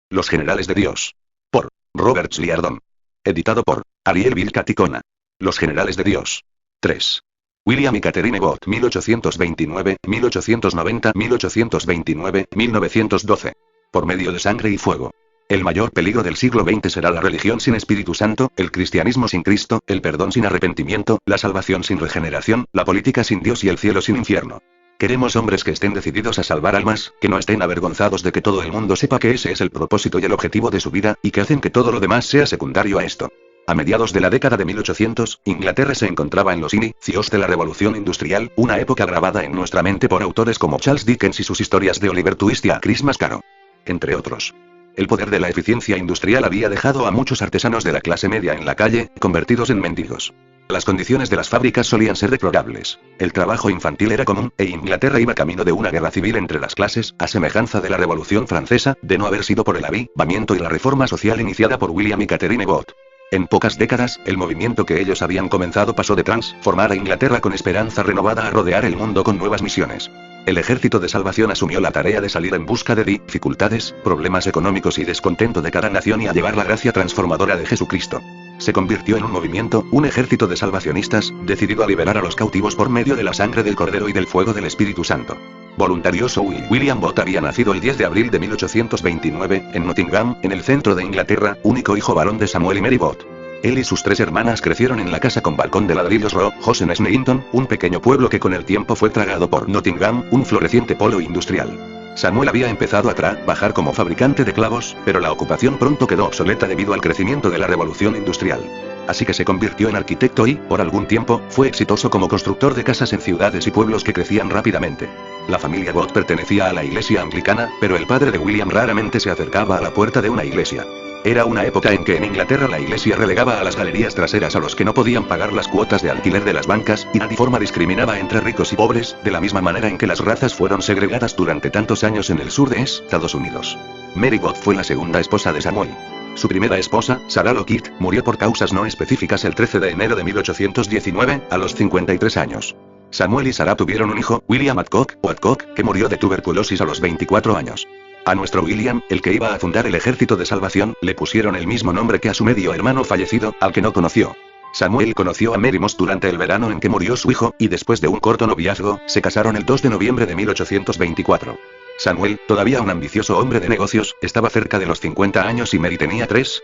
Los generales de Dios. Por Robert Liardon. Editado por Ariel Vilcaticona. Los generales de Dios. 3. William y Catherine Booth 1829, 1890, 1829, 1912. Por medio de sangre y fuego. El mayor peligro del siglo XX será la religión sin Espíritu Santo, el cristianismo sin Cristo, el perdón sin arrepentimiento, la salvación sin regeneración, la política sin Dios y el cielo sin infierno. Queremos hombres que estén decididos a salvar almas, que no estén avergonzados de que todo el mundo sepa que ese es el propósito y el objetivo de su vida, y que hacen que todo lo demás sea secundario a esto. A mediados de la década de 1800, Inglaterra se encontraba en los inicios de la Revolución Industrial, una época grabada en nuestra mente por autores como Charles Dickens y sus historias de Oliver Twist y a Christmas Carol. Entre otros. El poder de la eficiencia industrial había dejado a muchos artesanos de la clase media en la calle, convertidos en mendigos. Las condiciones de las fábricas solían ser deplorables. El trabajo infantil era común, e Inglaterra iba camino de una guerra civil entre las clases, a semejanza de la Revolución Francesa, de no haber sido por el avivamiento y la reforma social iniciada por William y Catherine Booth. En pocas décadas, el movimiento que ellos habían comenzado pasó de transformar a Inglaterra con esperanza renovada a rodear el mundo con nuevas misiones. El Ejército de Salvación asumió la tarea de salir en busca de dificultades, problemas económicos y descontento de cada nación y a llevar la gracia transformadora de Jesucristo. Se convirtió en un movimiento, un ejército de salvacionistas, decidido a liberar a los cautivos por medio de la sangre del Cordero y del fuego del Espíritu Santo. Voluntarioso William Booth había nacido el 10 de abril de 1829, en Nottingham, en el centro de Inglaterra, único hijo varón de Samuel y Mary Booth. Él y sus 3 hermanas crecieron en la casa con balcón de ladrillos rojos en Sneinton, un pequeño pueblo que con el tiempo fue tragado por Nottingham, un floreciente polo industrial. Samuel había empezado a trabajar como fabricante de clavos, pero la ocupación pronto quedó obsoleta debido al crecimiento de la revolución industrial. Así que se convirtió en arquitecto y, por algún tiempo, fue exitoso como constructor de casas en ciudades y pueblos que crecían rápidamente. La familia Booth pertenecía a la iglesia anglicana, pero el padre de William raramente se acercaba a la puerta de una iglesia. Era una época en que en Inglaterra la iglesia relegaba a las galerías traseras a los que no podían pagar las cuotas de alquiler de las bancas, y de forma discriminaba entre ricos y pobres, de la misma manera en que las razas fueron segregadas durante tantos años en el sur de Estados Unidos. Mary Booth fue la segunda esposa de Samuel. Su primera esposa, Sarah Lockett, murió por causas no específicas el 13 de enero de 1819, a los 53 años. Samuel y Sarah tuvieron un hijo, William Adcock, que murió de tuberculosis a los 24 años. A nuestro William, el que iba a fundar el Ejército de Salvación, le pusieron el mismo nombre que a su medio hermano fallecido, al que no conoció. Samuel conoció a Mary Moss durante el verano en que murió su hijo, y después de un corto noviazgo, se casaron el 2 de noviembre de 1824. Samuel, todavía un ambicioso hombre de negocios, estaba cerca de los 50 años y Mary tenía 3.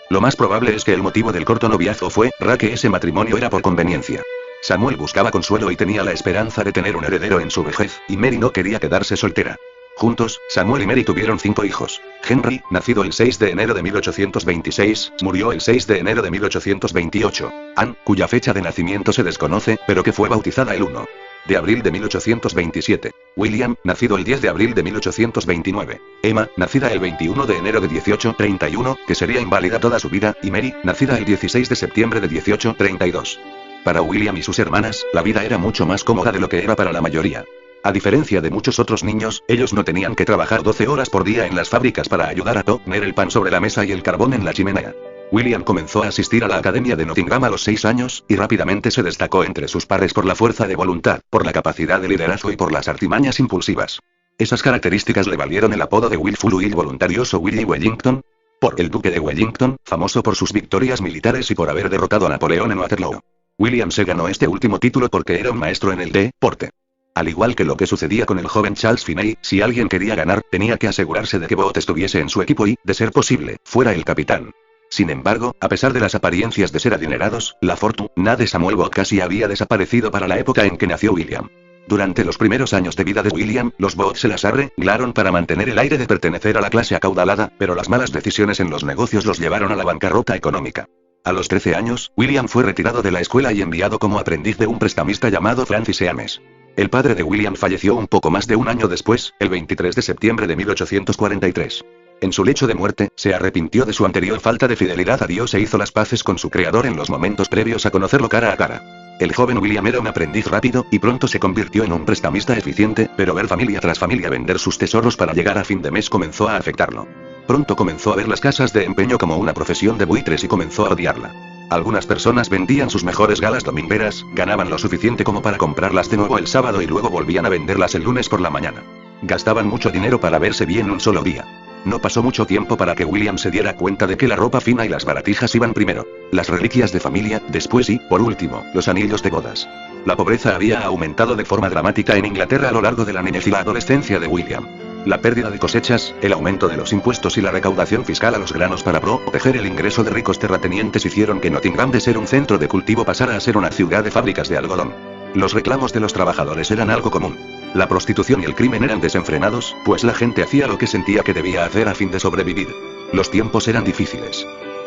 Lo más probable es que el motivo del corto noviazgo fue, que ese matrimonio era por conveniencia. Samuel buscaba consuelo y tenía la esperanza de tener un heredero en su vejez, y Mary no quería quedarse soltera. Juntos, Samuel y Mary tuvieron 5 hijos. Henry, nacido el 6 de enero de 1826, murió el 6 de enero de 1828. Anne, cuya fecha de nacimiento se desconoce, pero que fue bautizada el 1 de abril de 1827. William, nacido el 10 de abril de 1829. Emma, nacida el 21 de enero de 1831, que sería inválida toda su vida, y Mary, nacida el 16 de septiembre de 1832. Para William y sus hermanas, la vida era mucho más cómoda de lo que era para la mayoría. A diferencia de muchos otros niños, ellos no tenían que trabajar 12 horas por día en las fábricas para ayudar a poner el pan sobre la mesa y el carbón en la chimenea. William comenzó a asistir a la Academia de Nottingham a los 6 años, y rápidamente se destacó entre sus pares por la fuerza de voluntad, por la capacidad de liderazgo y por las artimañas impulsivas. Esas características le valieron el apodo de Willful Will voluntarioso Willie Wellington, por el duque de Wellington, famoso por sus victorias militares y por haber derrotado a Napoleón en Waterloo. William se ganó este último título porque era un maestro en el deporte. Al igual que lo que sucedía con el joven Charles Finney, si alguien quería ganar, tenía que asegurarse de que Booth estuviese en su equipo y, de ser posible, fuera el capitán. Sin embargo, a pesar de las apariencias de ser adinerados, la fortuna de Samuel Booth casi había desaparecido para la época en que nació William. Durante los primeros años de vida de William, los Booth se las arreglaron para mantener el aire de pertenecer a la clase acaudalada, pero las malas decisiones en los negocios los llevaron a la bancarrota económica. A los 13 años, William fue retirado de la escuela y enviado como aprendiz de un prestamista llamado Francis Eames. El padre de William falleció un poco más de un año después, el 23 de septiembre de 1843. En su lecho de muerte, se arrepintió de su anterior falta de fidelidad a Dios e hizo las paces con su creador en los momentos previos a conocerlo cara a cara. El joven William era un aprendiz rápido, y pronto se convirtió en un prestamista eficiente, pero ver familia tras familia vender sus tesoros para llegar a fin de mes comenzó a afectarlo. Pronto comenzó a ver las casas de empeño como una profesión de buitres y comenzó a odiarla. Algunas personas vendían sus mejores galas domingueras, ganaban lo suficiente como para comprarlas de nuevo el sábado y luego volvían a venderlas el lunes por la mañana. Gastaban mucho dinero para verse bien un solo día. No pasó mucho tiempo para que William se diera cuenta de que la ropa fina y las baratijas iban primero. Las reliquias de familia, después y, por último, los anillos de bodas. La pobreza había aumentado de forma dramática en Inglaterra a lo largo de la niñez y la adolescencia de William. La pérdida de cosechas, el aumento de los impuestos y la recaudación fiscal a los granos para proteger el ingreso de ricos terratenientes hicieron que Nottingham, de ser un centro de cultivo, pasara a ser una ciudad de fábricas de algodón. Los reclamos de los trabajadores eran algo común. La prostitución y el crimen eran desenfrenados, pues la gente hacía lo que sentía que debía hacer a fin de sobrevivir. Los tiempos eran difíciles.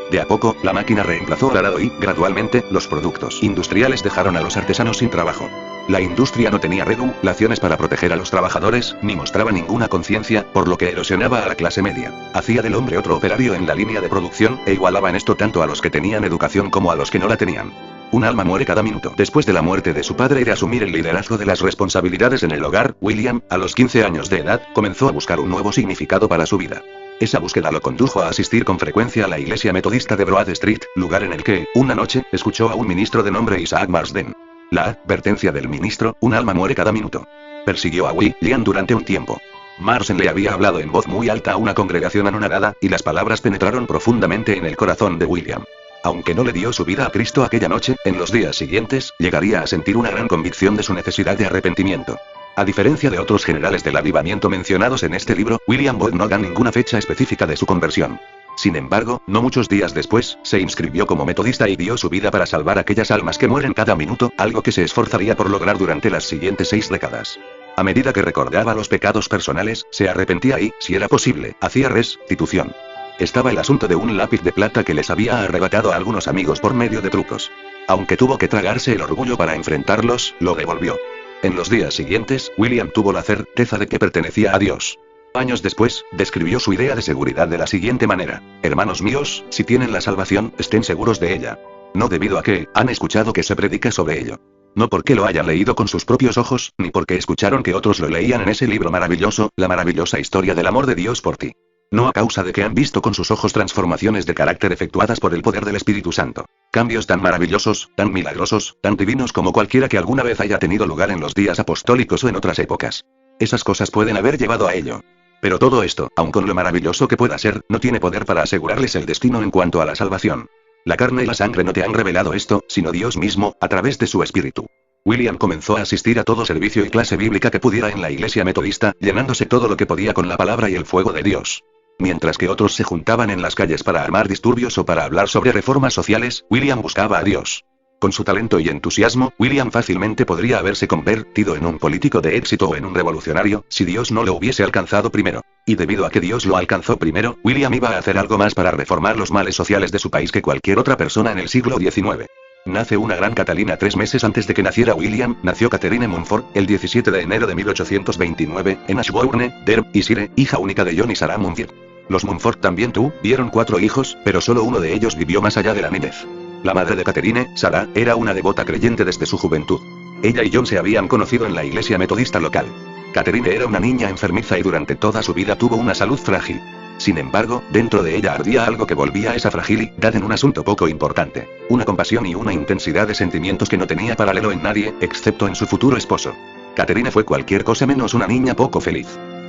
De a poco, la máquina reemplazó al arado y, gradualmente, los productos industriales dejaron a los artesanos sin trabajo. La industria no tenía regulaciones para proteger a los trabajadores, ni mostraba ninguna conciencia, por lo que erosionaba a la clase media. Hacía del hombre otro operario en la línea de producción, e igualaba en esto tanto a los que tenían educación como a los que no la tenían. Un alma muere cada minuto. Después de la muerte de su padre y de asumir el liderazgo de las responsabilidades en el hogar, William, a los 15 años de edad, comenzó a buscar un nuevo significado para su vida. Esa búsqueda lo condujo a asistir con frecuencia a la iglesia metodista de Broad Street, lugar en el que, una noche, escuchó a un ministro de nombre Isaac Marsden. La advertencia del ministro, un alma muere cada minuto, persiguió a William durante un tiempo. Marsden le había hablado en voz muy alta a una congregación anonadada, y las palabras penetraron profundamente en el corazón de William. Aunque no le dio su vida a Cristo aquella noche, en los días siguientes, llegaría a sentir una gran convicción de su necesidad de arrepentimiento. A diferencia de otros generales del avivamiento mencionados en este libro, William Booth no da ninguna fecha específica de su conversión. Sin embargo, no muchos días después, se inscribió como metodista y dio su vida para salvar aquellas almas que mueren cada minuto, algo que se esforzaría por lograr durante las siguientes 6 décadas. A medida que recordaba los pecados personales, se arrepentía y, si era posible, hacía restitución. Estaba el asunto de un lápiz de plata que les había arrebatado a algunos amigos por medio de trucos. Aunque tuvo que tragarse el orgullo para enfrentarlos, lo devolvió. En los días siguientes, William tuvo la certeza de que pertenecía a Dios. Años después, describió su idea de seguridad de la siguiente manera: hermanos míos, si tienen la salvación, estén seguros de ella. No debido a que han escuchado que se predica sobre ello. No porque lo hayan leído con sus propios ojos, ni porque escucharon que otros lo leían en ese libro maravilloso, la maravillosa historia del amor de Dios por ti. No a causa de que han visto con sus ojos transformaciones de carácter efectuadas por el poder del Espíritu Santo. Cambios tan maravillosos, tan milagrosos, tan divinos como cualquiera que alguna vez haya tenido lugar en los días apostólicos o en otras épocas. Esas cosas pueden haber llevado a ello. Pero todo esto, aun con lo maravilloso que pueda ser, no tiene poder para asegurarles el destino en cuanto a la salvación. La carne y la sangre no te han revelado esto, sino Dios mismo, a través de su Espíritu. William comenzó a asistir a todo servicio y clase bíblica que pudiera en la iglesia metodista, llenándose todo lo que podía con la palabra y el fuego de Dios. Mientras que otros se juntaban en las calles para armar disturbios o para hablar sobre reformas sociales, William buscaba a Dios. Con su talento y entusiasmo, William fácilmente podría haberse convertido en un político de éxito o en un revolucionario, si Dios no lo hubiese alcanzado primero. Y debido a que Dios lo alcanzó primero, William iba a hacer algo más para reformar los males sociales de su país que cualquier otra persona en el siglo XIX. Nace una gran Catalina 3 meses antes de que naciera William, nació Catherine Mumford, el 17 de enero de 1829, en Ashbourne, Derbyshire, hija única de John y Sarah Mumford. Los Mumford también tuvieron 4 hijos, pero solo uno de ellos vivió más allá de la niñez. La madre de Catherine, Sarah, era una devota creyente desde su juventud. Ella y John se habían conocido en la iglesia metodista local. Catherine era una niña enfermiza y durante toda su vida tuvo una salud frágil. Sin embargo, dentro de ella ardía algo que volvía esa fragilidad en un asunto poco importante. Una compasión y una intensidad de sentimientos que no tenía paralelo en nadie, excepto en su futuro esposo. Catherine fue cualquier cosa menos una niña poco feliz.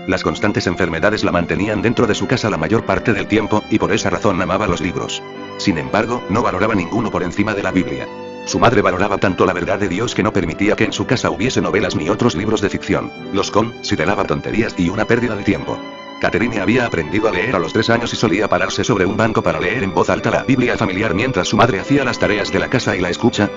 Las constantes enfermedades la mantenían dentro de su casa la mayor parte del tiempo, y por esa razón amaba los libros. Sin embargo, no valoraba ninguno por encima de la Biblia. Su madre valoraba tanto la verdad de Dios que no permitía que en su casa hubiese novelas ni otros libros de ficción. Los consideraba tonterías y una pérdida de tiempo. Catherine había aprendido a leer a los 3 años y solía pararse sobre un banco para leer en voz alta la Biblia familiar mientras su madre hacía las tareas de la casa y la escucha.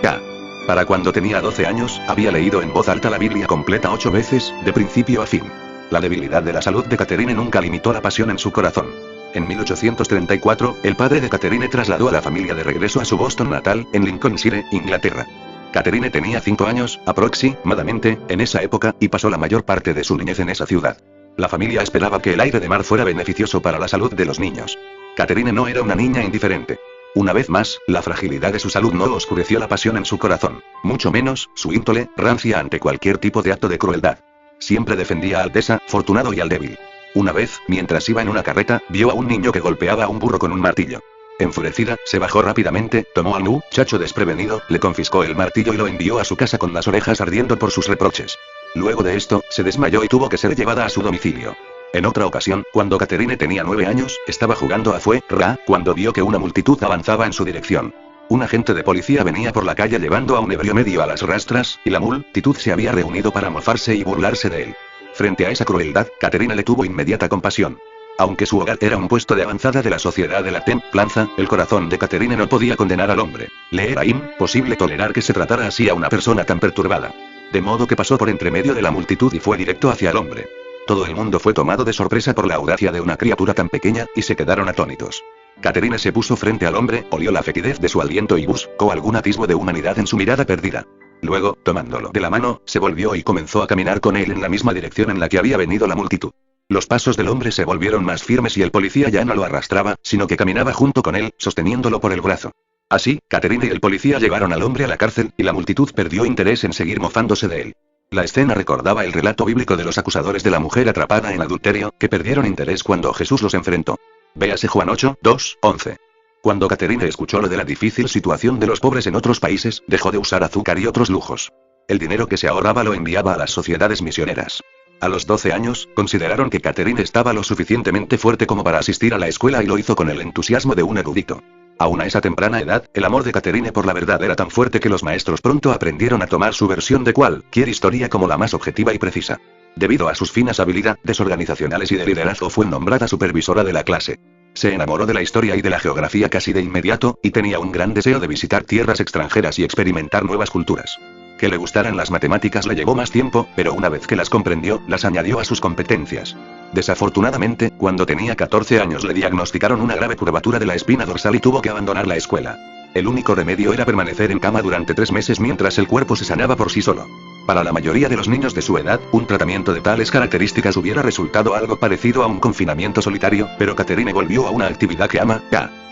Para cuando tenía 12 años, había leído en voz alta la Biblia completa 8 veces, de principio a fin. La debilidad de la salud de Catherine nunca limitó la pasión en su corazón. En 1834, el padre de Catherine trasladó a la familia de regreso a su Boston natal, en Lincolnshire, Inglaterra. Catherine tenía 5 años, aproximadamente, en esa época, y pasó la mayor parte de su niñez en esa ciudad. La familia esperaba que el aire de mar fuera beneficioso para la salud de los niños. Catherine no era una niña indiferente. Una vez más, la fragilidad de su salud no oscureció la pasión en su corazón, mucho menos, su índole, rancia ante cualquier tipo de acto de crueldad. Siempre defendía al desafortunado y al débil. Una vez, mientras iba en una carreta, vio a un niño que golpeaba a un burro con un martillo. Enfurecida, se bajó rápidamente, tomó al muchacho desprevenido, le confiscó el martillo y lo envió a su casa con las orejas ardiendo por sus reproches. Luego de esto, se desmayó y tuvo que ser llevada a su domicilio. En otra ocasión, cuando Catherine tenía 9 años, estaba jugando a Ra cuando vio que una multitud avanzaba en su dirección. Un agente de policía venía por la calle llevando a un ebrio medio a las rastras, y la multitud se había reunido para mofarse y burlarse de él. Frente a esa crueldad, Catherine le tuvo inmediata compasión. Aunque su hogar era un puesto de avanzada de la sociedad de la templanza, el corazón de Catherine no podía condenar al hombre. Le era imposible tolerar que se tratara así a una persona tan perturbada. De modo que pasó por entre medio de la multitud y fue directo hacia el hombre. Todo el mundo fue tomado de sorpresa por la audacia de una criatura tan pequeña, y se quedaron atónitos. Catherine se puso frente al hombre, olió la fetidez de su aliento y buscó algún atisbo de humanidad en su mirada perdida. Luego, tomándolo de la mano, se volvió y comenzó a caminar con él en la misma dirección en la que había venido la multitud. Los pasos del hombre se volvieron más firmes y el policía ya no lo arrastraba, sino que caminaba junto con él, sosteniéndolo por el brazo. Así, Catherine y el policía llevaron al hombre a la cárcel, y la multitud perdió interés en seguir mofándose de él. La escena recordaba el relato bíblico de los acusadores de la mujer atrapada en adulterio, que perdieron interés cuando Jesús los enfrentó. Véase Juan 8, 2, 11. Cuando Catherine escuchó lo de la difícil situación de los pobres en otros países, dejó de usar azúcar y otros lujos. El dinero que se ahorraba lo enviaba a las sociedades misioneras. A los 12 años, consideraron que Catherine estaba lo suficientemente fuerte como para asistir a la escuela y lo hizo con el entusiasmo de un erudito. Aún a esa temprana edad, el amor de Catherine por la verdad era tan fuerte que los maestros pronto aprendieron a tomar su versión de cualquier historia como la más objetiva y precisa. Debido a sus finas habilidades organizacionales y de liderazgo fue nombrada supervisora de la clase. Se enamoró de la historia y de la geografía casi de inmediato, y tenía un gran deseo de visitar tierras extranjeras y experimentar nuevas culturas. Que le gustaran las matemáticas le llevó más tiempo, pero una vez que las comprendió, las añadió a sus competencias. Desafortunadamente, cuando tenía 14 años le diagnosticaron una grave curvatura de la espina dorsal y tuvo que abandonar la escuela. El único remedio era permanecer en cama durante 3 meses mientras el cuerpo se sanaba por sí solo. Para la mayoría de los niños de su edad, un tratamiento de tales características hubiera resultado algo parecido a un confinamiento solitario, pero Catherine volvió a una actividad que ama,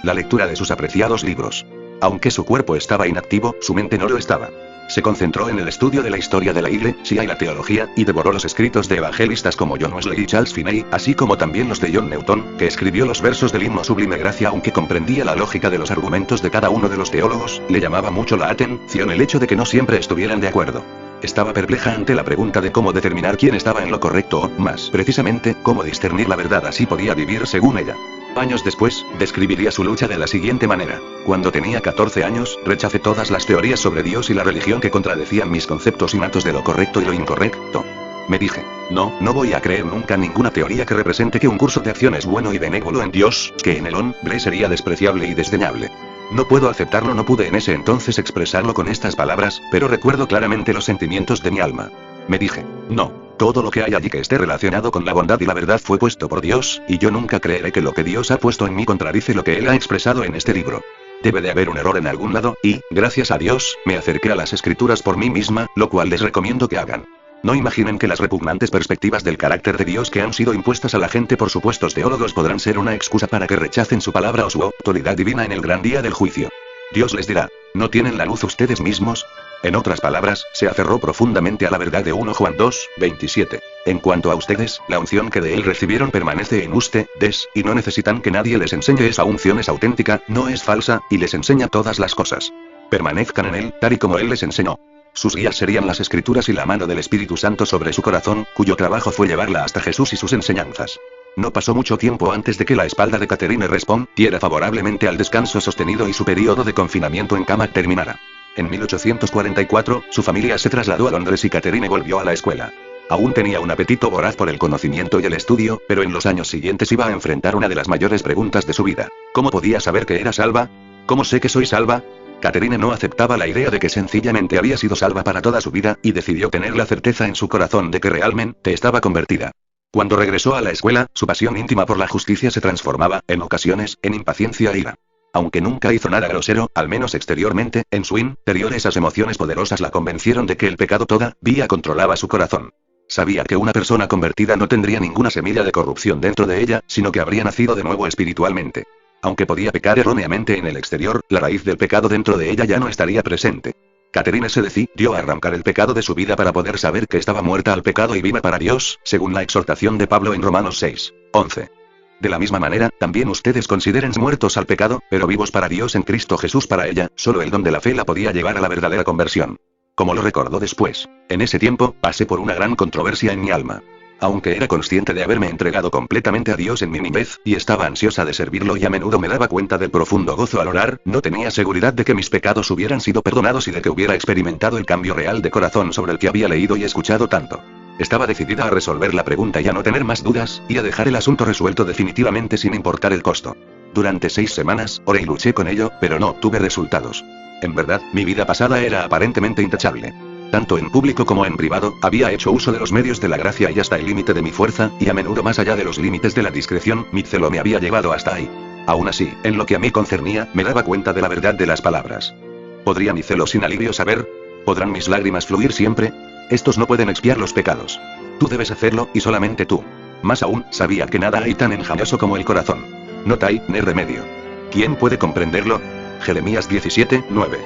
la lectura de sus apreciados libros. Aunque su cuerpo estaba inactivo, su mente no lo estaba. Se concentró en el estudio de la historia de la Iglesia y la teología, y devoró los escritos de evangelistas como John Wesley y Charles Finney, así como también los de John Newton, que escribió los versos del himno Sublime Gracia. Aunque comprendía la lógica de los argumentos de cada uno de los teólogos, le llamaba mucho la atención el hecho de que no siempre estuvieran de acuerdo. Estaba perpleja ante la pregunta de cómo determinar quién estaba en lo correcto o, más precisamente, cómo discernir la verdad así podía vivir según ella. Años después, describiría su lucha de la siguiente manera. Cuando tenía 14 años, rechacé todas las teorías sobre Dios y la religión que contradecían mis conceptos innatos de lo correcto y lo incorrecto. Me dije, no voy a creer nunca ninguna teoría que represente que un curso de acción es bueno y benévolo en Dios, que en el hombre sería despreciable y desdeñable. No puedo aceptarlo. No pude en ese entonces expresarlo con estas palabras, pero recuerdo claramente los sentimientos de mi alma. Me dije, no, todo lo que hay allí que esté relacionado con la bondad y la verdad fue puesto por Dios, y yo nunca creeré que lo que Dios ha puesto en mí contradice lo que Él ha expresado en este libro. Debe de haber un error en algún lado, y, gracias a Dios, me acerqué a las escrituras por mí misma, lo cual les recomiendo que hagan. No imaginen que las repugnantes perspectivas del carácter de Dios que han sido impuestas a la gente por supuestos teólogos podrán ser una excusa para que rechacen su palabra o su autoridad divina en el gran día del juicio. Dios les dirá, ¿no tienen la luz ustedes mismos? En otras palabras, se aferró profundamente a la verdad de 1 Juan 2, 27. En cuanto a ustedes, la unción que de él recibieron permanece en ustedes, y no necesitan que nadie les enseñe. Esa unción es auténtica, no es falsa, y les enseña todas las cosas. Permanezcan en él, tal y como él les enseñó. Sus guías serían las escrituras y la mano del Espíritu Santo sobre su corazón, cuyo trabajo fue llevarla hasta Jesús y sus enseñanzas. No pasó mucho tiempo antes de que la espalda de Catherine respondiera favorablemente al descanso sostenido y su periodo de confinamiento en cama terminara. En 1844, su familia se trasladó a Londres y Catherine volvió a la escuela. Aún tenía un apetito voraz por el conocimiento y el estudio, pero en los años siguientes iba a enfrentar una de las mayores preguntas de su vida. ¿Cómo podía saber que era salva? ¿Cómo sé que soy salva? Catherine no aceptaba la idea de que sencillamente había sido salva para toda su vida, y decidió tener la certeza en su corazón de que realmente estaba convertida. Cuando regresó a la escuela, su pasión íntima por la justicia se transformaba, en ocasiones, en impaciencia e ira. Aunque nunca hizo nada grosero, al menos exteriormente, en su interior esas emociones poderosas la convencieron de que el pecado todavía controlaba su corazón. Sabía que una persona convertida no tendría ninguna semilla de corrupción dentro de ella, sino que habría nacido de nuevo espiritualmente. Aunque podía pecar erróneamente en el exterior, la raíz del pecado dentro de ella ya no estaría presente. Catherine se decidió a arrancar el pecado de su vida para poder saber que estaba muerta al pecado y viva para Dios, según la exhortación de Pablo en Romanos 6, 11. De la misma manera, también ustedes considérense muertos al pecado, pero vivos para Dios en Cristo Jesús. Para ella, solo el don de la fe la podía llevar a la verdadera conversión. Como lo recordó después, en ese tiempo, pasé por una gran controversia en mi alma. Aunque era consciente de haberme entregado completamente a Dios en mi niñez, y estaba ansiosa de servirlo y a menudo me daba cuenta del profundo gozo al orar, no tenía seguridad de que mis pecados hubieran sido perdonados y de que hubiera experimentado el cambio real de corazón sobre el que había leído y escuchado tanto. Estaba decidida a resolver la pregunta y a no tener más dudas, y a dejar el asunto resuelto definitivamente sin importar el costo. Durante 6 semanas, oré y luché con ello, pero no obtuve resultados. En verdad, mi vida pasada era aparentemente intachable. Tanto en público como en privado, había hecho uso de los medios de la gracia y hasta el límite de mi fuerza, y a menudo más allá de los límites de la discreción, mi celo me había llevado hasta ahí. Aún así, en lo que a mí concernía, me daba cuenta de la verdad de las palabras. ¿Podría mi celo sin alivio saber? ¿Podrán mis lágrimas fluir siempre? Estos no pueden expiar los pecados. Tú debes hacerlo, y solamente tú. Más aún, sabía que nada hay tan engañoso como el corazón. No hay ni remedio. ¿Quién puede comprenderlo? Jeremías 17:9.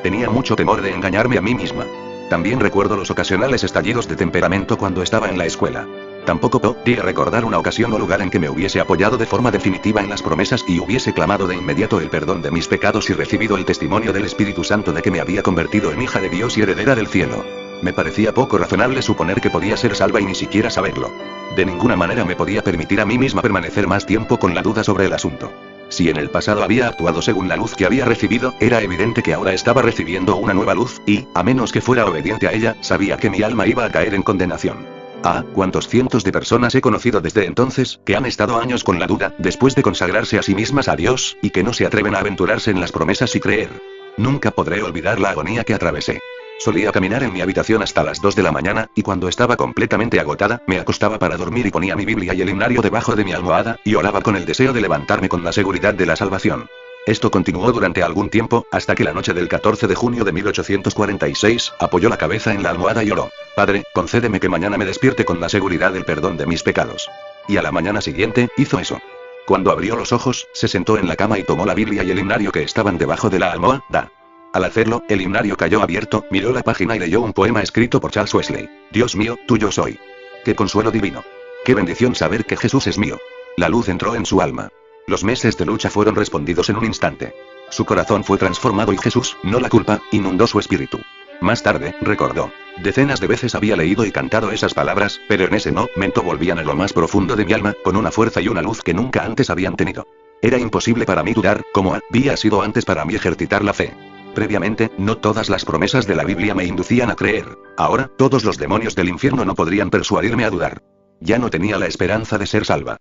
Tenía mucho temor de engañarme a mí misma. También recuerdo los ocasionales estallidos de temperamento cuando estaba en la escuela. Tampoco podía recordar una ocasión o lugar en que me hubiese apoyado de forma definitiva en las promesas y hubiese clamado de inmediato el perdón de mis pecados y recibido el testimonio del Espíritu Santo de que me había convertido en hija de Dios y heredera del cielo. Me parecía poco razonable suponer que podía ser salva y ni siquiera saberlo. De ninguna manera me podía permitir a mí misma permanecer más tiempo con la duda sobre el asunto. Si en el pasado había actuado según la luz que había recibido, era evidente que ahora estaba recibiendo una nueva luz, y, a menos que fuera obediente a ella, sabía que mi alma iba a caer en condenación. Ah, cuántos cientos de personas he conocido desde entonces, que han estado años con la duda, después de consagrarse a sí mismas a Dios, y que no se atreven a aventurarse en las promesas y creer. Nunca podré olvidar la agonía que atravesé. Solía caminar en mi habitación hasta las 2 de la mañana, y cuando estaba completamente agotada, me acostaba para dormir y ponía mi Biblia y el himnario debajo de mi almohada, y oraba con el deseo de levantarme con la seguridad de la salvación. Esto continuó durante algún tiempo, hasta que la noche del 14 de junio de 1846, apoyó la cabeza en la almohada y oró: Padre, concédeme que mañana me despierte con la seguridad del perdón de mis pecados. Y a la mañana siguiente, hizo eso. Cuando abrió los ojos, se sentó en la cama y tomó la Biblia y el himnario que estaban debajo de la almohada. Al hacerlo, el himnario cayó abierto, miró la página y leyó un poema escrito por Charles Wesley. Dios mío, tuyo soy. ¡Qué consuelo divino! ¡Qué bendición saber que Jesús es mío! La luz entró en su alma. Los meses de lucha fueron respondidos en un instante. Su corazón fue transformado y Jesús, no la culpa, inundó su espíritu. Más tarde, recordó. Decenas de veces había leído y cantado esas palabras, pero en ese momento volvían a lo más profundo de mi alma, con una fuerza y una luz que nunca antes habían tenido. Era imposible para mí dudar, como había sido antes para mí ejercitar la fe. Previamente, no todas las promesas de la Biblia me inducían a creer. Ahora, todos los demonios del infierno no podrían persuadirme a dudar. Ya no tenía la esperanza de ser salva.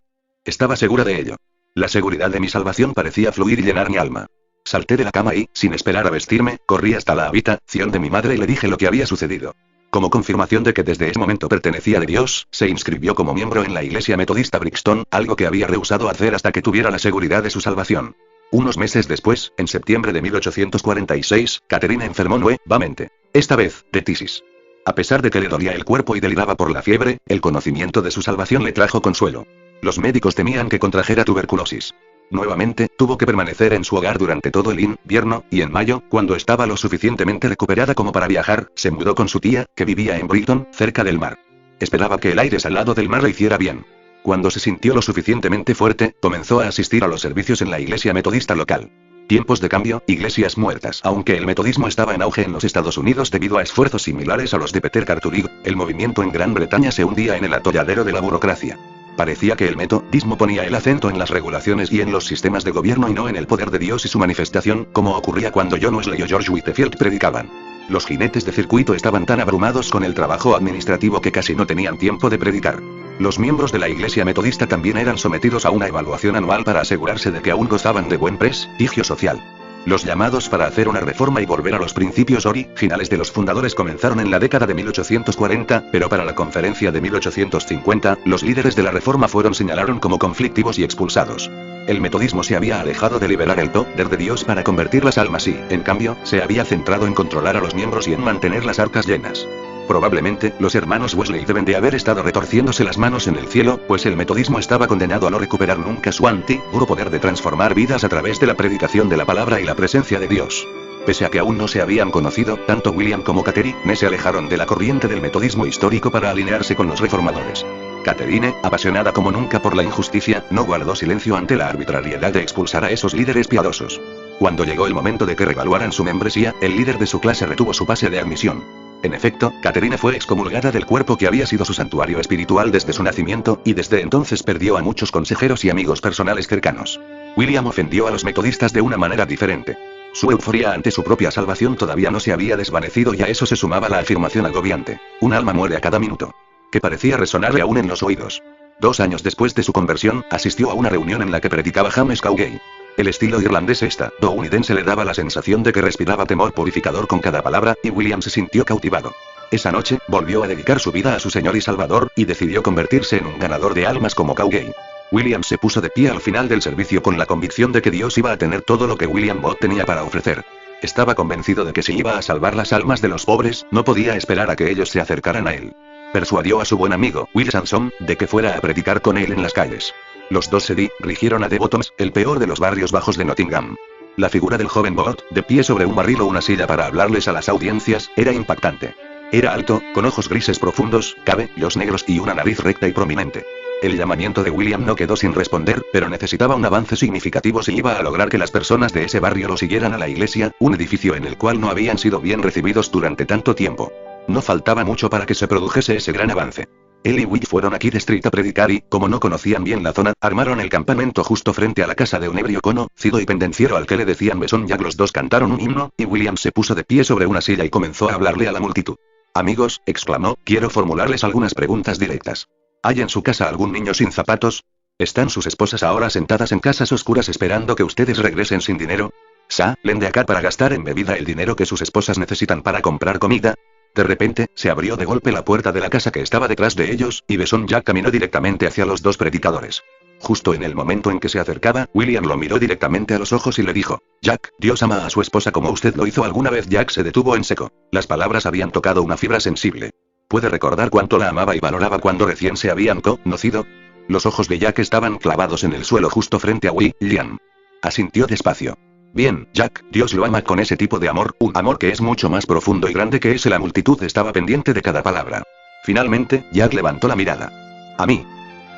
Estaba segura de ello. La seguridad de mi salvación parecía fluir y llenar mi alma. Salté de la cama y, sin esperar a vestirme, corrí hasta la habitación de mi madre y le dije lo que había sucedido. Como confirmación de que desde ese momento pertenecía a Dios, se inscribió como miembro en la iglesia metodista Brixton, algo que había rehusado hacer hasta que tuviera la seguridad de su salvación. Unos meses después, en septiembre de 1846, Catherine enfermó nuevamente. Esta vez, de tisis. A pesar de que le dolía el cuerpo y deliraba por la fiebre, el conocimiento de su salvación le trajo consuelo. Los médicos temían que contrajera tuberculosis. Nuevamente, tuvo que permanecer en su hogar durante todo el invierno, y en mayo, cuando estaba lo suficientemente recuperada como para viajar, se mudó con su tía, que vivía en Brighton, cerca del mar. Esperaba que el aire salado del mar le hiciera bien. Cuando se sintió lo suficientemente fuerte, comenzó a asistir a los servicios en la iglesia metodista local. Tiempos de cambio, iglesias muertas. Aunque el metodismo estaba en auge en los Estados Unidos debido a esfuerzos similares a los de Peter Cartwright, el movimiento en Gran Bretaña se hundía en el atolladero de la burocracia. Parecía que el metodismo ponía el acento en las regulaciones y en los sistemas de gobierno y no en el poder de Dios y su manifestación, como ocurría cuando John Wesley o George Whitefield predicaban. Los jinetes de circuito estaban tan abrumados con el trabajo administrativo que casi no tenían tiempo de predicar. Los miembros de la iglesia metodista también eran sometidos a una evaluación anual para asegurarse de que aún gozaban de buen prestigio social. Los llamados para hacer una reforma y volver a los principios originales de los fundadores comenzaron en la década de 1840, pero para la conferencia de 1850, los líderes de la reforma fueron señalados como conflictivos y expulsados. El metodismo se había alejado de liberar el poder de Dios para convertir las almas y, en cambio, se había centrado en controlar a los miembros y en mantener las arcas llenas. Probablemente, los hermanos Wesley deben de haber estado retorciéndose las manos en el cielo, pues el metodismo estaba condenado a no recuperar nunca su antiguo poder de transformar vidas a través de la predicación de la palabra y la presencia de Dios. Pese a que aún no se habían conocido, tanto William como Catherine se alejaron de la corriente del metodismo histórico para alinearse con los reformadores. Catherine, apasionada como nunca por la injusticia, no guardó silencio ante la arbitrariedad de expulsar a esos líderes piadosos. Cuando llegó el momento de que revaluaran su membresía, el líder de su clase retuvo su pase de admisión. En efecto, Caterine fue excomulgada del cuerpo que había sido su santuario espiritual desde su nacimiento, y desde entonces perdió a muchos consejeros y amigos personales cercanos. William ofendió a los metodistas de una manera diferente. Su euforia ante su propia salvación todavía no se había desvanecido y a eso se sumaba la afirmación agobiante: un alma muere a cada minuto, que parecía resonarle aún en los oídos. 2 años después de su conversión, asistió a una reunión en la que predicaba James Cowgate. El estilo irlandés estadounidense le daba la sensación de que respiraba temor purificador con cada palabra, y William se sintió cautivado. Esa noche, volvió a dedicar su vida a su Señor y Salvador, y decidió convertirse en un ganador de almas como Cowgate. William se puso de pie al final del servicio con la convicción de que Dios iba a tener todo lo que William Bott tenía para ofrecer. Estaba convencido de que si iba a salvar las almas de los pobres, no podía esperar a que ellos se acercaran a él. Persuadió a su buen amigo, Will Sansom, de que fuera a predicar con él en las calles. Los dos se dirigieron a The Bottoms, el peor de los barrios bajos de Nottingham. La figura del joven Bott, de pie sobre un barril o una silla para hablarles a las audiencias, era impactante. Era alto, con ojos grises profundos, cabellos negros y una nariz recta y prominente. El llamamiento de William no quedó sin responder, pero necesitaba un avance significativo si iba a lograr que las personas de ese barrio lo siguieran a la iglesia, un edificio en el cual no habían sido bien recibidos durante tanto tiempo. No faltaba mucho para que se produjese ese gran avance. Él y Will fueron a Kidd Street a predicar y, como no conocían bien la zona, armaron el campamento justo frente a la casa de un ebrio conocido y pendenciero al que le decían Besón Jack. Los dos cantaron un himno, y William se puso de pie sobre una silla y comenzó a hablarle a la multitud. «Amigos», exclamó, «quiero formularles algunas preguntas directas. ¿Hay en su casa algún niño sin zapatos? ¿Están sus esposas ahora sentadas en casas oscuras esperando que ustedes regresen sin dinero? ¿Salen de acá para gastar en bebida el dinero que sus esposas necesitan para comprar comida?» De repente, se abrió de golpe la puerta de la casa que estaba detrás de ellos, y Besón Jack caminó directamente hacia los dos predicadores. Justo en el momento en que se acercaba, William lo miró directamente a los ojos y le dijo: «Jack, Dios ama a su esposa como usted lo hizo alguna vez». Jack se detuvo en seco. Las palabras habían tocado una fibra sensible. ¿Puede recordar cuánto la amaba y valoraba cuando recién se habían conocido? Los ojos de Jack estaban clavados en el suelo justo frente a William. Asintió despacio. «Bien, Jack, Dios lo ama con ese tipo de amor, un amor que es mucho más profundo y grande que ese». La multitud estaba pendiente de cada palabra. Finalmente, Jack levantó la mirada. «¿A mí?»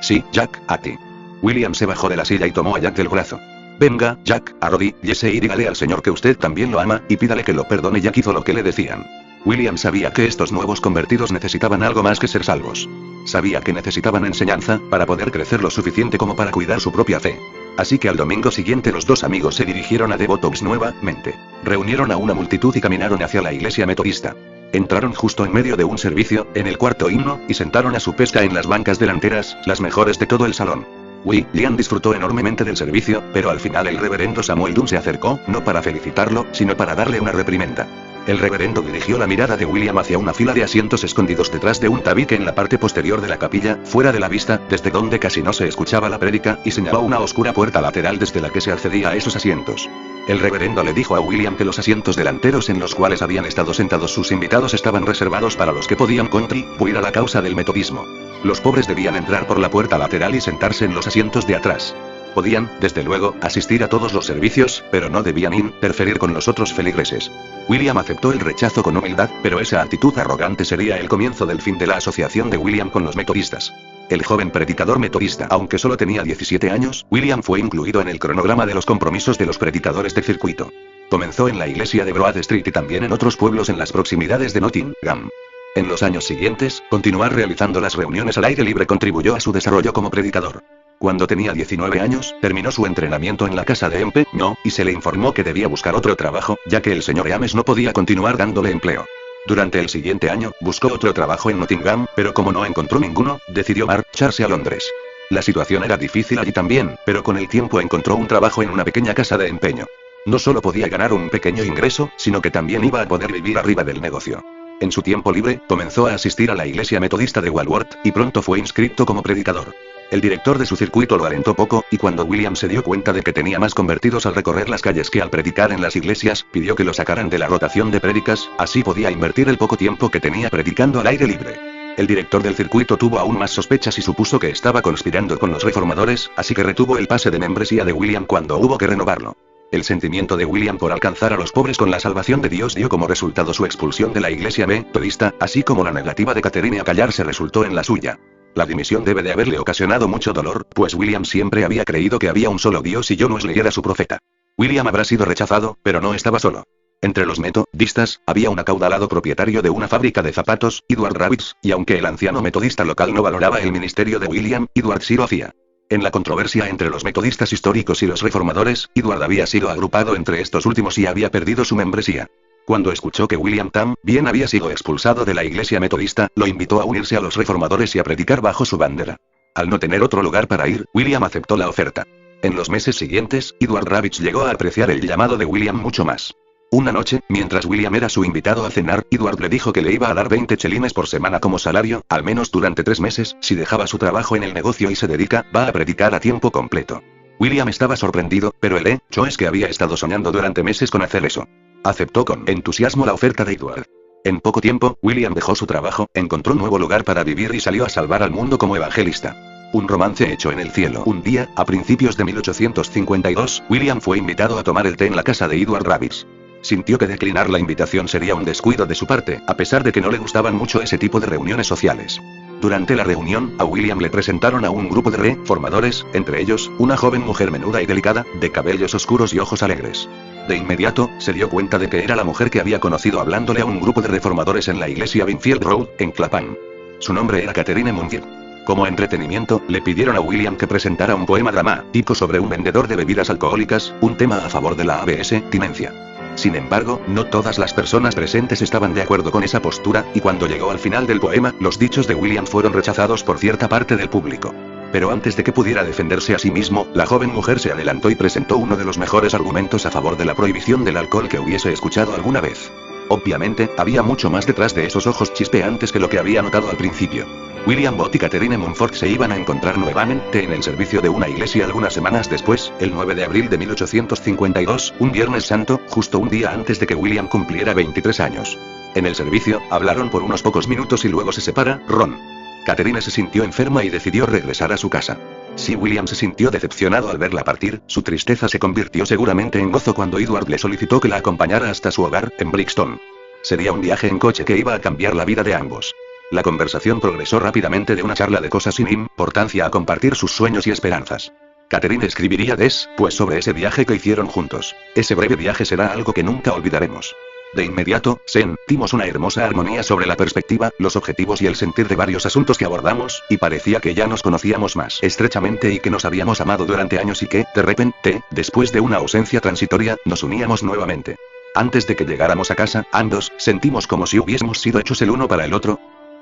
«Sí, Jack, a ti». William se bajó de la silla y tomó a Jack del brazo. «Venga, Jack, arrodíllese y dígale al Señor que usted también lo ama, y pídale que lo perdone». Jack hizo lo que le decían. William sabía que estos nuevos convertidos necesitaban algo más que ser salvos. Sabía que necesitaban enseñanza, para poder crecer lo suficiente como para cuidar su propia fe. Así que al domingo siguiente los dos amigos se dirigieron a The Bottoms nuevamente. Reunieron a una multitud y caminaron hacia la iglesia metodista. Entraron justo en medio de un servicio, en el cuarto himno, y sentaron a su pesca en las bancas delanteras, las mejores de todo el salón. William disfrutó enormemente del servicio, pero al final el reverendo Samuel Dunn se acercó, no para felicitarlo, sino para darle una reprimenda. El reverendo dirigió la mirada de William hacia una fila de asientos escondidos detrás de un tabique en la parte posterior de la capilla, fuera de la vista, desde donde casi no se escuchaba la prédica, y señaló una oscura puerta lateral desde la que se accedía a esos asientos. El reverendo le dijo a William que los asientos delanteros en los cuales habían estado sentados sus invitados estaban reservados para los que podían contribuir a la causa del metodismo. Los pobres debían entrar por la puerta lateral y sentarse en los asientos de atrás. Podían, desde luego, asistir a todos los servicios, pero no debían interferir con los otros feligreses. William aceptó el rechazo con humildad, pero esa actitud arrogante sería el comienzo del fin de la asociación de William con los metodistas. El joven predicador metodista, aunque solo tenía 17 años, William fue incluido en el cronograma de los compromisos de los predicadores de circuito. Comenzó en la iglesia de Broad Street y también en otros pueblos en las proximidades de Nottingham. En los años siguientes, continuar realizando las reuniones al aire libre contribuyó a su desarrollo como predicador. Cuando tenía 19 años, terminó su entrenamiento en la casa de empeño, y se le informó que debía buscar otro trabajo, ya que el señor Ames no podía continuar dándole empleo. Durante el siguiente año, buscó otro trabajo en Nottingham, pero como no encontró ninguno, decidió marcharse a Londres. La situación era difícil allí también, pero con el tiempo encontró un trabajo en una pequeña casa de empeño. No solo podía ganar un pequeño ingreso, sino que también iba a poder vivir arriba del negocio. En su tiempo libre, comenzó a asistir a la iglesia metodista de Walworth, y pronto fue inscrito como predicador. El director de su circuito lo alentó poco, y cuando William se dio cuenta de que tenía más convertidos al recorrer las calles que al predicar en las iglesias, pidió que lo sacaran de la rotación de prédicas, así podía invertir el poco tiempo que tenía predicando al aire libre. El director del circuito tuvo aún más sospechas y supuso que estaba conspirando con los reformadores, así que retuvo el pase de membresía de William cuando hubo que renovarlo. El sentimiento de William por alcanzar a los pobres con la salvación de Dios dio como resultado su expulsión de la iglesia metodista, así como la negativa de Caterine a callarse resultó en la suya. La dimisión debe de haberle ocasionado mucho dolor, pues William siempre había creído que había un solo Dios y John Wesley era su profeta. William habrá sido rechazado, pero no estaba solo. Entre los metodistas, había un acaudalado propietario de una fábrica de zapatos, Edward Rabbits, y aunque el anciano metodista local no valoraba el ministerio de William, Edward sí lo hacía. En la controversia entre los metodistas históricos y los reformadores, Edward había sido agrupado entre estos últimos y había perdido su membresía. Cuando escuchó que William también había sido expulsado de la iglesia metodista, lo invitó a unirse a los reformadores y a predicar bajo su bandera. Al no tener otro lugar para ir, William aceptó la oferta. En los meses siguientes, Edward Rabbits llegó a apreciar el llamado de William mucho más. Una noche, mientras William era su invitado a cenar, Edward le dijo que le iba a dar 20 chelines por semana como salario, al menos durante 3 meses, si dejaba su trabajo en el negocio y se va a predicar a tiempo completo. William estaba sorprendido, pero el hecho es que había estado soñando durante meses con hacer eso. Aceptó con entusiasmo la oferta de Edward. En poco tiempo, William dejó su trabajo, encontró un nuevo lugar para vivir y salió a salvar al mundo como evangelista. Un romance hecho en el cielo. Un día, a principios de 1852, William fue invitado a tomar el té en la casa de Edward Rabbits. Sintió que declinar la invitación sería un descuido de su parte, a pesar de que no le gustaban mucho ese tipo de reuniones sociales. Durante la reunión, a William le presentaron a un grupo de reformadores, entre ellos, una joven mujer menuda y delicada, de cabellos oscuros y ojos alegres. De inmediato, se dio cuenta de que era la mujer que había conocido hablándole a un grupo de reformadores en la iglesia Binfield Road, en Clapham. Su nombre era Catherine Munfield. Como entretenimiento, le pidieron a William que presentara un poema dramático sobre un vendedor de bebidas alcohólicas, un tema a favor de la abstinencia. Sin embargo, no todas las personas presentes estaban de acuerdo con esa postura, y cuando llegó al final del poema, los dichos de William fueron rechazados por cierta parte del público. Pero antes de que pudiera defenderse a sí mismo, la joven mujer se adelantó y presentó uno de los mejores argumentos a favor de la prohibición del alcohol que hubiese escuchado alguna vez. Obviamente, había mucho más detrás de esos ojos chispeantes que lo que había notado al principio. William Bott y Catherine Mumford se iban a encontrar nuevamente en el servicio de una iglesia algunas semanas después, el 9 de abril de 1852, un Viernes Santo, justo un día antes de que William cumpliera 23 años. En el servicio, hablaron por unos pocos minutos y luego se separaron. Catherine se sintió enferma y decidió regresar a su casa. Si William se sintió decepcionado al verla partir, su tristeza se convirtió seguramente en gozo cuando Edward le solicitó que la acompañara hasta su hogar, en Brixton. Sería un viaje en coche que iba a cambiar la vida de ambos. La conversación progresó rápidamente de una charla de cosas sin importancia a compartir sus sueños y esperanzas. Catherine escribiría después sobre ese viaje que hicieron juntos. Ese breve viaje será algo que nunca olvidaremos. De inmediato, sentimos una hermosa armonía sobre la perspectiva, los objetivos y el sentir de varios asuntos que abordamos, y parecía que ya nos conocíamos más estrechamente y que nos habíamos amado durante años y que, de repente, después de una ausencia transitoria, nos uníamos nuevamente. Antes de que llegáramos a casa, ambos sentimos como si hubiésemos sido hechos el uno para el otro.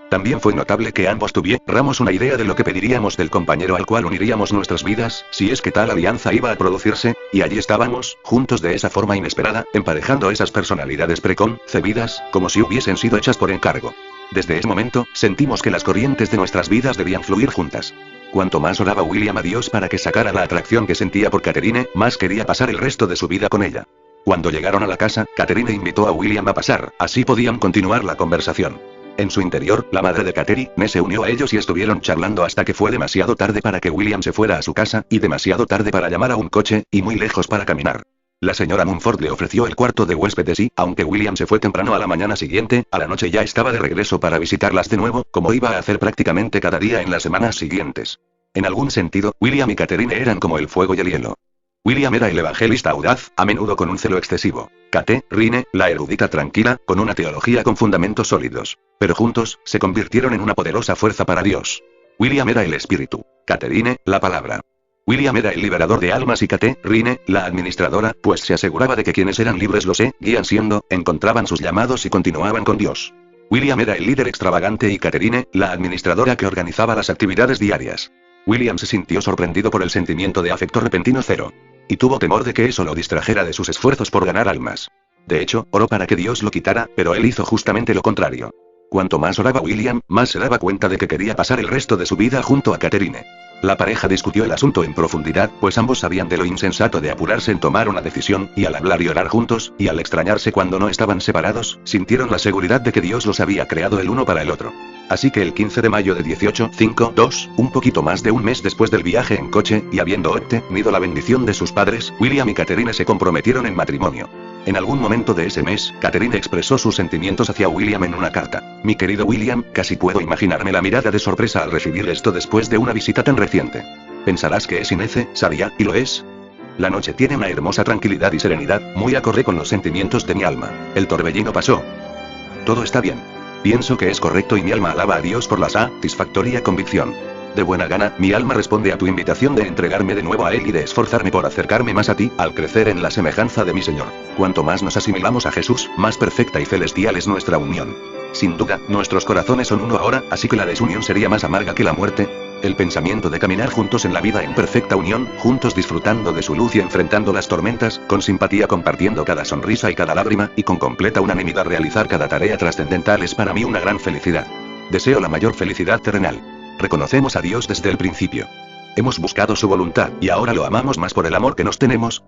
También fue notable que ambos tuviéramos una idea de lo que pediríamos del compañero al cual uniríamos nuestras vidas, si es que tal alianza iba a producirse, y allí estábamos, juntos de esa forma inesperada, emparejando esas personalidades preconcebidas, como si hubiesen sido hechas por encargo. Desde ese momento, sentimos que las corrientes de nuestras vidas debían fluir juntas. Cuanto más oraba William a Dios para que sacara la atracción que sentía por Catherine, más quería pasar el resto de su vida con ella. Cuando llegaron a la casa, Catherine invitó a William a pasar, así podían continuar la conversación. En su interior, la madre de Catherine se unió a ellos y estuvieron charlando hasta que fue demasiado tarde para que William se fuera a su casa, y demasiado tarde para llamar a un coche, y muy lejos para caminar. La señora Mumford le ofreció el cuarto de huéspedes y, aunque William se fue temprano a la mañana siguiente, a la noche ya estaba de regreso para visitarlas de nuevo, como iba a hacer prácticamente cada día en las semanas siguientes. En algún sentido, William y Catherine eran como el fuego y el hielo. William era el evangelista audaz, a menudo con un celo excesivo. Catherine, la erudita tranquila, con una teología con fundamentos sólidos. Pero juntos, se convirtieron en una poderosa fuerza para Dios. William era el espíritu. Catherine, la palabra. William era el liberador de almas y Catherine, la administradora, pues se aseguraba de que quienes eran libres lo seguían siendo, encontraban sus llamados y continuaban con Dios. William era el líder extravagante y Catherine, la administradora que organizaba las actividades diarias. William se sintió sorprendido por el sentimiento de afecto repentino cero. Y tuvo temor de que eso lo distrajera de sus esfuerzos por ganar almas. De hecho, oró para que Dios lo quitara, pero él hizo justamente lo contrario. Cuanto más oraba William, más se daba cuenta de que quería pasar el resto de su vida junto a Catherine. La pareja discutió el asunto en profundidad, pues ambos sabían de lo insensato de apurarse en tomar una decisión, y al hablar y orar juntos, y al extrañarse cuando no estaban separados, sintieron la seguridad de que Dios los había creado el uno para el otro. Así que el 15 de mayo de 1852, un poquito más de un mes después del viaje en coche, y habiendo obtenido la bendición de sus padres, William y Catherine se comprometieron en matrimonio. En algún momento de ese mes, Catherine expresó sus sentimientos hacia William en una carta. Mi querido William, casi puedo imaginarme la mirada de sorpresa al recibir esto después de una visita tan reciente. Pensarás que es innecesaria, y lo es. La noche tiene una hermosa tranquilidad y serenidad, muy acorde con los sentimientos de mi alma. El torbellino pasó. Todo está bien. Pienso que es correcto y mi alma alaba a Dios por la satisfactoria convicción. De buena gana, mi alma responde a tu invitación de entregarme de nuevo a Él y de esforzarme por acercarme más a ti, al crecer en la semejanza de mi Señor. Cuanto más nos asimilamos a Jesús, más perfecta y celestial es nuestra unión. Sin duda, nuestros corazones son uno ahora, así que la desunión sería más amarga que la muerte. El pensamiento de caminar juntos en la vida en perfecta unión, juntos disfrutando de su luz y enfrentando las tormentas, con simpatía compartiendo cada sonrisa y cada lágrima, y con completa unanimidad realizar cada tarea trascendental es para mí una gran felicidad. Deseo la mayor felicidad terrenal. Reconocemos a Dios desde el principio. Hemos buscado su voluntad, y ahora lo amamos más por el amor que nos tenemos.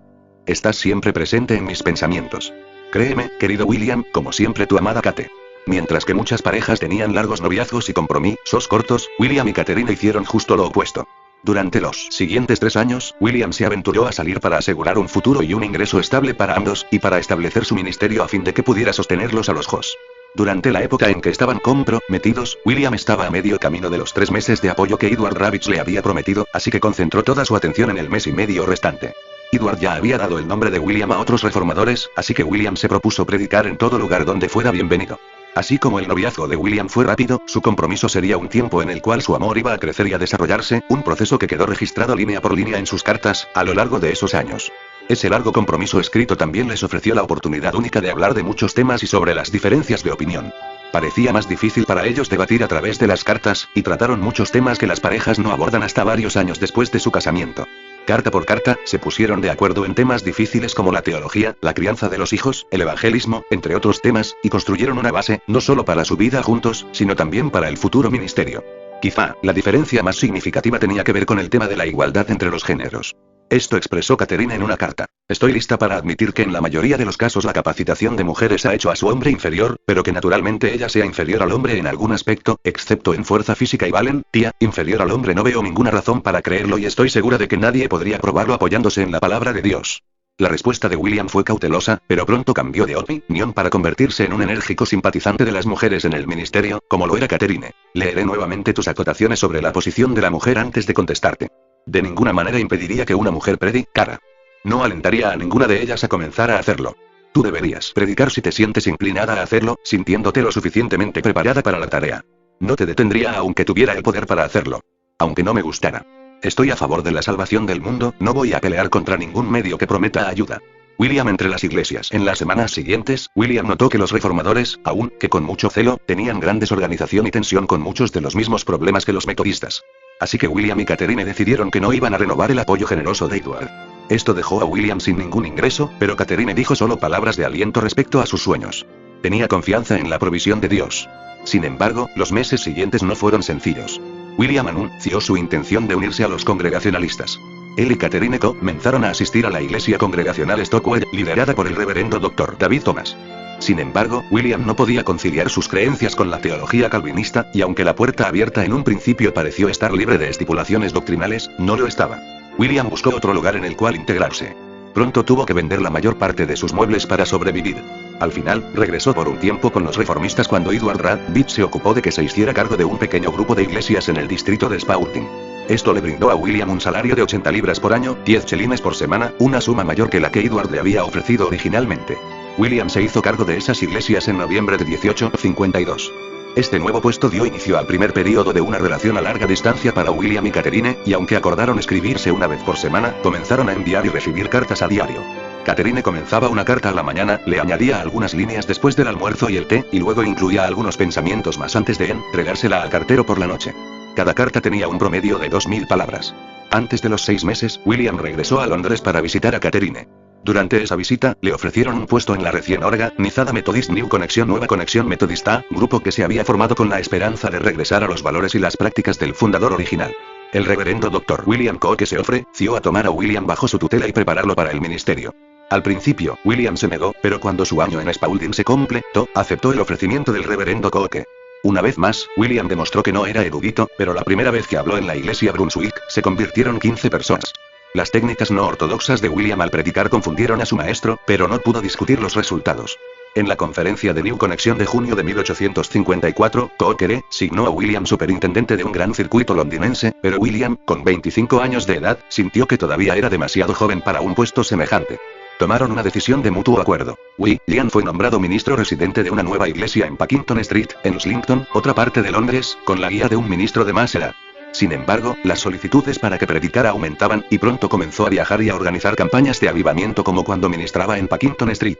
Estás siempre presente en mis pensamientos. Créeme, querido William, como siempre tu amada Kate. Mientras que muchas parejas tenían largos noviazgos y compromisos cortos, William y Catherine hicieron justo lo opuesto. Durante los siguientes 3 años, William se aventuró a salir para asegurar un futuro y un ingreso estable para ambos, y para establecer su ministerio a fin de que pudiera sostenerlos a los dos. Durante la época en que estaban comprometidos, William estaba a medio camino de los 3 meses de apoyo que Edward Ravitch le había prometido, así que concentró toda su atención en el mes y medio restante. Edward ya había dado el nombre de William a otros reformadores, así que William se propuso predicar en todo lugar donde fuera bienvenido. Así como el noviazgo de William fue rápido, su compromiso sería un tiempo en el cual su amor iba a crecer y a desarrollarse, un proceso que quedó registrado línea por línea en sus cartas, a lo largo de esos años. Ese largo compromiso escrito también les ofreció la oportunidad única de hablar de muchos temas y sobre las diferencias de opinión. Parecía más difícil para ellos debatir a través de las cartas, y trataron muchos temas que las parejas no abordan hasta varios años después de su casamiento. Carta por carta, se pusieron de acuerdo en temas difíciles como la teología, la crianza de los hijos, el evangelismo, entre otros temas, y construyeron una base, no solo para su vida juntos, sino también para el futuro ministerio. Quizá, la diferencia más significativa tenía que ver con el tema de la igualdad entre los géneros. Esto expresó Catherine en una carta. Estoy lista para admitir que en la mayoría de los casos la capacitación de mujeres ha hecho a su hombre inferior, pero que naturalmente ella sea inferior al hombre en algún aspecto, excepto en fuerza física y valentía, inferior al hombre no veo ninguna razón para creerlo y estoy segura de que nadie podría probarlo apoyándose en la palabra de Dios. La respuesta de William fue cautelosa, pero pronto cambió de opinión para convertirse en un enérgico simpatizante de las mujeres en el ministerio, como lo era Catherine. Leeré nuevamente tus acotaciones sobre la posición de la mujer antes de contestarte. De ninguna manera impediría que una mujer predicara. No alentaría a ninguna de ellas a comenzar a hacerlo. Tú deberías predicar si te sientes inclinada a hacerlo, sintiéndote lo suficientemente preparada para la tarea. No te detendría aunque tuviera el poder para hacerlo. Aunque no me gustara. Estoy a favor de la salvación del mundo, no voy a pelear contra ningún medio que prometa ayuda. William entre las iglesias. En las semanas siguientes, William notó que los reformadores, aun que con mucho celo, tenían gran desorganización y tensión con muchos de los mismos problemas que los metodistas. Así que William y Catherine decidieron que no iban a renovar el apoyo generoso de Edward. Esto dejó a William sin ningún ingreso, pero Catherine dijo solo palabras de aliento respecto a sus sueños. Tenía confianza en la provisión de Dios. Sin embargo, los meses siguientes no fueron sencillos. William anunció su intención de unirse a los congregacionalistas. Él y Catherine comenzaron a asistir a la iglesia congregacional Stockwell, liderada por el reverendo Dr. David Thomas. Sin embargo, William no podía conciliar sus creencias con la teología calvinista, y aunque la puerta abierta en un principio pareció estar libre de estipulaciones doctrinales, no lo estaba. William buscó otro lugar en el cual integrarse. Pronto tuvo que vender la mayor parte de sus muebles para sobrevivir. Al final, regresó por un tiempo con los reformistas cuando Edward Ravitch se ocupó de que se hiciera cargo de un pequeño grupo de iglesias en el distrito de Spalding. Esto le brindó a William un salario de 80 libras por año, 10 chelines por semana, una suma mayor que la que Edward le había ofrecido originalmente. William se hizo cargo de esas iglesias en noviembre de 1852. Este nuevo puesto dio inicio al primer periodo de una relación a larga distancia para William y Catherine, y aunque acordaron escribirse una vez por semana, comenzaron a enviar y recibir cartas a diario. Catherine comenzaba una carta a la mañana, le añadía algunas líneas después del almuerzo y el té, y luego incluía algunos pensamientos más antes de entregársela al cartero por la noche. Cada carta tenía un promedio de 2000 palabras. Antes de los 6 meses, William regresó a Londres para visitar a Catherine. Durante esa visita, le ofrecieron un puesto en la recién organizada Methodist New Connection Nueva Conexión Metodista, grupo que se había formado con la esperanza de regresar a los valores y las prácticas del fundador original. El reverendo Dr. William Coke se ofreció a tomar a William bajo su tutela y prepararlo para el ministerio. Al principio, William se negó, pero cuando su año en Spalding se completó, aceptó el ofrecimiento del reverendo Coke. Una vez más, William demostró que no era erudito, pero la primera vez que habló en la iglesia Brunswick, se convirtieron 15 personas. Las técnicas no ortodoxas de William al predicar confundieron a su maestro, pero no pudo discutir los resultados. En la conferencia de New Connection de junio de 1854, Cookere signó a William superintendente de un gran circuito londinense, pero William, con 25 años de edad, sintió que todavía era demasiado joven para un puesto semejante. Tomaron una decisión de mutuo acuerdo. William fue nombrado ministro residente de una nueva iglesia en Packington Street, en Islington, otra parte de Londres, con la guía de un ministro de más edad. Sin embargo, las solicitudes para que predicara aumentaban, y pronto comenzó a viajar y a organizar campañas de avivamiento como cuando ministraba en Packington Street.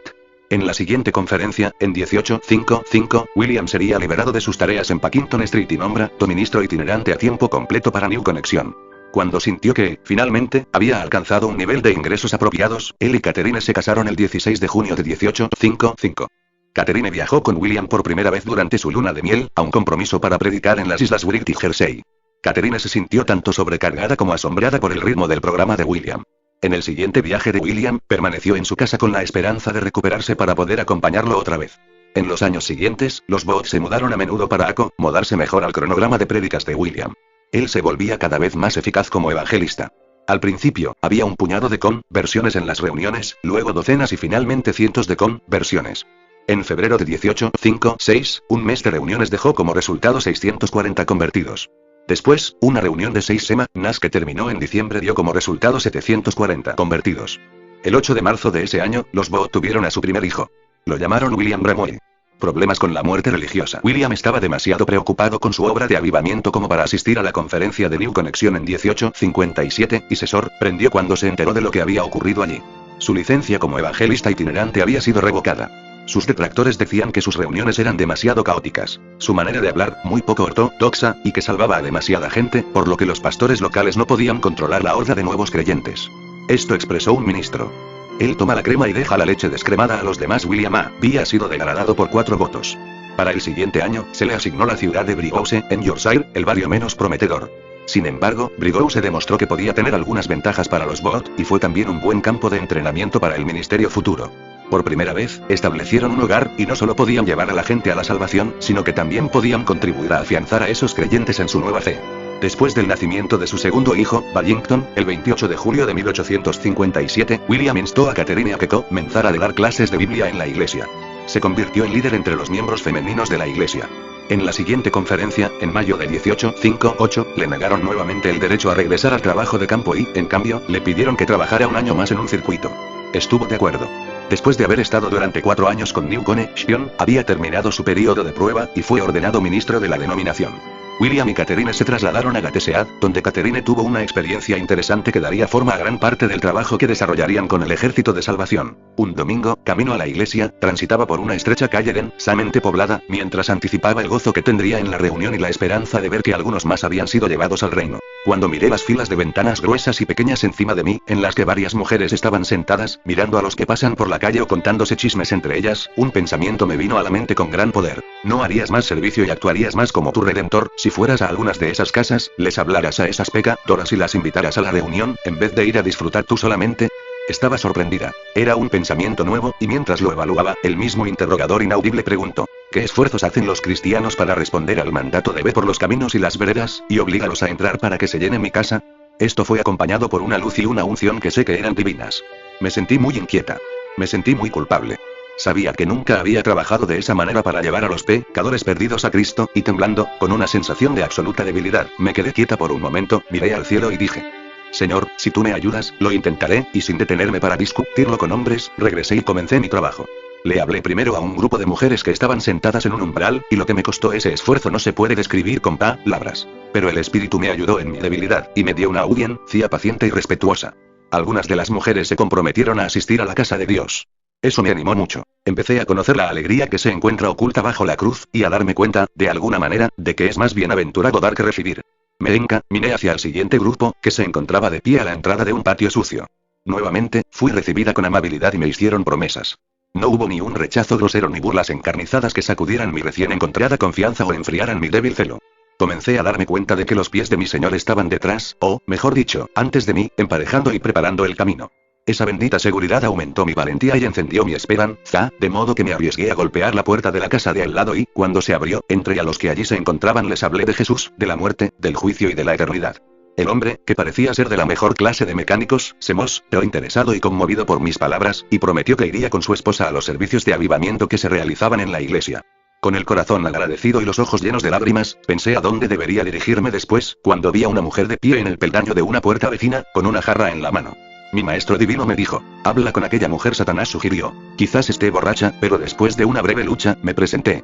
En la siguiente conferencia, en 1855, William sería liberado de sus tareas en Packington Street y nombra ministro itinerante a tiempo completo para New Connection. Cuando sintió que, finalmente, había alcanzado un nivel de ingresos apropiados, él y Catherine se casaron el 16 de junio de 1855. Catherine viajó con William por primera vez durante su luna de miel, a un compromiso para predicar en las Islas Wight y Jersey. Catherine se sintió tanto sobrecargada como asombrada por el ritmo del programa de William. En el siguiente viaje de William, permaneció en su casa con la esperanza de recuperarse para poder acompañarlo otra vez. En los años siguientes, los Booth se mudaron a menudo para acomodarse mejor al cronograma de prédicas de William. Él se volvía cada vez más eficaz como evangelista. Al principio, había un puñado de conversiones en las reuniones, luego docenas y finalmente cientos de conversiones. En febrero de 1856, un mes de reuniones dejó como resultado 640 convertidos. Después, una reunión de 6 semanas que terminó en diciembre dio como resultado 740 convertidos. El 8 de marzo de ese año, los Booth tuvieron a su primer hijo. Lo llamaron William Ramoy. Problemas con la muerte religiosa. William estaba demasiado preocupado con su obra de avivamiento como para asistir a la conferencia de New Connection en 1857, y se sorprendió cuando se enteró de lo que había ocurrido allí. Su licencia como evangelista itinerante había sido revocada. Sus detractores decían que sus reuniones eran demasiado caóticas, su manera de hablar, muy poco ortodoxa, y que salvaba a demasiada gente, por lo que los pastores locales no podían controlar la horda de nuevos creyentes. Esto expresó un ministro. Él toma la crema y deja la leche descremada a los demás. William había sido degradado por 4 votos. Para el siguiente año, se le asignó la ciudad de Brighouse, en Yorkshire, el barrio menos prometedor. Sin embargo, Brighouse demostró que podía tener algunas ventajas para los Booth, y fue también un buen campo de entrenamiento para el ministerio futuro. Por primera vez, establecieron un hogar, y no solo podían llevar a la gente a la salvación, sino que también podían contribuir a afianzar a esos creyentes en su nueva fe. Después del nacimiento de su segundo hijo, Ballington, el 28 de julio de 1857, William instó a Catherine a que comenzara a dar clases de Biblia en la iglesia. Se convirtió en líder entre los miembros femeninos de la iglesia. En la siguiente conferencia, en mayo de 1858, le negaron nuevamente el derecho a regresar al trabajo de campo y, en cambio, le pidieron que trabajara un año más en un circuito. Estuvo de acuerdo. Después de haber estado durante 4 años con New Connection, había terminado su periodo de prueba, y fue ordenado ministro de la denominación. William y Catherine se trasladaron a Gateshead, donde Catherine tuvo una experiencia interesante que daría forma a gran parte del trabajo que desarrollarían con el Ejército de Salvación. Un domingo, camino a la iglesia, transitaba por una estrecha calle densamente poblada, mientras anticipaba el gozo que tendría en la reunión y la esperanza de ver que algunos más habían sido llevados al reino. Cuando miré las filas de ventanas gruesas y pequeñas encima de mí, en las que varias mujeres estaban sentadas, mirando a los que pasan por la calle o contándose chismes entre ellas, un pensamiento me vino a la mente con gran poder. No harías más servicio y actuarías más como tu redentor, si fueras a algunas de esas casas, les hablaras a esas pecadoras y las invitaras a la reunión, en vez de ir a disfrutar tú solamente. Estaba sorprendida. Era un pensamiento nuevo, y mientras lo evaluaba, el mismo interrogador inaudible preguntó: ¿qué esfuerzos hacen los cristianos para responder al mandato de ve por los caminos y las veredas, y oblígalos a entrar para que se llene mi casa? Esto fue acompañado por una luz y una unción que sé que eran divinas. Me sentí muy inquieta. Me sentí muy culpable. Sabía que nunca había trabajado de esa manera para llevar a los pecadores perdidos a Cristo, y temblando, con una sensación de absoluta debilidad, me quedé quieta por un momento, miré al cielo y dije: Señor, si tú me ayudas, lo intentaré, y sin detenerme para discutirlo con hombres, regresé y comencé mi trabajo. Le hablé primero a un grupo de mujeres que estaban sentadas en un umbral, y lo que me costó ese esfuerzo no se puede describir con palabras. Pero el Espíritu me ayudó en mi debilidad, y me dio una audiencia paciente y respetuosa. Algunas de las mujeres se comprometieron a asistir a la casa de Dios. Eso me animó mucho. Empecé a conocer la alegría que se encuentra oculta bajo la cruz, y a darme cuenta, de alguna manera, de que es más bienaventurado dar que recibir. Me encaminé hacia el siguiente grupo, que se encontraba de pie a la entrada de un patio sucio. Nuevamente, fui recibida con amabilidad y me hicieron promesas. No hubo ni un rechazo grosero ni burlas encarnizadas que sacudieran mi recién encontrada confianza o enfriaran mi débil celo. Comencé a darme cuenta de que los pies de mi Señor estaban detrás, o, mejor dicho, antes de mí, emparejando y preparando el camino. Esa bendita seguridad aumentó mi valentía y encendió mi esperanza, de modo que me arriesgué a golpear la puerta de la casa de al lado y, cuando se abrió, entré a los que allí se encontraban les hablé de Jesús, de la muerte, del juicio y de la eternidad. El hombre, que parecía ser de la mejor clase de mecánicos, se mostró interesado y conmovido por mis palabras, y prometió que iría con su esposa a los servicios de avivamiento que se realizaban en la iglesia. Con el corazón agradecido y los ojos llenos de lágrimas, pensé a dónde debería dirigirme después, cuando vi a una mujer de pie en el peldaño de una puerta vecina, con una jarra en la mano. Mi maestro divino me dijo: habla con aquella mujer. Satanás sugirió: quizás esté borracha, pero después de una breve lucha, me presenté.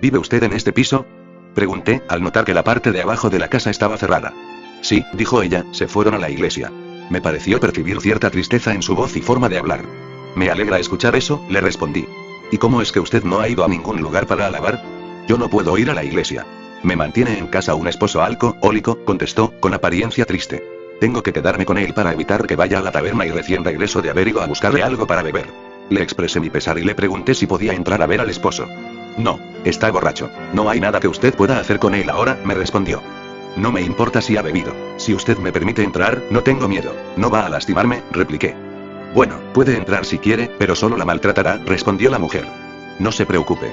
¿Vive usted en este piso?, pregunté, al notar que la parte de abajo de la casa estaba cerrada. Sí, dijo ella, se fueron a la iglesia. Me pareció percibir cierta tristeza en su voz y forma de hablar. Me alegra escuchar eso, le respondí. ¿Y cómo es que usted no ha ido a ningún lugar para alabar? Yo no puedo ir a la iglesia. Me mantiene en casa un esposo alcohólico, contestó, con apariencia triste. Tengo que quedarme con él para evitar que vaya a la taberna y recién regreso de haber ido a buscarle algo para beber. Le expresé mi pesar y le pregunté si podía entrar a ver al esposo. No, está borracho. No hay nada que usted pueda hacer con él ahora, me respondió. No me importa si ha bebido. Si usted me permite entrar, no tengo miedo. No va a lastimarme, repliqué. Bueno, puede entrar si quiere, pero solo la maltratará, respondió la mujer. No se preocupe.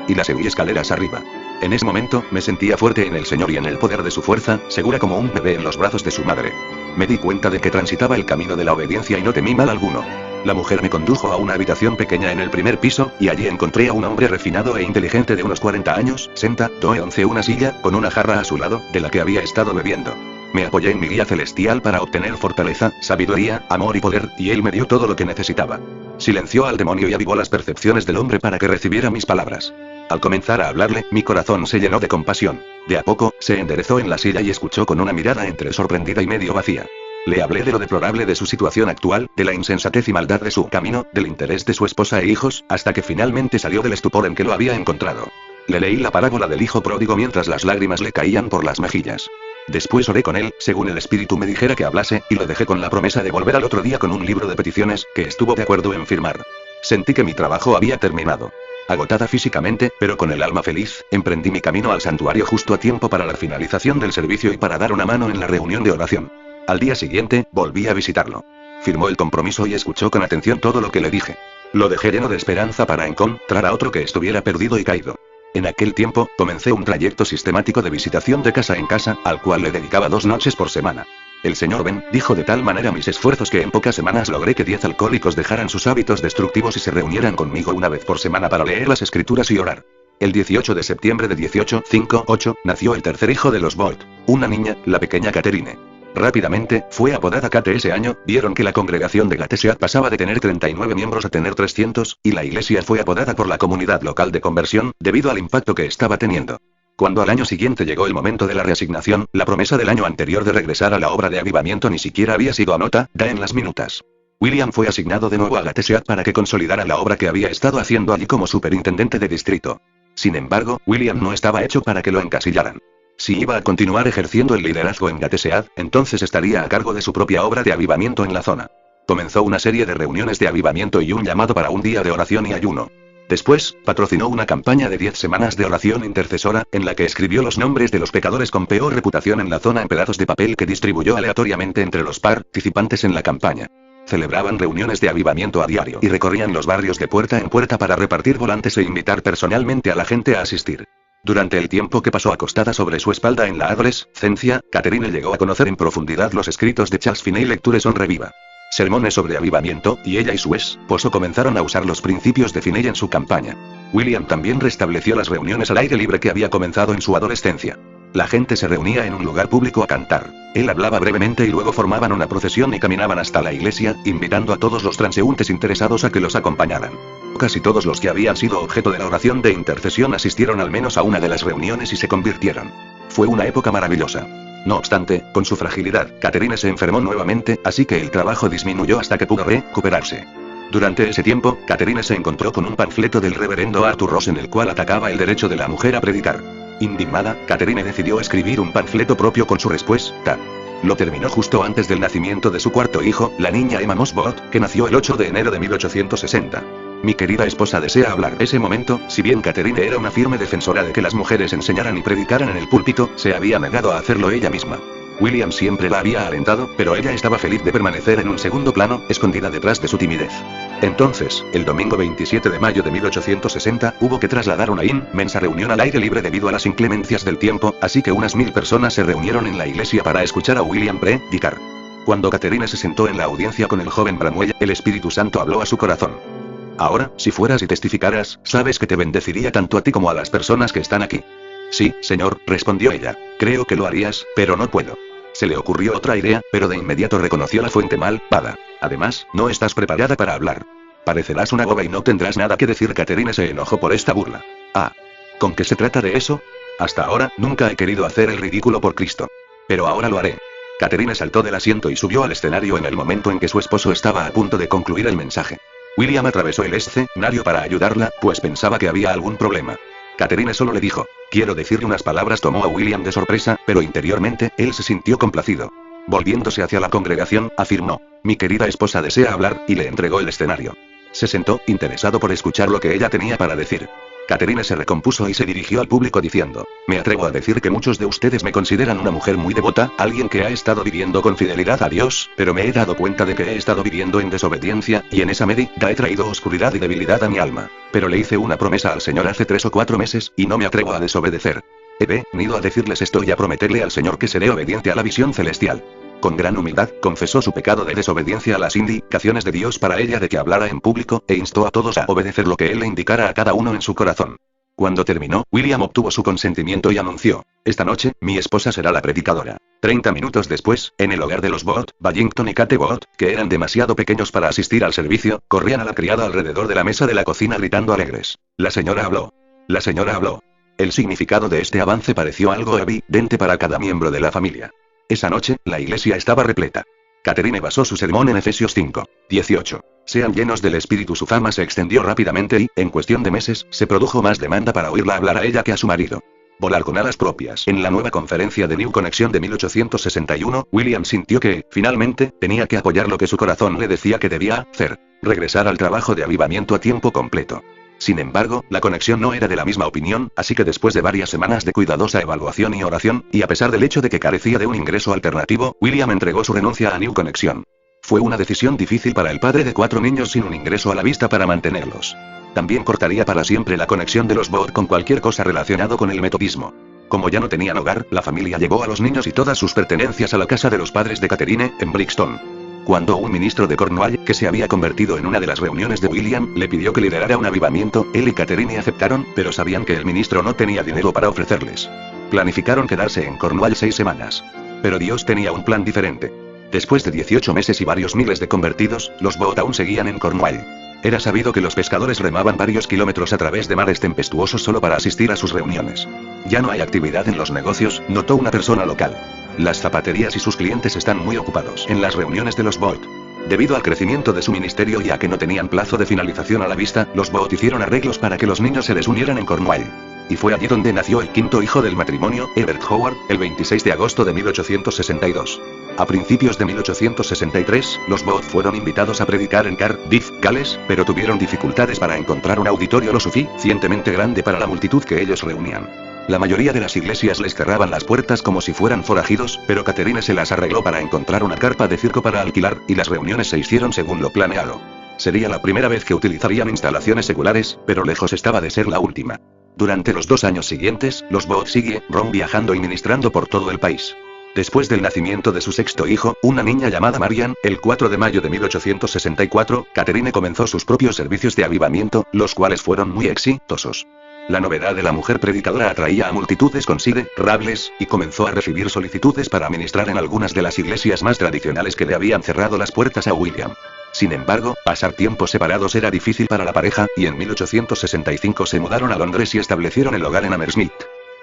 Y la seguí escaleras arriba. En ese momento, me sentía fuerte en el Señor y en el poder de su fuerza, segura como un bebé en los brazos de su madre. Me di cuenta de que transitaba el camino de la obediencia y no temí mal alguno. La mujer me condujo a una habitación pequeña en el primer piso, y allí encontré a un hombre refinado e inteligente de unos 40 años, sentado en una silla, con una jarra a su lado, de la que había estado bebiendo. Me apoyé en mi guía celestial para obtener fortaleza, sabiduría, amor y poder, y él me dio todo lo que necesitaba. Silenció al demonio y avivó las percepciones del hombre para que recibiera mis palabras. Al comenzar a hablarle, mi corazón se llenó de compasión. De a poco, se enderezó en la silla y escuchó con una mirada entre sorprendida y medio vacía. Le hablé de lo deplorable de su situación actual, de la insensatez y maldad de su camino, del interés de su esposa e hijos, hasta que finalmente salió del estupor en que lo había encontrado. Le leí la parábola del hijo pródigo mientras las lágrimas le caían por las mejillas. Después oré con él, según el espíritu me dijera que hablase, y lo dejé con la promesa de volver al otro día con un libro de peticiones, que estuvo de acuerdo en firmar. Sentí que mi trabajo había terminado. Agotada físicamente, pero con el alma feliz, emprendí mi camino al santuario justo a tiempo para la finalización del servicio y para dar una mano en la reunión de oración. Al día siguiente, volví a visitarlo. Firmó el compromiso y escuchó con atención todo lo que le dije. Lo dejé lleno de esperanza para encontrar a otro que estuviera perdido y caído. En aquel tiempo, comencé un trayecto sistemático de visitación de casa en casa, al cual le dedicaba 2 noches por semana. El señor Ben dijo de tal manera mis esfuerzos que en pocas semanas logré que 10 alcohólicos dejaran sus hábitos destructivos y se reunieran conmigo una vez por semana para leer las escrituras y orar. El 18 de septiembre de 1858, nació el tercer hijo de los Boyd, una niña, la pequeña Catherine. Rápidamente, fue apodada Kate. Ese año, vieron que la congregación de Gatesead pasaba de tener 39 miembros a tener 300, y la iglesia fue apodada por la comunidad local de conversión, debido al impacto que estaba teniendo. Cuando al año siguiente llegó el momento de la reasignación, la promesa del año anterior de regresar a la obra de avivamiento ni siquiera había sido anotada en las minutas. William fue asignado de nuevo a Gatesead para que consolidara la obra que había estado haciendo allí como superintendente de distrito. Sin embargo, William no estaba hecho para que lo encasillaran. Si iba a continuar ejerciendo el liderazgo en Gatesead, entonces estaría a cargo de su propia obra de avivamiento en la zona. Comenzó una serie de reuniones de avivamiento y un llamado para un día de oración y ayuno. Después, patrocinó una campaña de 10 semanas de oración intercesora, en la que escribió los nombres de los pecadores con peor reputación en la zona en pedazos de papel que distribuyó aleatoriamente entre los participantes en la campaña. Celebraban reuniones de avivamiento a diario y recorrían los barrios de puerta en puerta para repartir volantes e invitar personalmente a la gente a asistir. Durante el tiempo que pasó acostada sobre su espalda en la adolescencia, Catherine llegó a conocer en profundidad los escritos de Charles Finney. Lectures on Reviva. Sermones sobre avivamiento, y ella y su esposo comenzaron a usar los principios de Finney en su campaña. William también restableció las reuniones al aire libre que había comenzado en su adolescencia. La gente se reunía en un lugar público a cantar. Él hablaba brevemente y luego formaban una procesión y caminaban hasta la iglesia, invitando a todos los transeúntes interesados a que los acompañaran. Casi todos los que habían sido objeto de la oración de intercesión asistieron al menos a una de las reuniones y se convirtieron. Fue una época maravillosa. No obstante, con su fragilidad, Catherine se enfermó nuevamente, así que el trabajo disminuyó hasta que pudo recuperarse. Durante ese tiempo, Catherine se encontró con un panfleto del reverendo Arthur Ross en el cual atacaba el derecho de la mujer a predicar. Indignada, Catherine decidió escribir un panfleto propio con su respuesta. Lo terminó justo antes del nacimiento de su cuarto hijo, la niña Emma Mosbot, que nació el 8 de enero de 1860. Mi querida esposa desea hablar. Ese momento, si bien Catherine era una firme defensora de que las mujeres enseñaran y predicaran en el púlpito, se había negado a hacerlo ella misma. William siempre la había alentado, pero ella estaba feliz de permanecer en un segundo plano, escondida detrás de su timidez. Entonces, el domingo 27 de mayo de 1860, hubo que trasladar una inmensa reunión al aire libre debido a las inclemencias del tiempo, así que unas 1000 personas se reunieron en la iglesia para escuchar a William predicar. Cuando Catherine se sentó en la audiencia con el joven Bramwell, el Espíritu Santo habló a su corazón. Ahora, si fueras y testificaras, sabes que te bendeciría tanto a ti como a las personas que están aquí. Sí, señor, respondió ella. Creo que lo harías, pero no puedo. Se le ocurrió otra idea, pero de inmediato reconoció la fuente malvada. Además, no estás preparada para hablar. Parecerás una boba y no tendrás nada que decir. Catherine se enojó por esta burla. Ah. ¿Con qué se trata de eso? Hasta ahora, nunca he querido hacer el ridículo por Cristo. Pero ahora lo haré. Catherine saltó del asiento y subió al escenario en el momento en que su esposo estaba a punto de concluir el mensaje. William atravesó el escenario para ayudarla, pues pensaba que había algún problema. Catherine solo le dijo, quiero decirle unas palabras. Tomó a William de sorpresa, pero interiormente, él se sintió complacido. Volviéndose hacia la congregación, afirmó, mi querida esposa desea hablar, y le entregó el escenario. Se sentó, interesado por escuchar lo que ella tenía para decir. Catherine se recompuso y se dirigió al público diciendo, me atrevo a decir que muchos de ustedes me consideran una mujer muy devota, alguien que ha estado viviendo con fidelidad a Dios, pero me he dado cuenta de que he estado viviendo en desobediencia, y en esa medida he traído oscuridad y debilidad a mi alma. Pero le hice una promesa al Señor hace 3 o 4 meses, y no me atrevo a desobedecer. He venido a decirles esto y a prometerle al Señor que seré obediente a la visión celestial. Con gran humildad, confesó su pecado de desobediencia a las indicaciones de Dios para ella de que hablara en público, e instó a todos a obedecer lo que él le indicara a cada uno en su corazón. Cuando terminó, William obtuvo su consentimiento y anunció, esta noche, mi esposa será la predicadora. 30 minutos después, en el hogar de los Booth, Ballington y Kate Booth, que eran demasiado pequeños para asistir al servicio, corrían a la criada alrededor de la mesa de la cocina gritando alegres. La señora habló. La señora habló. El significado de este avance pareció algo evidente para cada miembro de la familia. Esa noche, la iglesia estaba repleta. Catherine basó su sermón en Efesios 5:18. Sean llenos del Espíritu. Su fama se extendió rápidamente y, en cuestión de meses, se produjo más demanda para oírla hablar a ella que a su marido. Volar con alas propias. En la nueva conferencia de New Connection de 1861, William sintió que, finalmente, tenía que apoyar lo que su corazón le decía que debía hacer. Regresar al trabajo de avivamiento a tiempo completo. Sin embargo, la conexión no era de la misma opinión, así que después de varias semanas de cuidadosa evaluación y oración, y a pesar del hecho de que carecía de un ingreso alternativo, William entregó su renuncia a New Connection. Fue una decisión difícil para el padre de 4 niños sin un ingreso a la vista para mantenerlos. También cortaría para siempre la conexión de los Booth con cualquier cosa relacionado con el metodismo. Como ya no tenían hogar, la familia llevó a los niños y todas sus pertenencias a la casa de los padres de Catherine, en Brixton. Cuando un ministro de Cornwall, que se había convertido en una de las reuniones de William, le pidió que liderara un avivamiento, él y Catherine aceptaron, pero sabían que el ministro no tenía dinero para ofrecerles. Planificaron quedarse en Cornwall 6 semanas. Pero Dios tenía un plan diferente. Después de 18 meses y varios miles de convertidos, los Booth aún seguían en Cornwall. Era sabido que los pescadores remaban varios kilómetros a través de mares tempestuosos solo para asistir a sus reuniones. Ya no hay actividad en los negocios, notó una persona local. Las zapaterías y sus clientes están muy ocupados en las reuniones de los Booth. Debido al crecimiento de su ministerio y a que no tenían plazo de finalización a la vista, los Booth hicieron arreglos para que los niños se les unieran en Cornwall. Y fue allí donde nació el 5º hijo del matrimonio, Herbert Howard, el 26 de agosto de 1862. A principios de 1863, los Booth fueron invitados a predicar en Cardiff, Gales, pero tuvieron dificultades para encontrar un auditorio lo suficientemente grande para la multitud que ellos reunían. La mayoría de las iglesias les cerraban las puertas como si fueran forajidos, pero Catherine se las arregló para encontrar una carpa de circo para alquilar, y las reuniones se hicieron según lo planeado. Sería la primera vez que utilizarían instalaciones seculares, pero lejos estaba de ser la última. Durante los 2 años siguientes, los Booth siguieron viajando y ministrando por todo el país. Después del nacimiento de su 6º hijo, una niña llamada Marian, el 4 de mayo de 1864, Catherine comenzó sus propios servicios de avivamiento, los cuales fueron muy exitosos. La novedad de la mujer predicadora atraía a multitudes considerables, y comenzó a recibir solicitudes para ministrar en algunas de las iglesias más tradicionales que le habían cerrado las puertas a William. Sin embargo, pasar tiempos separados era difícil para la pareja, y en 1865 se mudaron a Londres y establecieron el hogar en Hammersmith.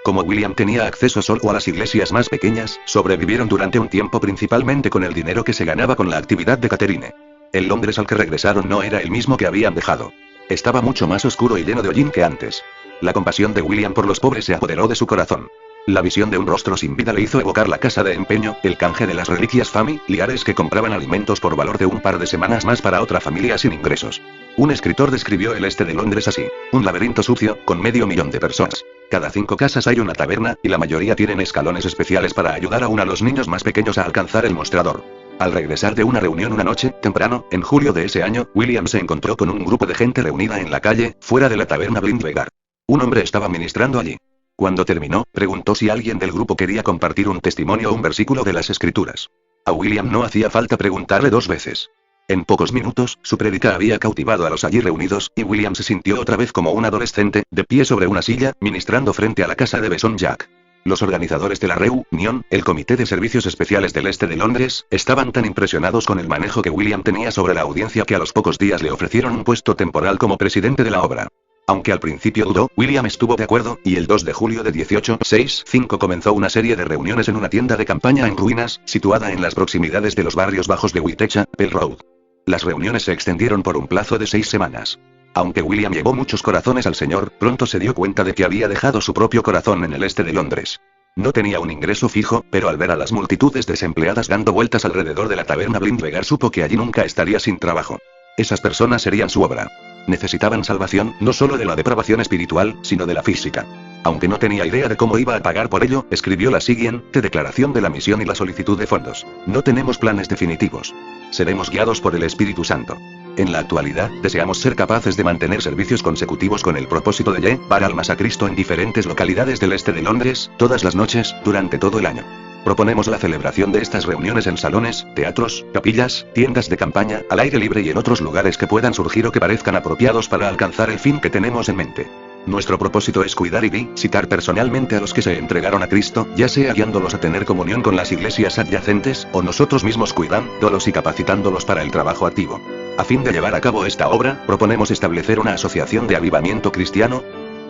Como William tenía acceso solo a las iglesias más pequeñas, sobrevivieron durante un tiempo principalmente con el dinero que se ganaba con la actividad de Catherine. El Londres al que regresaron no era el mismo que habían dejado. Estaba mucho más oscuro y lleno de hollín que antes. La compasión de William por los pobres se apoderó de su corazón. La visión de un rostro sin vida le hizo evocar la casa de empeño, el canje de las reliquias familiares que compraban alimentos por valor de un par de semanas más para otra familia sin ingresos. Un escritor describió el este de Londres así: un laberinto sucio, con 500.000 de personas. Cada 5 casas hay una taberna, y la mayoría tienen escalones especiales para ayudar aún a los niños más pequeños a alcanzar el mostrador. Al regresar de una reunión una noche, temprano, en julio de ese año, William se encontró con un grupo de gente reunida en la calle, fuera de la taberna Blindvegar. Un hombre estaba ministrando allí. Cuando terminó, preguntó si alguien del grupo quería compartir un testimonio o un versículo de las Escrituras. A William no hacía falta preguntarle 2 veces. En pocos minutos, su prédica había cautivado a los allí reunidos, y William se sintió otra vez como un adolescente, de pie sobre una silla, ministrando frente a la casa de Beson Jack. Los organizadores de la reunión, el Comité de Servicios Especiales del Este de Londres, estaban tan impresionados con el manejo que William tenía sobre la audiencia que a los pocos días le ofrecieron un puesto temporal como presidente de la obra. Aunque al principio dudó, William estuvo de acuerdo, y el 2 de julio de 1865 comenzó una serie de reuniones en una tienda de campaña en ruinas, situada en las proximidades de los barrios bajos de Whitechapel Road. Las reuniones se extendieron por un plazo de 6 semanas. Aunque William llevó muchos corazones al Señor, pronto se dio cuenta de que había dejado su propio corazón en el este de Londres. No tenía un ingreso fijo, pero al ver a las multitudes desempleadas dando vueltas alrededor de la taberna Blindvegar supo que allí nunca estaría sin trabajo. Esas personas serían su obra. Necesitaban salvación, no solo de la depravación espiritual, sino de la física. Aunque no tenía idea de cómo iba a pagar por ello, escribió la siguiente declaración de la misión y la solicitud de fondos. No tenemos planes definitivos. Seremos guiados por el Espíritu Santo. En la actualidad, deseamos ser capaces de mantener servicios consecutivos con el propósito de llevar almas a Cristo en diferentes localidades del este de Londres, todas las noches, durante todo el año. Proponemos la celebración de estas reuniones en salones, teatros, capillas, tiendas de campaña, al aire libre y en otros lugares que puedan surgir o que parezcan apropiados para alcanzar el fin que tenemos en mente. Nuestro propósito es cuidar y visitar personalmente a los que se entregaron a Cristo, ya sea guiándolos a tener comunión con las iglesias adyacentes, o nosotros mismos cuidándolos y capacitándolos para el trabajo activo. A fin de llevar a cabo esta obra, proponemos establecer una asociación de avivamiento cristiano.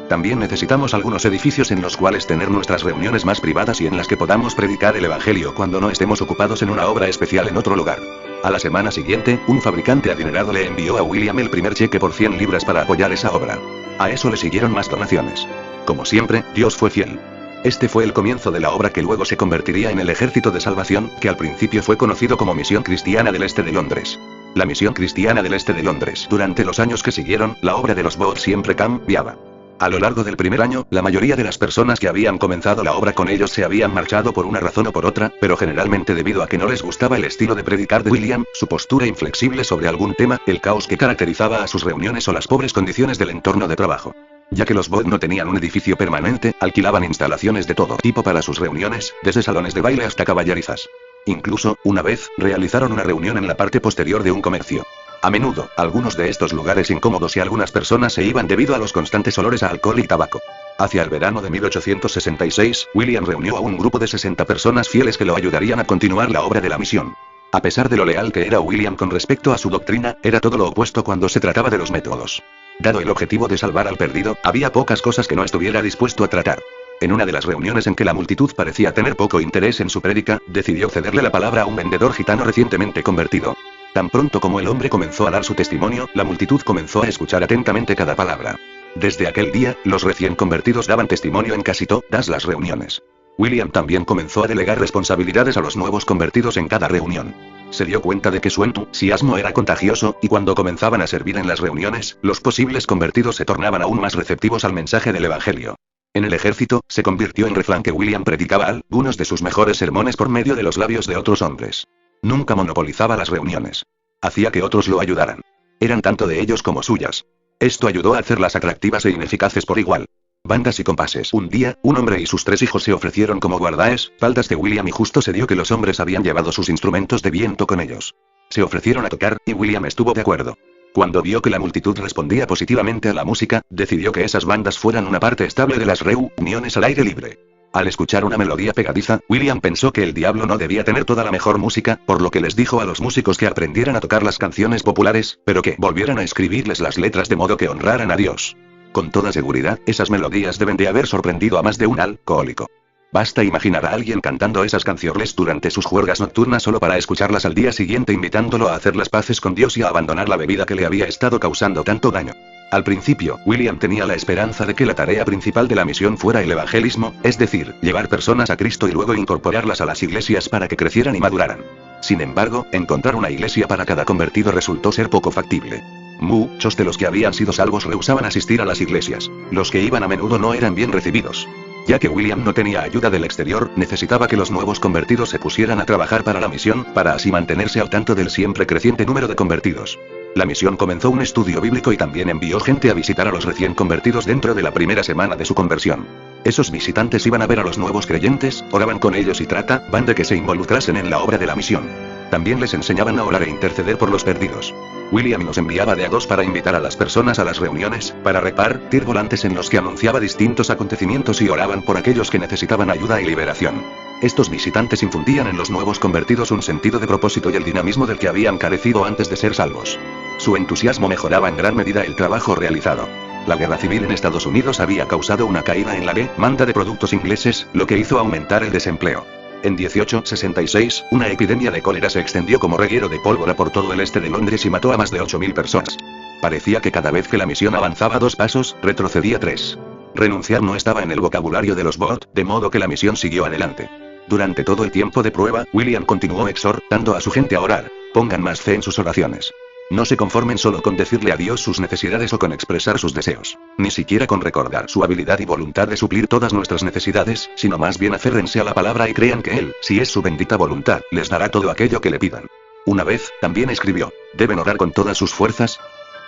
También necesitamos algunos edificios en los cuales tener nuestras reuniones más privadas y en las que podamos predicar el Evangelio cuando no estemos ocupados en una obra especial en otro lugar. A la semana siguiente, un fabricante adinerado le envió a William el primer cheque por 100 libras para apoyar esa obra. A eso le siguieron más donaciones. Como siempre, Dios fue fiel. Este fue el comienzo de la obra que luego se convertiría en el Ejército de Salvación, que al principio fue conocido como Misión Cristiana del Este de Londres. La Misión Cristiana del Este de Londres. Durante los años que siguieron, la obra de los Booth siempre cambiaba. A lo largo del primer año, la mayoría de las personas que habían comenzado la obra con ellos se habían marchado por una razón o por otra, pero generalmente debido a que no les gustaba el estilo de predicar de William, su postura inflexible sobre algún tema, el caos que caracterizaba a sus reuniones o las pobres condiciones del entorno de trabajo. Ya que los Booth no tenían un edificio permanente, alquilaban instalaciones de todo tipo para sus reuniones, desde salones de baile hasta caballerizas. Incluso, una vez, realizaron una reunión en la parte posterior de un comercio. A menudo, algunos de estos lugares incómodos y algunas personas se iban debido a los constantes olores a alcohol y tabaco. Hacia el verano de 1866, William reunió a un grupo de 60 personas fieles que lo ayudarían a continuar la obra de la misión. A pesar de lo leal que era William con respecto a su doctrina, era todo lo opuesto cuando se trataba de los métodos. Dado el objetivo de salvar al perdido, había pocas cosas que no estuviera dispuesto a tratar. En una de las reuniones en que la multitud parecía tener poco interés en su prédica, decidió cederle la palabra a un vendedor gitano recientemente convertido. Tan pronto como el hombre comenzó a dar su testimonio, la multitud comenzó a escuchar atentamente cada palabra. Desde aquel día, los recién convertidos daban testimonio en casi todas las reuniones. William también comenzó a delegar responsabilidades a los nuevos convertidos en cada reunión. Se dio cuenta de que su entusiasmo era contagioso, y cuando comenzaban a servir en las reuniones, los posibles convertidos se tornaban aún más receptivos al mensaje del Evangelio. En el ejército, se convirtió en refrán que William predicaba algunos de sus mejores sermones por medio de los labios de otros hombres. Nunca monopolizaba las reuniones. Hacía que otros lo ayudaran. Eran tanto de ellos como suyas. Esto ayudó a hacerlas atractivas e ineficaces por igual. Bandas y compases. Un día, un hombre y sus 3 hijos se ofrecieron como guardaespaldas de William y justo se dio que los hombres habían llevado sus instrumentos de viento con ellos. Se ofrecieron a tocar, y William estuvo de acuerdo. Cuando vio que la multitud respondía positivamente a la música, decidió que esas bandas fueran una parte estable de las reuniones al aire libre. Al escuchar una melodía pegadiza, William pensó que el diablo no debía tener toda la mejor música, por lo que les dijo a los músicos que aprendieran a tocar las canciones populares, pero que volvieran a escribirles las letras de modo que honraran a Dios. Con toda seguridad, esas melodías deben de haber sorprendido a más de un alcohólico. Basta imaginar a alguien cantando esas canciones durante sus juergas nocturnas solo para escucharlas al día siguiente invitándolo a hacer las paces con Dios y a abandonar la bebida que le había estado causando tanto daño. Al principio, William tenía la esperanza de que la tarea principal de la misión fuera el evangelismo, es decir, llevar personas a Cristo y luego incorporarlas a las iglesias para que crecieran y maduraran. Sin embargo, encontrar una iglesia para cada convertido resultó ser poco factible. Muchos de los que habían sido salvos rehusaban asistir a las iglesias. Los que iban a menudo no eran bien recibidos. Ya que William no tenía ayuda del exterior, necesitaba que los nuevos convertidos se pusieran a trabajar para la misión, para así mantenerse al tanto del siempre creciente número de convertidos. La misión comenzó un estudio bíblico y también envió gente a visitar a los recién convertidos dentro de la primera semana de su conversión. Esos visitantes iban a ver a los nuevos creyentes, oraban con ellos y trataban de que se involucrasen en la obra de la misión. También les enseñaban a orar e interceder por los perdidos. William los enviaba de a dos para invitar a las personas a las reuniones, para repartir volantes en los que anunciaba distintos acontecimientos y oraban por aquellos que necesitaban ayuda y liberación. Estos visitantes infundían en los nuevos convertidos un sentido de propósito y el dinamismo del que habían carecido antes de ser salvos. Su entusiasmo mejoraba en gran medida el trabajo realizado. La guerra civil en Estados Unidos había causado una caída en la demanda de productos ingleses, lo que hizo aumentar el desempleo. En 1866, una epidemia de cólera se extendió como reguero de pólvora por todo el este de Londres y mató a más de 8.000 personas. Parecía que cada vez que la misión avanzaba 2 pasos, retrocedía 3. Renunciar no estaba en el vocabulario de los Bot, de modo que la misión siguió adelante. Durante todo el tiempo de prueba, William continuó exhortando a su gente a orar. Pongan más fe en sus oraciones. No se conformen solo con decirle a Dios sus necesidades o con expresar sus deseos, ni siquiera con recordar su habilidad y voluntad de suplir todas nuestras necesidades, sino más bien aférrense a la palabra y crean que Él, si es su bendita voluntad, les dará todo aquello que le pidan. Una vez, también escribió, ¿deben orar con todas sus fuerzas?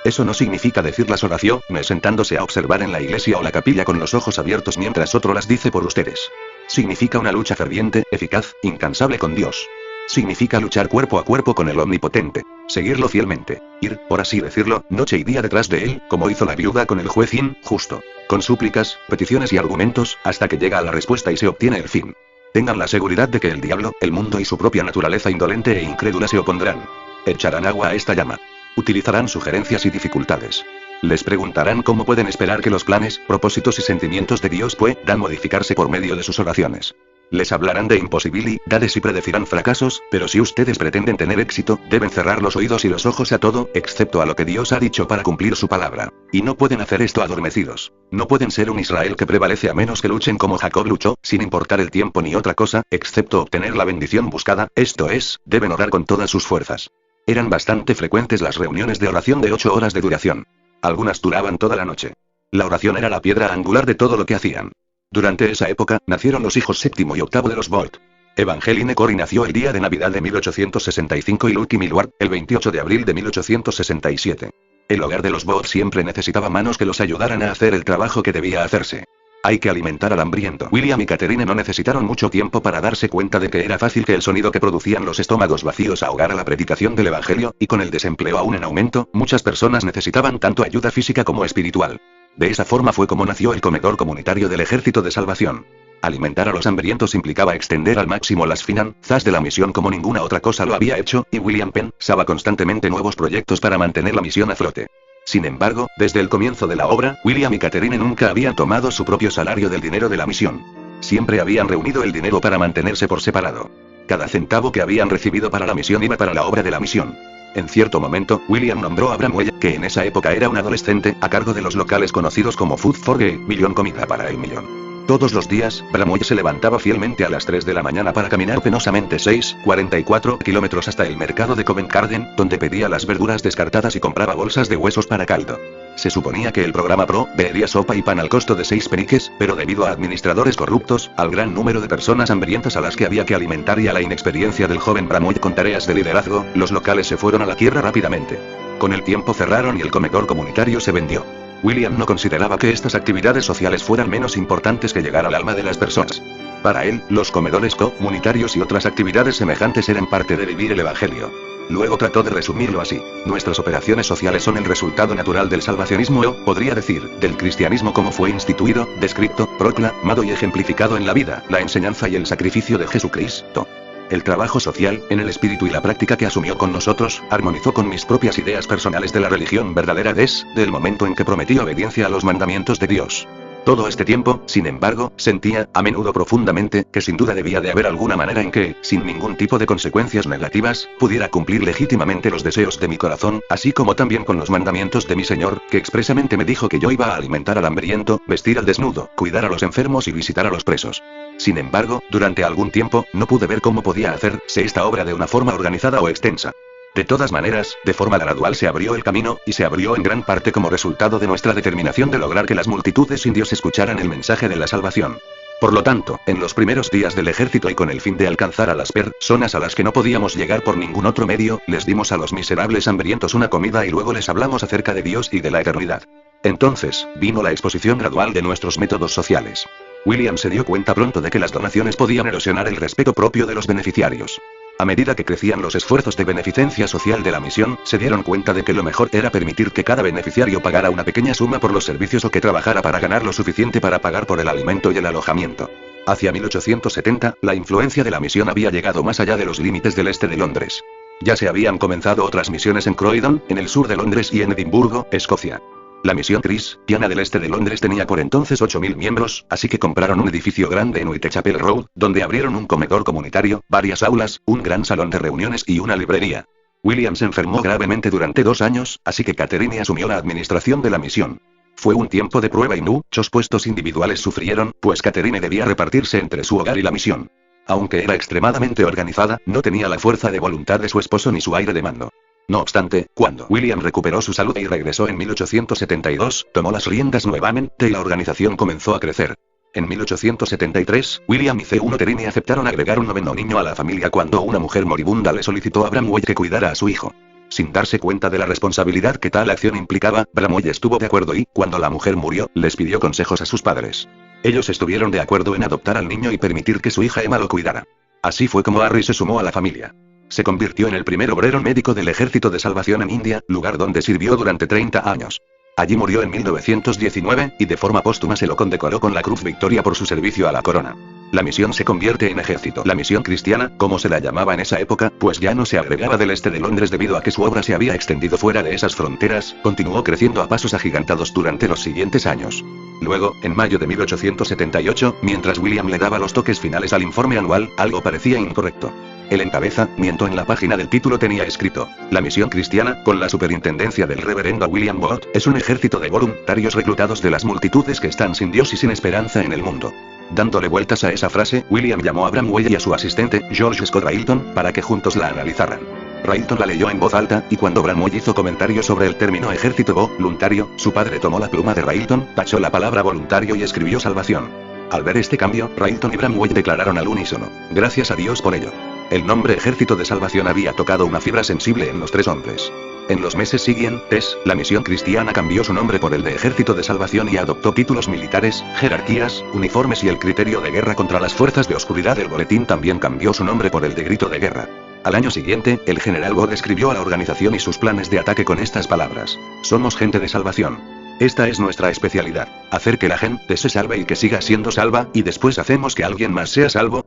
Eso no significa decir las oraciones sentándose a observar en la iglesia o la capilla con los ojos abiertos mientras otro las dice por ustedes. Significa una lucha ferviente, eficaz, incansable con Dios. Significa luchar cuerpo a cuerpo con el Omnipotente, seguirlo fielmente, ir, por así decirlo, noche y día detrás de él, como hizo la viuda con el juez injusto, con súplicas, peticiones y argumentos, hasta que llega a la respuesta y se obtiene el fin. Tengan la seguridad de que el diablo, el mundo y su propia naturaleza indolente e incrédula se opondrán. Echarán agua a esta llama. Utilizarán sugerencias y dificultades. Les preguntarán cómo pueden esperar que los planes, propósitos y sentimientos de Dios puedan modificarse por medio de sus oraciones. Les hablarán de imposibilidades y predecirán fracasos, pero si ustedes pretenden tener éxito, deben cerrar los oídos y los ojos a todo, excepto a lo que Dios ha dicho para cumplir su palabra. Y no pueden hacer esto adormecidos. No pueden ser un Israel que prevalece a menos que luchen como Jacob luchó, sin importar el tiempo ni otra cosa, excepto obtener la bendición buscada, esto es, deben orar con todas sus fuerzas. Eran bastante frecuentes las reuniones de oración de 8 horas de duración. Algunas duraban toda la noche. La oración era la piedra angular de todo lo que hacían. Durante esa época, nacieron los hijos séptimo y octavo de los Bolt. Evangeline Corey nació el día de Navidad de 1865 y Lucky Millward, el 28 de abril de 1867. El hogar de los Bolt siempre necesitaba manos que los ayudaran a hacer el trabajo que debía hacerse. Hay que alimentar al hambriento. William y Catherine no necesitaron mucho tiempo para darse cuenta de que era fácil que el sonido que producían los estómagos vacíos ahogara la predicación del Evangelio, y con el desempleo aún en aumento, muchas personas necesitaban tanto ayuda física como espiritual. De esa forma fue como nació el comedor comunitario del Ejército de Salvación. Alimentar a los hambrientos implicaba extender al máximo las finanzas de la misión como ninguna otra cosa lo había hecho, y William pensaba constantemente nuevos proyectos para mantener la misión a flote. Sin embargo, desde el comienzo de la obra, William y Catherine nunca habían tomado su propio salario del dinero de la misión. Siempre habían reunido el dinero para mantenerse por separado. Cada centavo que habían recibido para la misión iba para la obra de la misión. En cierto momento, William nombró a Bramwell, que en esa época era un adolescente, a cargo de los locales conocidos como Food for the Million, comida para el millón. Todos los días, Bramwell se levantaba fielmente a las 3 de la mañana para caminar penosamente 6,44 kilómetros hasta el mercado de Covent Garden, donde pedía las verduras descartadas y compraba bolsas de huesos para caldo. Se suponía que el programa proveería sopa y pan al costo de 6 peniques, pero debido a administradores corruptos, al gran número de personas hambrientas a las que había que alimentar y a la inexperiencia del joven Bramwell con tareas de liderazgo, los locales se fueron a la quiebra rápidamente. Con el tiempo cerraron y el comedor comunitario se vendió. William no consideraba que estas actividades sociales fueran menos importantes que llegar al alma de las personas. Para él, los comedores comunitarios y otras actividades semejantes eran parte de vivir el Evangelio. Luego trató de resumirlo así: nuestras operaciones sociales son el resultado natural del salvacionismo o, podría decir, del cristianismo como fue instituido, descrito, proclamado y ejemplificado en la vida, la enseñanza y el sacrificio de Jesucristo. El trabajo social, en el espíritu y la práctica que asumió con nosotros, armonizó con mis propias ideas personales de la religión verdadera desde el momento en que prometí obediencia a los mandamientos de Dios. Todo este tiempo, sin embargo, sentía, a menudo profundamente, que sin duda debía de haber alguna manera en que, sin ningún tipo de consecuencias negativas, pudiera cumplir legítimamente los deseos de mi corazón, así como también con los mandamientos de mi Señor, que expresamente me dijo que yo iba a alimentar al hambriento, vestir al desnudo, cuidar a los enfermos y visitar a los presos. Sin embargo, durante algún tiempo, no pude ver cómo podía hacerse esta obra de una forma organizada o extensa. De todas maneras, de forma gradual se abrió el camino, y se abrió en gran parte como resultado de nuestra determinación de lograr que las multitudes indios escucharan el mensaje de la salvación. Por lo tanto, en los primeros días del ejército y con el fin de alcanzar a las personas a las que no podíamos llegar por ningún otro medio, les dimos a los miserables hambrientos una comida y luego les hablamos acerca de Dios y de la eternidad. Entonces, vino la exposición gradual de nuestros métodos sociales. William se dio cuenta pronto de que las donaciones podían erosionar el respeto propio de los beneficiarios. A medida que crecían los esfuerzos de beneficencia social de la misión, se dieron cuenta de que lo mejor era permitir que cada beneficiario pagara una pequeña suma por los servicios o que trabajara para ganar lo suficiente para pagar por el alimento y el alojamiento. Hacia 1870, la influencia de la misión había llegado más allá de los límites del este de Londres. Ya se habían comenzado otras misiones en Croydon, en el sur de Londres y en Edimburgo, Escocia. La misión cristiana del este de Londres tenía por entonces 8.000 miembros, así que compraron un edificio grande en Whitechapel Road, donde abrieron un comedor comunitario, varias aulas, un gran salón de reuniones y una librería. William se enfermó gravemente durante 2 años, así que Catherine asumió la administración de la misión. Fue un tiempo de prueba y muchos puestos individuales sufrieron, pues Catherine debía repartirse entre su hogar y la misión. Aunque era extremadamente organizada, no tenía la fuerza de voluntad de su esposo ni su aire de mando. No obstante, cuando William recuperó su salud y regresó en 1872, tomó las riendas nuevamente y la organización comenzó a crecer. En 1873, William y Catherine aceptaron agregar un 9º niño a la familia cuando una mujer moribunda le solicitó a Bramwell que cuidara a su hijo. Sin darse cuenta de la responsabilidad que tal acción implicaba, Bramwell estuvo de acuerdo y, cuando la mujer murió, les pidió consejos a sus padres. Ellos estuvieron de acuerdo en adoptar al niño y permitir que su hija Emma lo cuidara. Así fue como Harry se sumó a la familia. Se convirtió en el primer obrero médico del Ejército de Salvación en India, lugar donde sirvió durante 30 años. Allí murió en 1919, y de forma póstuma se lo condecoró con la Cruz Victoria por su servicio a la corona. La misión se convierte en ejército. La misión cristiana, como se la llamaba en esa época, pues ya no se agregaba del este de Londres debido a que su obra se había extendido fuera de esas fronteras, continuó creciendo a pasos agigantados durante los siguientes años. Luego, en mayo de 1878, mientras William le daba los toques finales al informe anual, algo parecía incorrecto. El encabezamiento en la página del título tenía escrito: La misión cristiana, con la superintendencia del reverendo William Bott, es un ejército de voluntarios reclutados de las multitudes que están sin Dios y sin esperanza en el mundo. Dándole vueltas a esa frase, William llamó a Bramwell y a su asistente, George Scott Railton, para que juntos la analizaran. Railton la leyó en voz alta, y cuando Bramwell hizo comentarios sobre el término ejército voluntario, su padre tomó la pluma de Railton, tachó la palabra voluntario y escribió salvación. Al ver este cambio, Railton y Bramwell declararon al unísono: Gracias a Dios por ello. El nombre Ejército de Salvación había tocado una fibra sensible en los 3 hombres. En los meses siguientes, la misión cristiana cambió su nombre por el de Ejército de Salvación y adoptó títulos militares, jerarquías, uniformes y el criterio de guerra contra las fuerzas de oscuridad. El boletín también cambió su nombre por el de Grito de Guerra. Al año siguiente, el general Bott escribió a la organización y sus planes de ataque con estas palabras: Somos gente de salvación. Esta es nuestra especialidad, hacer que la gente se salve y que siga siendo salva, y después hacemos que alguien más sea salvo.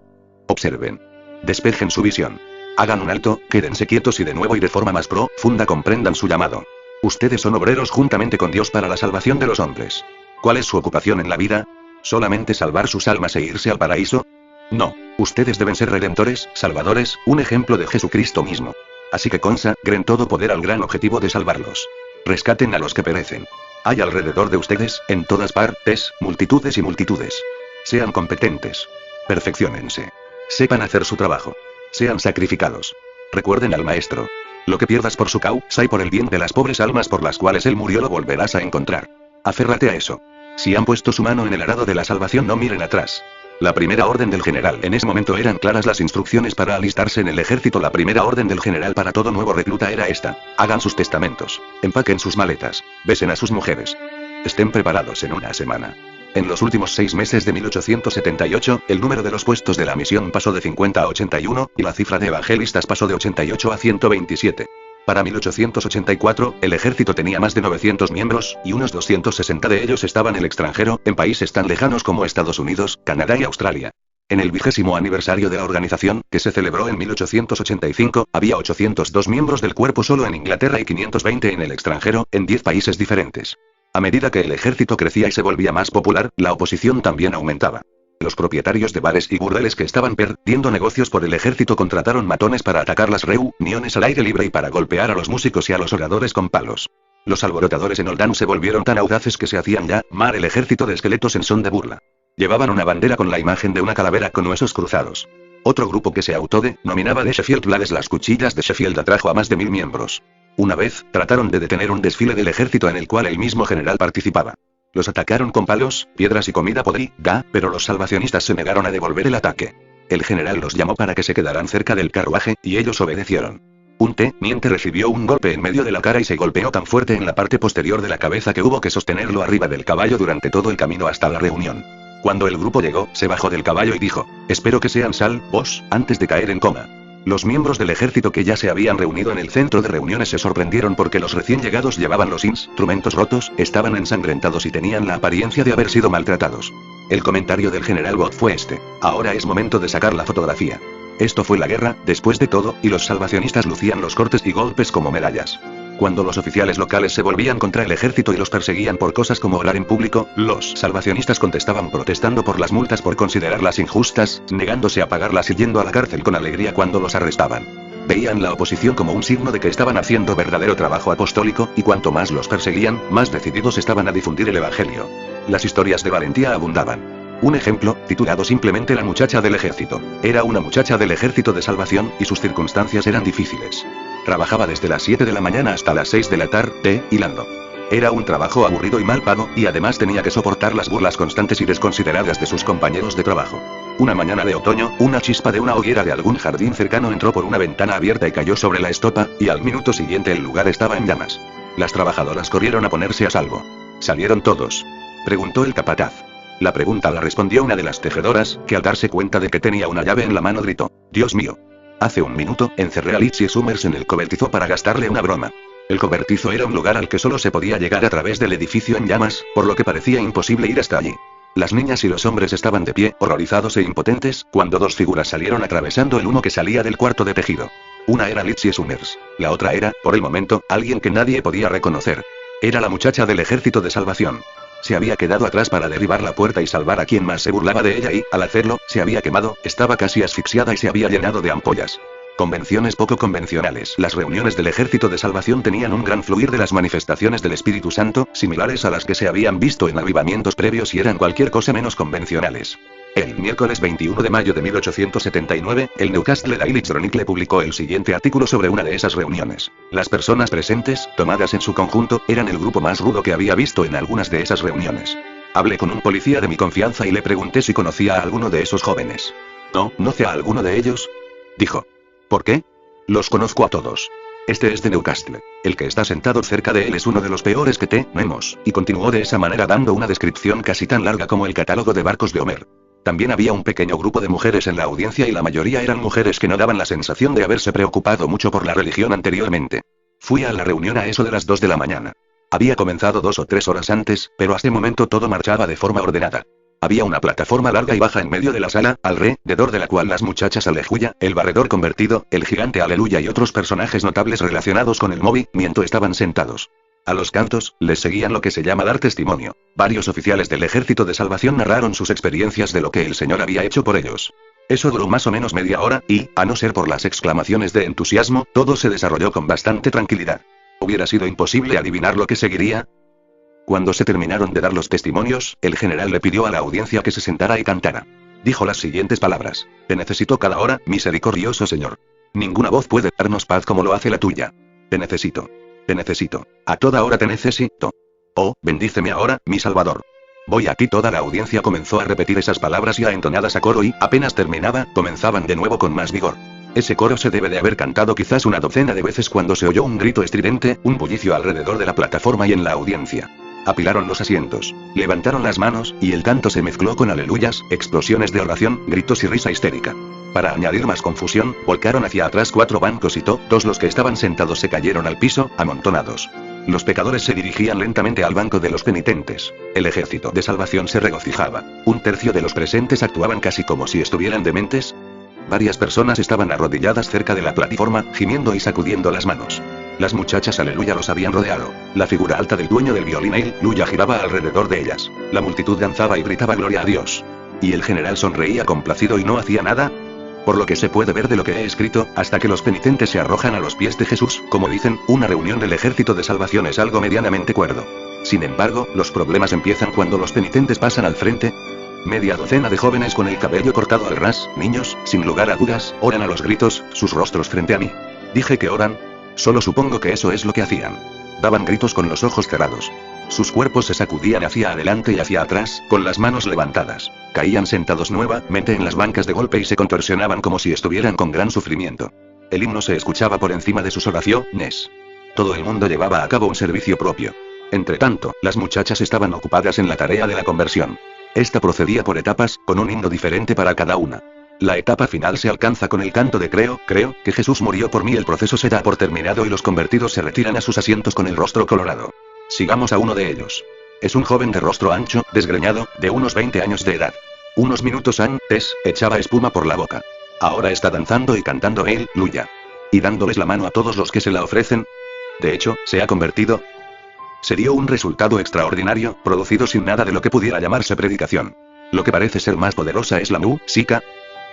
Observen. Despejen su visión. Hagan un alto, quédense quietos y de nuevo y de forma más profunda comprendan su llamado. Ustedes son obreros juntamente con Dios para la salvación de los hombres. ¿Cuál es su ocupación en la vida? ¿Solamente salvar sus almas e irse al paraíso? No. Ustedes deben ser redentores, salvadores, un ejemplo de Jesucristo mismo. Así que consagren todo poder al gran objetivo de salvarlos. Rescaten a los que perecen. Hay alrededor de ustedes, en todas partes, multitudes y multitudes. Sean competentes. Perfecciónense. Sepan hacer su trabajo. Sean sacrificados. Recuerden al Maestro. Lo que pierdas por su causa y por el bien de las pobres almas por las cuales Él murió lo volverás a encontrar. Aférrate a eso. Si han puesto su mano en el arado de la salvación, no miren atrás. La primera orden del general. En ese momento eran claras las instrucciones para alistarse en el ejército. La primera orden del general para todo nuevo recluta era esta: hagan sus testamentos. Empaquen sus maletas. Besen a sus mujeres. Estén preparados en una semana. En los últimos 6 meses de 1878, el número de los puestos de la misión pasó de 50 a 81, y la cifra de evangelistas pasó de 88 a 127. Para 1884, el ejército tenía más de 900 miembros, y unos 260 de ellos estaban en el extranjero, en países tan lejanos como Estados Unidos, Canadá y Australia. En el 20º aniversario de la organización, que se celebró en 1885, había 802 miembros del cuerpo solo en Inglaterra y 520 en el extranjero, en 10 países diferentes. A medida que el ejército crecía y se volvía más popular, la oposición también aumentaba. Los propietarios de bares y burdeles que estaban perdiendo negocios por el ejército contrataron matones para atacar las reuniones al aire libre y para golpear a los músicos y a los oradores con palos. Los alborotadores en Oldham se volvieron tan audaces que se hacían llamar el ejército de esqueletos en son de burla. Llevaban una bandera con la imagen de una calavera con huesos cruzados. Otro grupo que se autodenominaba de Sheffield Blades, las cuchillas de Sheffield, atrajo a más de 1000 miembros. Una vez, trataron de detener un desfile del ejército en el cual el mismo general participaba. Los atacaron con palos, piedras y comida podrida, pero los salvacionistas se negaron a devolver el ataque. El general los llamó para que se quedaran cerca del carruaje, y ellos obedecieron. Un teniente recibió un golpe en medio de la cara y se golpeó tan fuerte en la parte posterior de la cabeza que hubo que sostenerlo arriba del caballo durante todo el camino hasta la reunión. Cuando el grupo llegó, se bajó del caballo y dijo: espero que sean salvos, antes de caer en coma. Los miembros del ejército que ya se habían reunido en el centro de reuniones se sorprendieron porque los recién llegados llevaban los instrumentos rotos, estaban ensangrentados y tenían la apariencia de haber sido maltratados. El comentario del general Bott fue este: ahora es momento de sacar la fotografía. Esto fue la guerra, después de todo, y los salvacionistas lucían los cortes y golpes como medallas. Cuando los oficiales locales se volvían contra el ejército y los perseguían por cosas como orar en público, los salvacionistas contestaban protestando por las multas por considerarlas injustas, negándose a pagarlas y yendo a la cárcel con alegría cuando los arrestaban. Veían la oposición como un signo de que estaban haciendo verdadero trabajo apostólico, y cuanto más los perseguían, más decididos estaban a difundir el evangelio. Las historias de valentía abundaban. Un ejemplo, titulado simplemente La muchacha del ejército. Era una muchacha del ejército de salvación, y sus circunstancias eran difíciles. Trabajaba desde las 7 de la mañana hasta las 6 de la tarde, hilando. Era un trabajo aburrido y mal pago, y además tenía que soportar las burlas constantes y desconsideradas de sus compañeros de trabajo. Una mañana de otoño, una chispa de una hoguera de algún jardín cercano entró por una ventana abierta y cayó sobre la estopa, y al minuto siguiente el lugar estaba en llamas. Las trabajadoras corrieron a ponerse a salvo. ¿Salieron todos?, preguntó el capataz. La pregunta la respondió una de las tejedoras, que al darse cuenta de que tenía una llave en la mano gritó: «¡Dios mío! Hace un minuto, encerré a Lizzie Summers en el cobertizo para gastarle una broma». El cobertizo era un lugar al que solo se podía llegar a través del edificio en llamas, por lo que parecía imposible ir hasta allí. Las niñas y los hombres estaban de pie, horrorizados e impotentes, cuando dos figuras salieron atravesando el humo que salía del cuarto de tejido. Una era Lizzie Summers. La otra era, por el momento, alguien que nadie podía reconocer. Era la muchacha del ejército de salvación. Se había quedado atrás para derribar la puerta y salvar a quien más se burlaba de ella y, al hacerlo, se había quemado, estaba casi asfixiada y se había llenado de ampollas. Convenciones poco convencionales. Las reuniones del ejército de salvación tenían un gran fluir de las manifestaciones del Espíritu Santo, similares a las que se habían visto en avivamientos previos, y eran cualquier cosa menos convencionales. El miércoles 21 de mayo de 1879, el Newcastle Daily Chronicle publicó el siguiente artículo sobre una de esas reuniones. Las personas presentes, tomadas en su conjunto, eran el grupo más rudo que había visto en algunas de esas reuniones. Hablé con un policía de mi confianza y le pregunté si conocía a alguno de esos jóvenes. ¿No sé a alguno de ellos?, dijo. ¿Por qué? Los conozco a todos. Este es de Newcastle. El que está sentado cerca de él es uno de los peores que tenemos, y continuó de esa manera dando una descripción casi tan larga como el catálogo de barcos de Homer. También había un pequeño grupo de mujeres en la audiencia y la mayoría eran mujeres que no daban la sensación de haberse preocupado mucho por la religión anteriormente. Fui a la reunión a eso de las 2 de la mañana. Había comenzado 2 o 3 horas antes, pero hasta el momento todo marchaba de forma ordenada. Había una plataforma larga y baja en medio de la sala, alrededor de la cual las muchachas Aleluya, el barredor convertido, el gigante Aleluya y otros personajes notables relacionados con el movimiento estaban sentados. A los cantos, les seguían lo que se llama dar testimonio. Varios oficiales del Ejército de Salvación narraron sus experiencias de lo que el Señor había hecho por ellos. Eso duró más o menos media hora, y, a no ser por las exclamaciones de entusiasmo, todo se desarrolló con bastante tranquilidad. ¿Hubiera sido imposible adivinar lo que seguiría? Cuando se terminaron de dar los testimonios, el general le pidió a la audiencia que se sentara y cantara. Dijo las siguientes palabras: «Te necesito cada hora, misericordioso Señor. Ninguna voz puede darnos paz como lo hace la tuya. Te necesito. Te necesito. A toda hora te necesito. Oh, bendíceme ahora, mi Salvador». Voy aquí. Toda la audiencia comenzó a repetir esas palabras ya entonadas a coro y, apenas terminaba, comenzaban de nuevo con más vigor. Ese coro se debe de haber cantado quizás una docena de veces cuando se oyó un grito estridente, un bullicio alrededor de la plataforma y en la audiencia. Apilaron los asientos, levantaron las manos, y el canto se mezcló con aleluyas, explosiones de oración, gritos y risa histérica. Para añadir más confusión, volcaron hacia atrás 4 bancos y todos los que estaban sentados se cayeron al piso, amontonados. Los pecadores se dirigían lentamente al banco de los penitentes. El Ejército de Salvación se regocijaba. Un tercio de los presentes actuaban casi como si estuvieran dementes. Varias personas estaban arrodilladas cerca de la plataforma, gimiendo y sacudiendo las manos. Las muchachas Aleluya los habían rodeado. La figura alta del dueño del violín Aleluya giraba alrededor de ellas. La multitud danzaba y gritaba gloria a Dios. ¿Y el general sonreía complacido y no hacía nada? Por lo que se puede ver de lo que he escrito, hasta que los penitentes se arrojan a los pies de Jesús, como dicen, una reunión del Ejército de Salvación es algo medianamente cuerdo. Sin embargo, los problemas empiezan cuando los penitentes pasan al frente. Media docena de jóvenes con el cabello cortado al ras, niños, sin lugar a dudas, oran a los gritos, sus rostros frente a mí. Dije que oran. Solo supongo que eso es lo que hacían. Daban gritos con los ojos cerrados. Sus cuerpos se sacudían hacia adelante y hacia atrás, con las manos levantadas. Caían sentados nuevamente en las bancas de golpe y se contorsionaban como si estuvieran con gran sufrimiento. El himno se escuchaba por encima de sus oraciones. Todo el mundo llevaba a cabo un servicio propio. Entretanto, las muchachas estaban ocupadas en la tarea de la conversión. Esta procedía por etapas, con un himno diferente para cada una. La etapa final se alcanza con el canto de creo que Jesús murió por mí. El proceso se da por terminado y los convertidos se retiran a sus asientos con el rostro colorado. Sigamos a uno de ellos. Es un joven de rostro ancho, desgreñado, de unos 20 años de edad. Unos minutos antes, echaba espuma por la boca. Ahora está danzando y cantando aleluya. Y dándoles la mano a todos los que se la ofrecen. De hecho, se ha convertido. Se dio un resultado extraordinario, producido sin nada de lo que pudiera llamarse predicación. Lo que parece ser más poderosa es la música.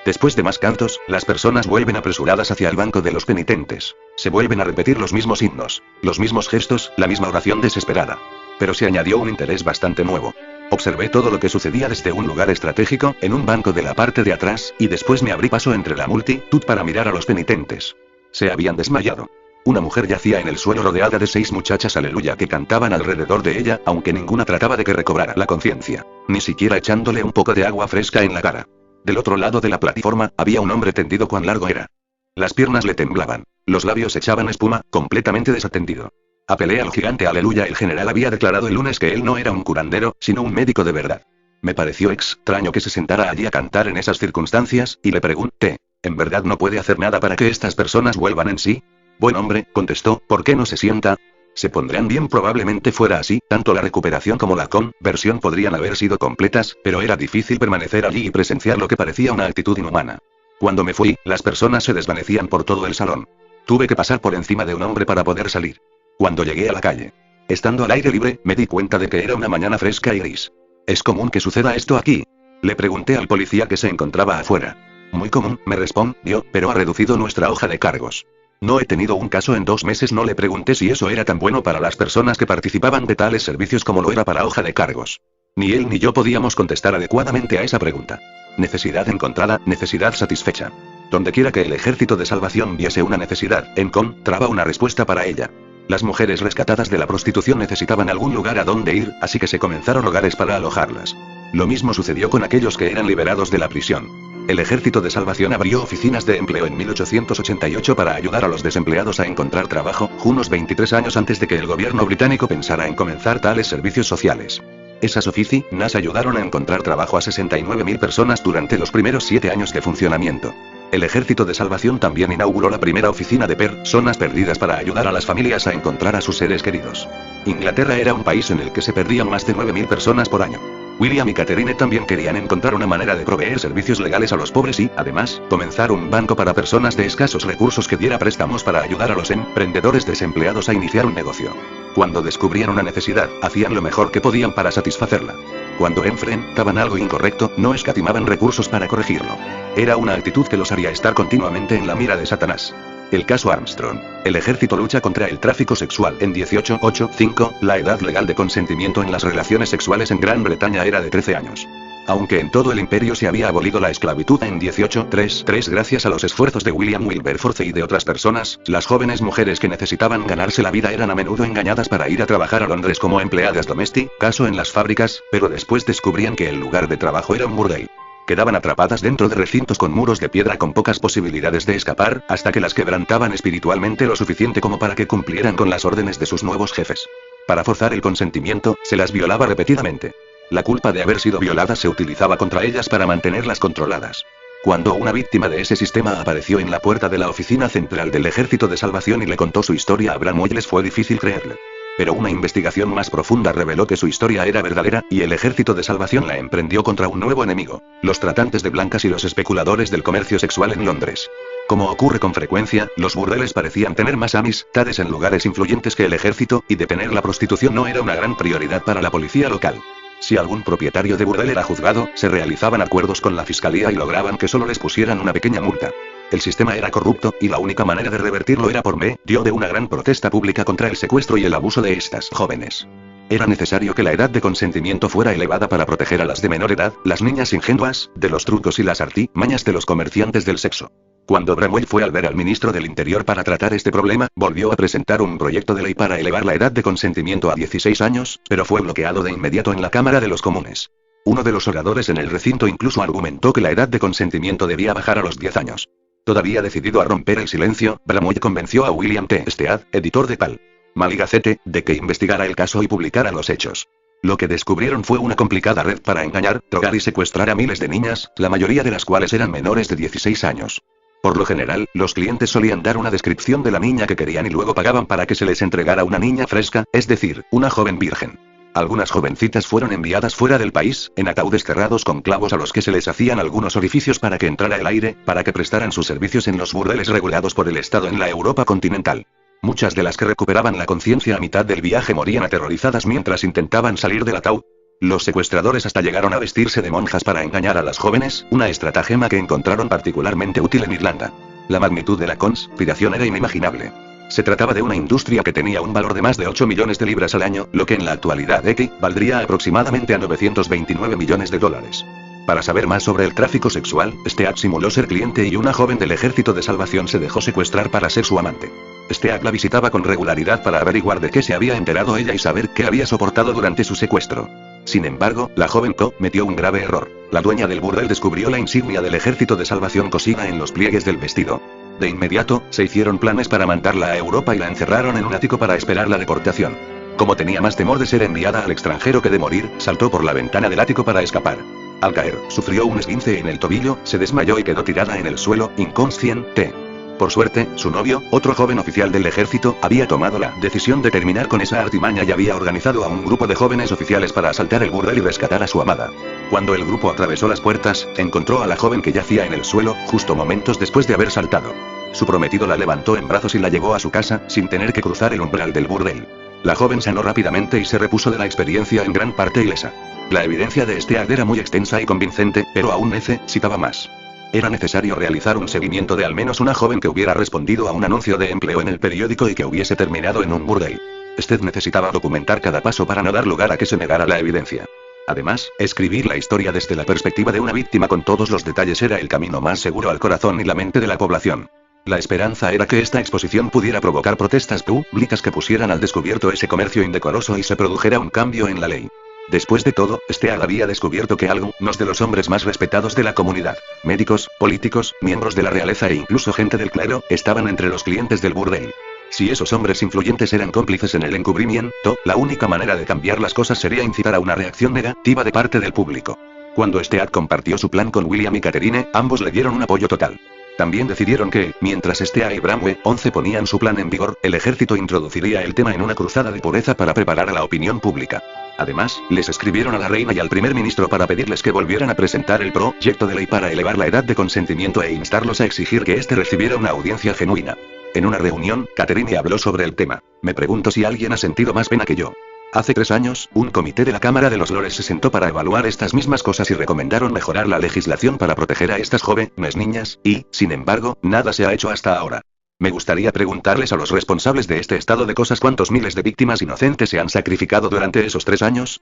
Después de más cantos, las personas vuelven apresuradas hacia el banco de los penitentes. Se vuelven a repetir los mismos himnos, los mismos gestos, la misma oración desesperada. Pero se añadió un interés bastante nuevo. Observé todo lo que sucedía desde un lugar estratégico, en un banco de la parte de atrás, y después me abrí paso entre la multitud para mirar a los penitentes. Se habían desmayado. Una mujer yacía en el suelo rodeada de 6 muchachas aleluya que cantaban alrededor de ella, aunque ninguna trataba de que recobrara la conciencia, ni siquiera echándole un poco de agua fresca en la cara. Del otro lado de la plataforma, había un hombre tendido. ¿Cuán largo era? Las piernas le temblaban, los labios echaban espuma, completamente desatendido. Apelé al gigante aleluya. El general había declarado el lunes que él no era un curandero, sino un médico de verdad. Me pareció extraño que se sentara allí a cantar en esas circunstancias, y le pregunté, ¿en verdad no puede hacer nada para que estas personas vuelvan en sí? Buen hombre, contestó, ¿por qué no se sienta? Se pondrán bien. Probablemente fuera así, tanto la recuperación como la conversión podrían haber sido completas, pero era difícil permanecer allí y presenciar lo que parecía una actitud inhumana. Cuando me fui, las personas se desvanecían por todo el salón. Tuve que pasar por encima de un hombre para poder salir. Cuando llegué a la calle, estando al aire libre, me di cuenta de que era una mañana fresca y gris. ¿Es común que suceda esto aquí? Le pregunté al policía que se encontraba afuera. Muy común, me respondió, pero ha reducido nuestra hoja de cargos. No he tenido un caso en 2 meses. No le pregunté si eso era tan bueno para las personas que participaban de tales servicios como lo era para hoja de cargos. Ni él ni yo podíamos contestar adecuadamente a esa pregunta. Necesidad encontrada, necesidad satisfecha. Dondequiera que el Ejército de Salvación viese una necesidad, encontraba una respuesta para ella. Las mujeres rescatadas de la prostitución necesitaban algún lugar a donde ir, así que se comenzaron hogares para alojarlas. Lo mismo sucedió con aquellos que eran liberados de la prisión. El Ejército de Salvación abrió oficinas de empleo en 1888 para ayudar a los desempleados a encontrar trabajo, unos 23 años antes de que el gobierno británico pensara en comenzar tales servicios sociales. Esas oficinas ayudaron a encontrar trabajo a 69.000 personas durante los primeros 7 años de funcionamiento. El Ejército de Salvación también inauguró la primera oficina de personas perdidas para ayudar a las familias a encontrar a sus seres queridos. Inglaterra era un país en el que se perdían más de 9.000 personas por año. William y Catherine también querían encontrar una manera de proveer servicios legales a los pobres y, además, comenzar un banco para personas de escasos recursos que diera préstamos para ayudar a los emprendedores desempleados a iniciar un negocio. Cuando descubrían una necesidad, hacían lo mejor que podían para satisfacerla. Cuando enfrentaban algo incorrecto, no escatimaban recursos para corregirlo. Era una actitud que los haría estar continuamente en la mira de Satanás. El caso Armstrong. El ejército lucha contra el tráfico sexual. En 1885, la edad legal de consentimiento en las relaciones sexuales en Gran Bretaña era de 13 años. Aunque en todo el imperio se había abolido la esclavitud en 1833 gracias a los esfuerzos de William Wilberforce y de otras personas, las jóvenes mujeres que necesitaban ganarse la vida eran a menudo engañadas para ir a trabajar a Londres como empleadas domésticas o en las fábricas, pero después descubrían que el lugar de trabajo era un burdel. Quedaban atrapadas dentro de recintos con muros de piedra con pocas posibilidades de escapar, hasta que las quebrantaban espiritualmente lo suficiente como para que cumplieran con las órdenes de sus nuevos jefes. Para forzar el consentimiento, se las violaba repetidamente. La culpa de haber sido violadas se utilizaba contra ellas para mantenerlas controladas. Cuando una víctima de ese sistema apareció en la puerta de la oficina central del Ejército de Salvación y le contó su historia a Bramwell, les fue difícil creerle. Pero una investigación más profunda reveló que su historia era verdadera, y el Ejército de Salvación la emprendió contra un nuevo enemigo: los tratantes de blancas y los especuladores del comercio sexual en Londres. Como ocurre con frecuencia, los burdeles parecían tener más amistades en lugares influyentes que el ejército, y detener la prostitución no era una gran prioridad para la policía local. Si algún propietario de burdel era juzgado, se realizaban acuerdos con la fiscalía y lograban que solo les pusieran una pequeña multa. El sistema era corrupto, y la única manera de revertirlo era por medio de una gran protesta pública contra el secuestro y el abuso de estas jóvenes. Era necesario que la edad de consentimiento fuera elevada para proteger a las de menor edad, las niñas ingenuas, de los trucos y las artimañas de los comerciantes del sexo. Cuando Bramwell fue al ver al ministro del Interior para tratar este problema, volvió a presentar un proyecto de ley para elevar la edad de consentimiento a 16 años, pero fue bloqueado de inmediato en la Cámara de los Comunes. Uno de los oradores en el recinto incluso argumentó que la edad de consentimiento debía bajar a los 10 años. Todavía decidido a romper el silencio, Bramwell convenció a William T. Stead, editor de Pall Mall Gazette, de que investigara el caso y publicara los hechos. Lo que descubrieron fue una complicada red para engañar, drogar y secuestrar a miles de niñas, la mayoría de las cuales eran menores de 16 años. Por lo general, los clientes solían dar una descripción de la niña que querían y luego pagaban para que se les entregara una niña fresca, es decir, una joven virgen. Algunas jovencitas fueron enviadas fuera del país, en ataúdes cerrados con clavos a los que se les hacían algunos orificios para que entrara el aire, para que prestaran sus servicios en los burdeles regulados por el Estado en la Europa continental. Muchas de las que recuperaban la conciencia a mitad del viaje morían aterrorizadas mientras intentaban salir del ataúd. Los secuestradores hasta llegaron a vestirse de monjas para engañar a las jóvenes, una estratagema que encontraron particularmente útil en Irlanda. La magnitud de la conspiración era inimaginable. Se trataba de una industria que tenía un valor de más de 8 millones de libras al año, lo que en la actualidad valdría aproximadamente a 929 millones de dólares. Para saber más sobre el tráfico sexual, Stead simuló ser cliente y una joven del Ejército de Salvación se dejó secuestrar para ser su amante. Stead la visitaba con regularidad para averiguar de qué se había enterado ella y saber qué había soportado durante su secuestro. Sin embargo, la joven cometió un grave error. La dueña del burdel descubrió la insignia del Ejército de Salvación cosida en los pliegues del vestido. De inmediato, se hicieron planes para mandarla a Europa y la encerraron en un ático para esperar la deportación. Como tenía más temor de ser enviada al extranjero que de morir, saltó por la ventana del ático para escapar. Al caer, sufrió un esguince en el tobillo, se desmayó y quedó tirada en el suelo, inconsciente. Por suerte, su novio, otro joven oficial del ejército, había tomado la decisión de terminar con esa artimaña y había organizado a un grupo de jóvenes oficiales para asaltar el burdel y rescatar a su amada. Cuando el grupo atravesó las puertas, encontró a la joven que yacía en el suelo, justo momentos después de haber saltado. Su prometido la levantó en brazos y la llevó a su casa, sin tener que cruzar el umbral del burdel. La joven sanó rápidamente y se repuso de la experiencia en gran parte ilesa. La evidencia de Stead era muy extensa y convincente, pero aún necesitaba más. Era necesario realizar un seguimiento de al menos una joven que hubiera respondido a un anuncio de empleo en el periódico y que hubiese terminado en un burdel. Stead necesitaba documentar cada paso para no dar lugar a que se negara la evidencia. Además, escribir la historia desde la perspectiva de una víctima con todos los detalles era el camino más seguro al corazón y la mente de la población. La esperanza era que esta exposición pudiera provocar protestas públicas que pusieran al descubierto ese comercio indecoroso y se produjera un cambio en la ley. Después de todo, Stead había descubierto que algunos de los hombres más respetados de la comunidad, médicos, políticos, miembros de la realeza e incluso gente del clero, estaban entre los clientes del burdel. Si esos hombres influyentes eran cómplices en el encubrimiento, la única manera de cambiar las cosas sería incitar a una reacción negativa de parte del público. Cuando Stead compartió su plan con William y Catherine, ambos le dieron un apoyo total. También decidieron que, mientras Stead y Bramwell ponían su plan en vigor, el ejército introduciría el tema en una cruzada de pureza para preparar a la opinión pública. Además, les escribieron a la reina y al primer ministro para pedirles que volvieran a presentar el proyecto de ley para elevar la edad de consentimiento e instarlos a exigir que éste recibiera una audiencia genuina. En una reunión, Catherine habló sobre el tema. Me pregunto si alguien ha sentido más pena que yo. Hace 3 años, un comité de la Cámara de los Lores se sentó para evaluar estas mismas cosas y recomendaron mejorar la legislación para proteger a estas jóvenes niñas, y, sin embargo, nada se ha hecho hasta ahora. Me gustaría preguntarles a los responsables de este estado de cosas cuántos miles de víctimas inocentes se han sacrificado durante esos 3 años.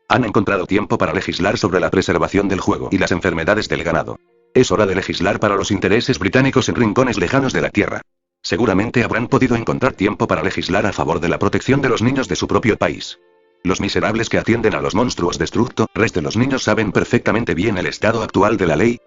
Han encontrado tiempo para legislar sobre la preservación del juego y las enfermedades del ganado. Es hora de legislar para los intereses británicos en rincones lejanos de la tierra. Seguramente habrán podido encontrar tiempo para legislar a favor de la protección de los niños de su propio país. Los miserables que atienden a los monstruos destructores de los niños saben perfectamente bien el estado actual de la ley.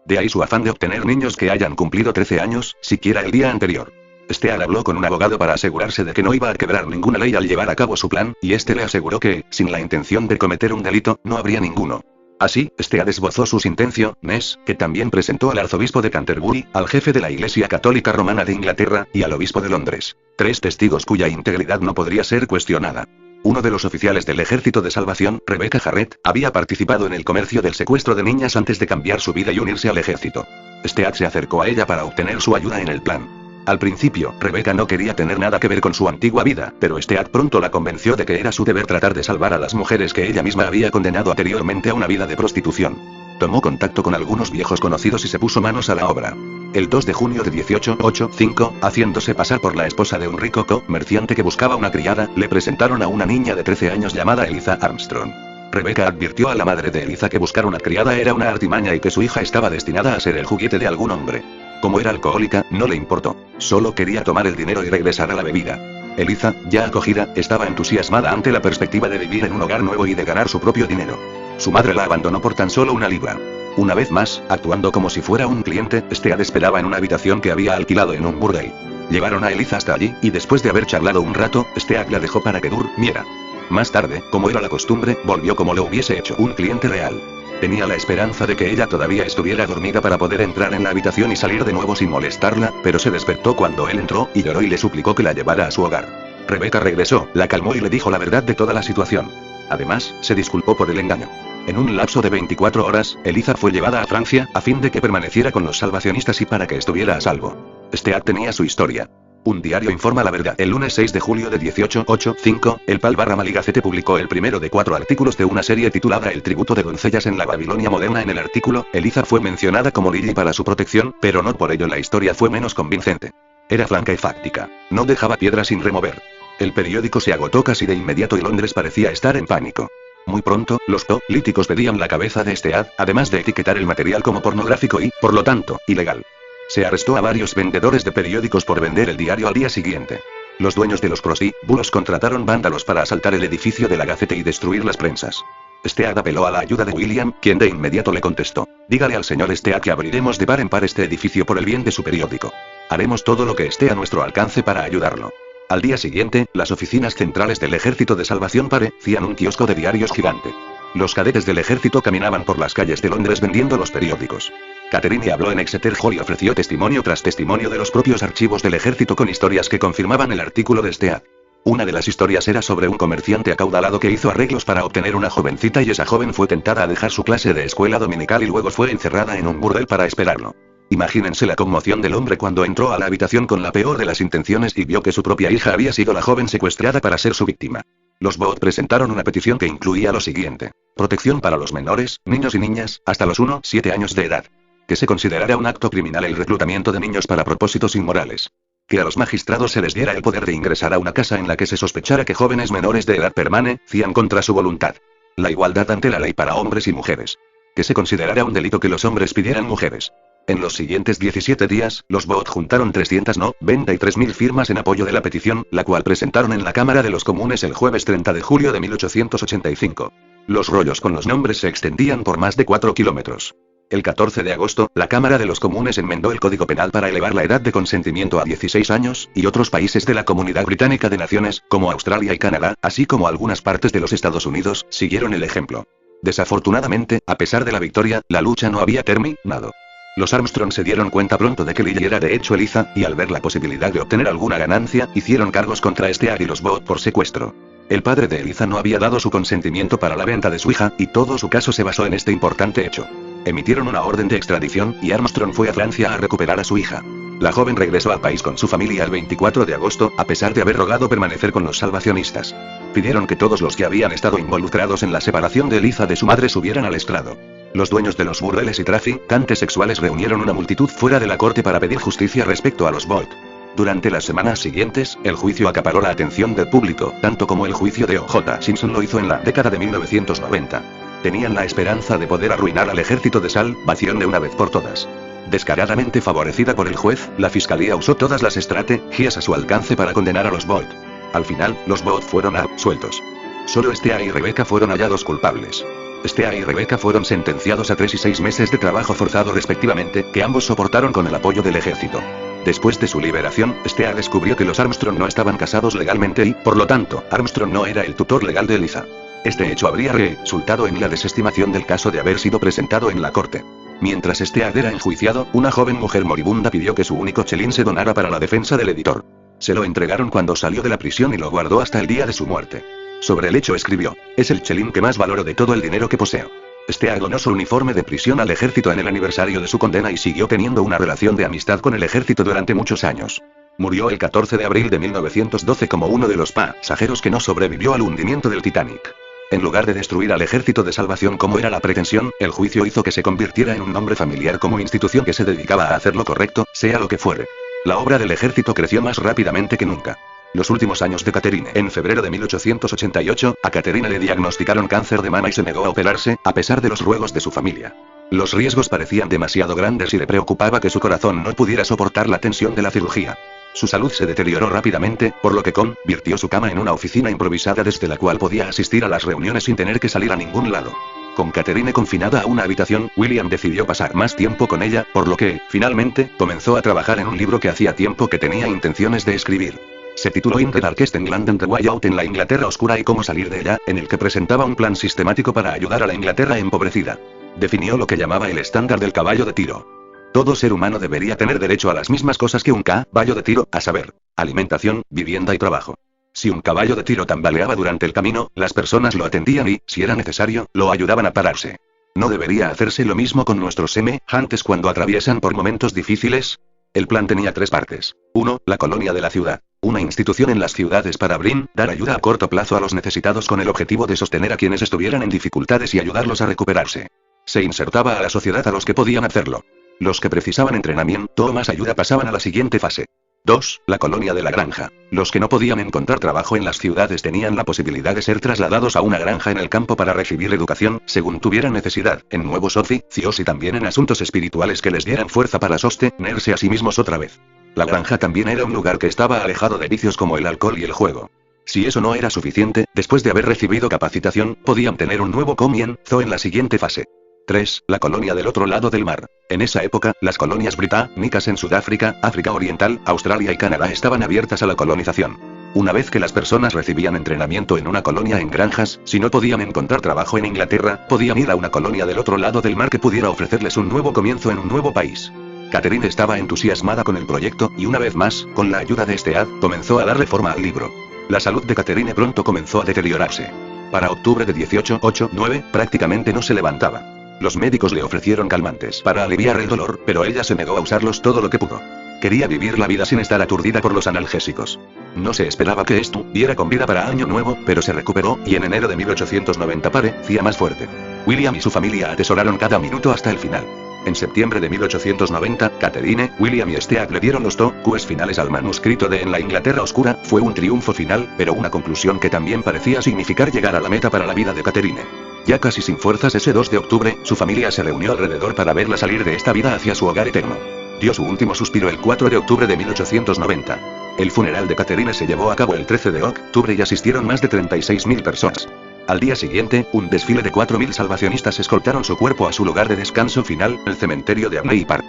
De ahí su afán de obtener niños que hayan cumplido 13 años, siquiera el día anterior. Stead habló con un abogado para asegurarse de que no iba a quebrar ninguna ley al llevar a cabo su plan, y este le aseguró que, sin la intención de cometer un delito, no habría ninguno. Así, Stead esbozó sus intenciones, que también presentó al arzobispo de Canterbury, al jefe de la Iglesia Católica Romana de Inglaterra, y al obispo de Londres. 3 testigos cuya integridad no podría ser cuestionada. Uno de los oficiales del Ejército de Salvación, Rebecca Jarrett, había participado en el comercio del secuestro de niñas antes de cambiar su vida y unirse al ejército. Stead se acercó a ella para obtener su ayuda en el plan. Al principio, Rebecca no quería tener nada que ver con su antigua vida, pero Stead pronto la convenció de que era su deber tratar de salvar a las mujeres que ella misma había condenado anteriormente a una vida de prostitución. Tomó contacto con algunos viejos conocidos y se puso manos a la obra. El 2 de junio de 1885, haciéndose pasar por la esposa de un rico comerciante que buscaba una criada, le presentaron a una niña de 13 años llamada Eliza Armstrong. Rebecca advirtió a la madre de Eliza que buscar una criada era una artimaña y que su hija estaba destinada a ser el juguete de algún hombre. Como era alcohólica, no le importó. Solo quería tomar el dinero y regresar a la bebida. Eliza, ya acogida, estaba entusiasmada ante la perspectiva de vivir en un hogar nuevo y de ganar su propio dinero. Su madre la abandonó por tan solo una libra. Una vez más, actuando como si fuera un cliente, Stead esperaba en una habitación que había alquilado en un burdel. Llevaron a Eliza hasta allí, y después de haber charlado un rato, Stead la dejó para que durmiera. Más tarde, como era la costumbre, volvió como lo hubiese hecho un cliente real. Tenía la esperanza de que ella todavía estuviera dormida para poder entrar en la habitación y salir de nuevo sin molestarla, pero se despertó cuando él entró, y lloró y le suplicó que la llevara a su hogar. Rebecca regresó, la calmó y le dijo la verdad de toda la situación. Además, se disculpó por el engaño. En un lapso de 24 horas, Eliza fue llevada a Francia, a fin de que permaneciera con los salvacionistas y para que estuviera a salvo. Stead tenía su historia. Un diario informa la verdad. El lunes 6 de julio de 1885, el Pal-Mali Gazette publicó el primero de 4 artículos de una serie titulada El tributo de doncellas en la Babilonia moderna. En el artículo, Eliza fue mencionada como Lily para su protección, pero no por ello la historia fue menos convincente. Era franca y fáctica. No dejaba piedra sin remover. El periódico se agotó casi de inmediato y Londres parecía estar en pánico. Muy pronto, los políticos pedían la cabeza de Stead, además de etiquetar el material como pornográfico y, por lo tanto, ilegal. Se arrestó a varios vendedores de periódicos por vender el diario al día siguiente. Los dueños de los prostíbulos contrataron vándalos para asaltar el edificio de la Gaceta y destruir las prensas. Stead apeló a la ayuda de William, quien de inmediato le contestó: dígale al señor Stead que abriremos de par en par este edificio por el bien de su periódico. Haremos todo lo que esté a nuestro alcance para ayudarlo. Al día siguiente, las oficinas centrales del Ejército de Salvación parecían un kiosco de diarios gigante. Los cadetes del ejército caminaban por las calles de Londres vendiendo los periódicos. Catherine habló en Exeter Hall y ofreció testimonio tras testimonio de los propios archivos del ejército con historias que confirmaban el artículo de Stead. Una de las historias era sobre un comerciante acaudalado que hizo arreglos para obtener una jovencita y esa joven fue tentada a dejar su clase de escuela dominical y luego fue encerrada en un burdel para esperarlo. Imagínense la conmoción del hombre cuando entró a la habitación con la peor de las intenciones y vio que su propia hija había sido la joven secuestrada para ser su víctima. Los Booth presentaron una petición que incluía lo siguiente: protección para los menores, niños y niñas, hasta los 1-7 años de edad. Que se considerara un acto criminal el reclutamiento de niños para propósitos inmorales. Que a los magistrados se les diera el poder de ingresar a una casa en la que se sospechara que jóvenes menores de edad permanecían contra su voluntad. La igualdad ante la ley para hombres y mujeres. Que se considerara un delito que los hombres pidieran mujeres. En los siguientes 17 días, los Booth juntaron 393.000 firmas en apoyo de la petición, la cual presentaron en la Cámara de los Comunes el jueves 30 de julio de 1885. Los rollos con los nombres se extendían por más de 4 kilómetros. El 14 de agosto, la Cámara de los Comunes enmendó el Código Penal para elevar la edad de consentimiento a 16 años, y otros países de la Comunidad Británica de Naciones, como Australia y Canadá, así como algunas partes de los Estados Unidos, siguieron el ejemplo. Desafortunadamente, a pesar de la victoria, la lucha no había terminado. Los Armstrong se dieron cuenta pronto de que Lily era de hecho Eliza, y al ver la posibilidad de obtener alguna ganancia, hicieron cargos contra Stead y los Booth por secuestro. El padre de Eliza no había dado su consentimiento para la venta de su hija, y todo su caso se basó en este importante hecho. Emitieron una orden de extradición, y Armstrong fue a Francia a recuperar a su hija. La joven regresó al país con su familia el 24 de agosto, a pesar de haber rogado permanecer con los salvacionistas. Pidieron que todos los que habían estado involucrados en la separación de Eliza de su madre subieran al estrado. Los dueños de los burdeles y traficantes sexuales reunieron una multitud fuera de la corte para pedir justicia respecto a los Booth. Durante las semanas siguientes, el juicio acaparó la atención del público, tanto como el juicio de O.J. Simpson lo hizo en la década de 1990. Tenían la esperanza de poder arruinar al ejército de salvación de una vez por todas. Descaradamente favorecida por el juez, la fiscalía usó todas las estrategias a su alcance para condenar a los Booth. Al final, los Booth fueron absueltos. Solo Stead y Rebecca fueron hallados culpables. Stead y Rebecca fueron sentenciados a 3 y 6 meses de trabajo forzado respectivamente, que ambos soportaron con el apoyo del ejército. Después de su liberación, Stead descubrió que los Armstrong no estaban casados legalmente y, por lo tanto, Armstrong no era el tutor legal de Eliza. Este hecho habría resultado en la desestimación del caso de haber sido presentado en la corte. Mientras Stead era enjuiciado, una joven mujer moribunda pidió que su único chelín se donara para la defensa del editor. Se lo entregaron cuando salió de la prisión y lo guardó hasta el día de su muerte. Sobre el hecho escribió: es el chelín que más valoro de todo el dinero que poseo. Stead donó su uniforme de prisión al ejército en el aniversario de su condena y siguió teniendo una relación de amistad con el ejército durante muchos años. Murió el 14 de abril de 1912 como uno de los pasajeros que no sobrevivió al hundimiento del Titanic. En lugar de destruir al ejército de salvación como era la pretensión, el juicio hizo que se convirtiera en un nombre familiar como institución que se dedicaba a hacer lo correcto, sea lo que fuere. La obra del ejército creció más rápidamente que nunca. Los últimos años de Catherine. En febrero de 1888, a Catherine le diagnosticaron cáncer de mama y se negó a operarse, a pesar de los ruegos de su familia. Los riesgos parecían demasiado grandes y le preocupaba que su corazón no pudiera soportar la tensión de la cirugía. Su salud se deterioró rápidamente, por lo que convirtió su cama en una oficina improvisada desde la cual podía asistir a las reuniones sin tener que salir a ningún lado. Con Catherine confinada a una habitación, William decidió pasar más tiempo con ella, por lo que, finalmente, comenzó a trabajar en un libro que hacía tiempo que tenía intenciones de escribir. Se tituló In the Darkest England and the Way Out, en la Inglaterra oscura y cómo salir de ella, en el que presentaba un plan sistemático para ayudar a la Inglaterra empobrecida. Definió lo que llamaba el estándar del caballo de tiro. Todo ser humano debería tener derecho a las mismas cosas que un caballo de tiro, a saber, alimentación, vivienda y trabajo. Si un caballo de tiro tambaleaba durante el camino, las personas lo atendían y, si era necesario, lo ayudaban a pararse. ¿No debería hacerse lo mismo con nuestros semejantes cuando atraviesan por momentos difíciles? El plan tenía 3 partes. 1. La colonia de la ciudad. Una institución en las ciudades para dar ayuda a corto plazo a los necesitados con el objetivo de sostener a quienes estuvieran en dificultades y ayudarlos a recuperarse. Se insertaba a la sociedad a los que podían hacerlo. Los que precisaban entrenamiento o más ayuda pasaban a la siguiente fase. 2. La colonia de la granja. Los que no podían encontrar trabajo en las ciudades tenían la posibilidad de ser trasladados a una granja en el campo para recibir educación, según tuvieran necesidad, en nuevos oficios y también en asuntos espirituales que les dieran fuerza para sostenerse a sí mismos otra vez. La granja también era un lugar que estaba alejado de vicios como el alcohol y el juego. Si eso no era suficiente, después de haber recibido capacitación, podían tener un nuevo comienzo en la siguiente fase. 3. La colonia del otro lado del mar. En esa época, las colonias británicas en Sudáfrica, África Oriental, Australia y Canadá estaban abiertas a la colonización. Una vez que las personas recibían entrenamiento en una colonia en granjas, si no podían encontrar trabajo en Inglaterra, podían ir a una colonia del otro lado del mar que pudiera ofrecerles un nuevo comienzo en un nuevo país. Catherine estaba entusiasmada con el proyecto, y una vez más, con la ayuda de este comenzó a darle forma al libro. La salud de Catherine pronto comenzó a deteriorarse. Para octubre de 1889, prácticamente no se levantaba. Los médicos le ofrecieron calmantes para aliviar el dolor, pero ella se negó a usarlos todo lo que pudo. Quería vivir la vida sin estar aturdida por los analgésicos. No se esperaba que estuviera con vida para Año Nuevo, pero se recuperó, y en enero de 1890 parecía más fuerte. William y su familia atesoraron cada minuto hasta el final. En septiembre de 1890, Catherine, William y Stead le dieron los toques finales al manuscrito de En la Inglaterra Oscura. Fue un triunfo final, pero una conclusión que también parecía significar llegar a la meta para la vida de Catherine. Ya casi sin fuerzas ese 2 de octubre, su familia se reunió alrededor para verla salir de esta vida hacia su hogar eterno. Dio su último suspiro el 4 de octubre de 1890. El funeral de Catherine se llevó a cabo el 13 de octubre y asistieron más de 36.000 personas. Al día siguiente, un desfile de 4.000 salvacionistas escoltaron su cuerpo a su lugar de descanso final, el cementerio de Abley Park.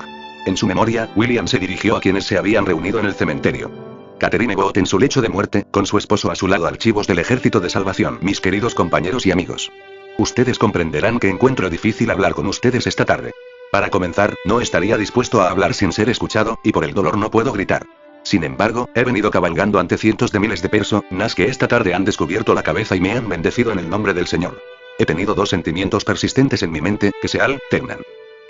En su memoria, William se dirigió a quienes se habían reunido en el cementerio. Catherine Booth en su lecho de muerte, con su esposo a su lado. Archivos del Ejército de Salvación. Mis queridos compañeros y amigos. Ustedes comprenderán que encuentro difícil hablar con ustedes esta tarde. Para comenzar, no estaría dispuesto a hablar sin ser escuchado, y por el dolor no puedo gritar. Sin embargo, he venido cabalgando ante cientos de miles de personas que esta tarde han descubierto la cabeza y me han bendecido en el nombre del Señor. He tenido 2 sentimientos persistentes en mi mente, que se alternan.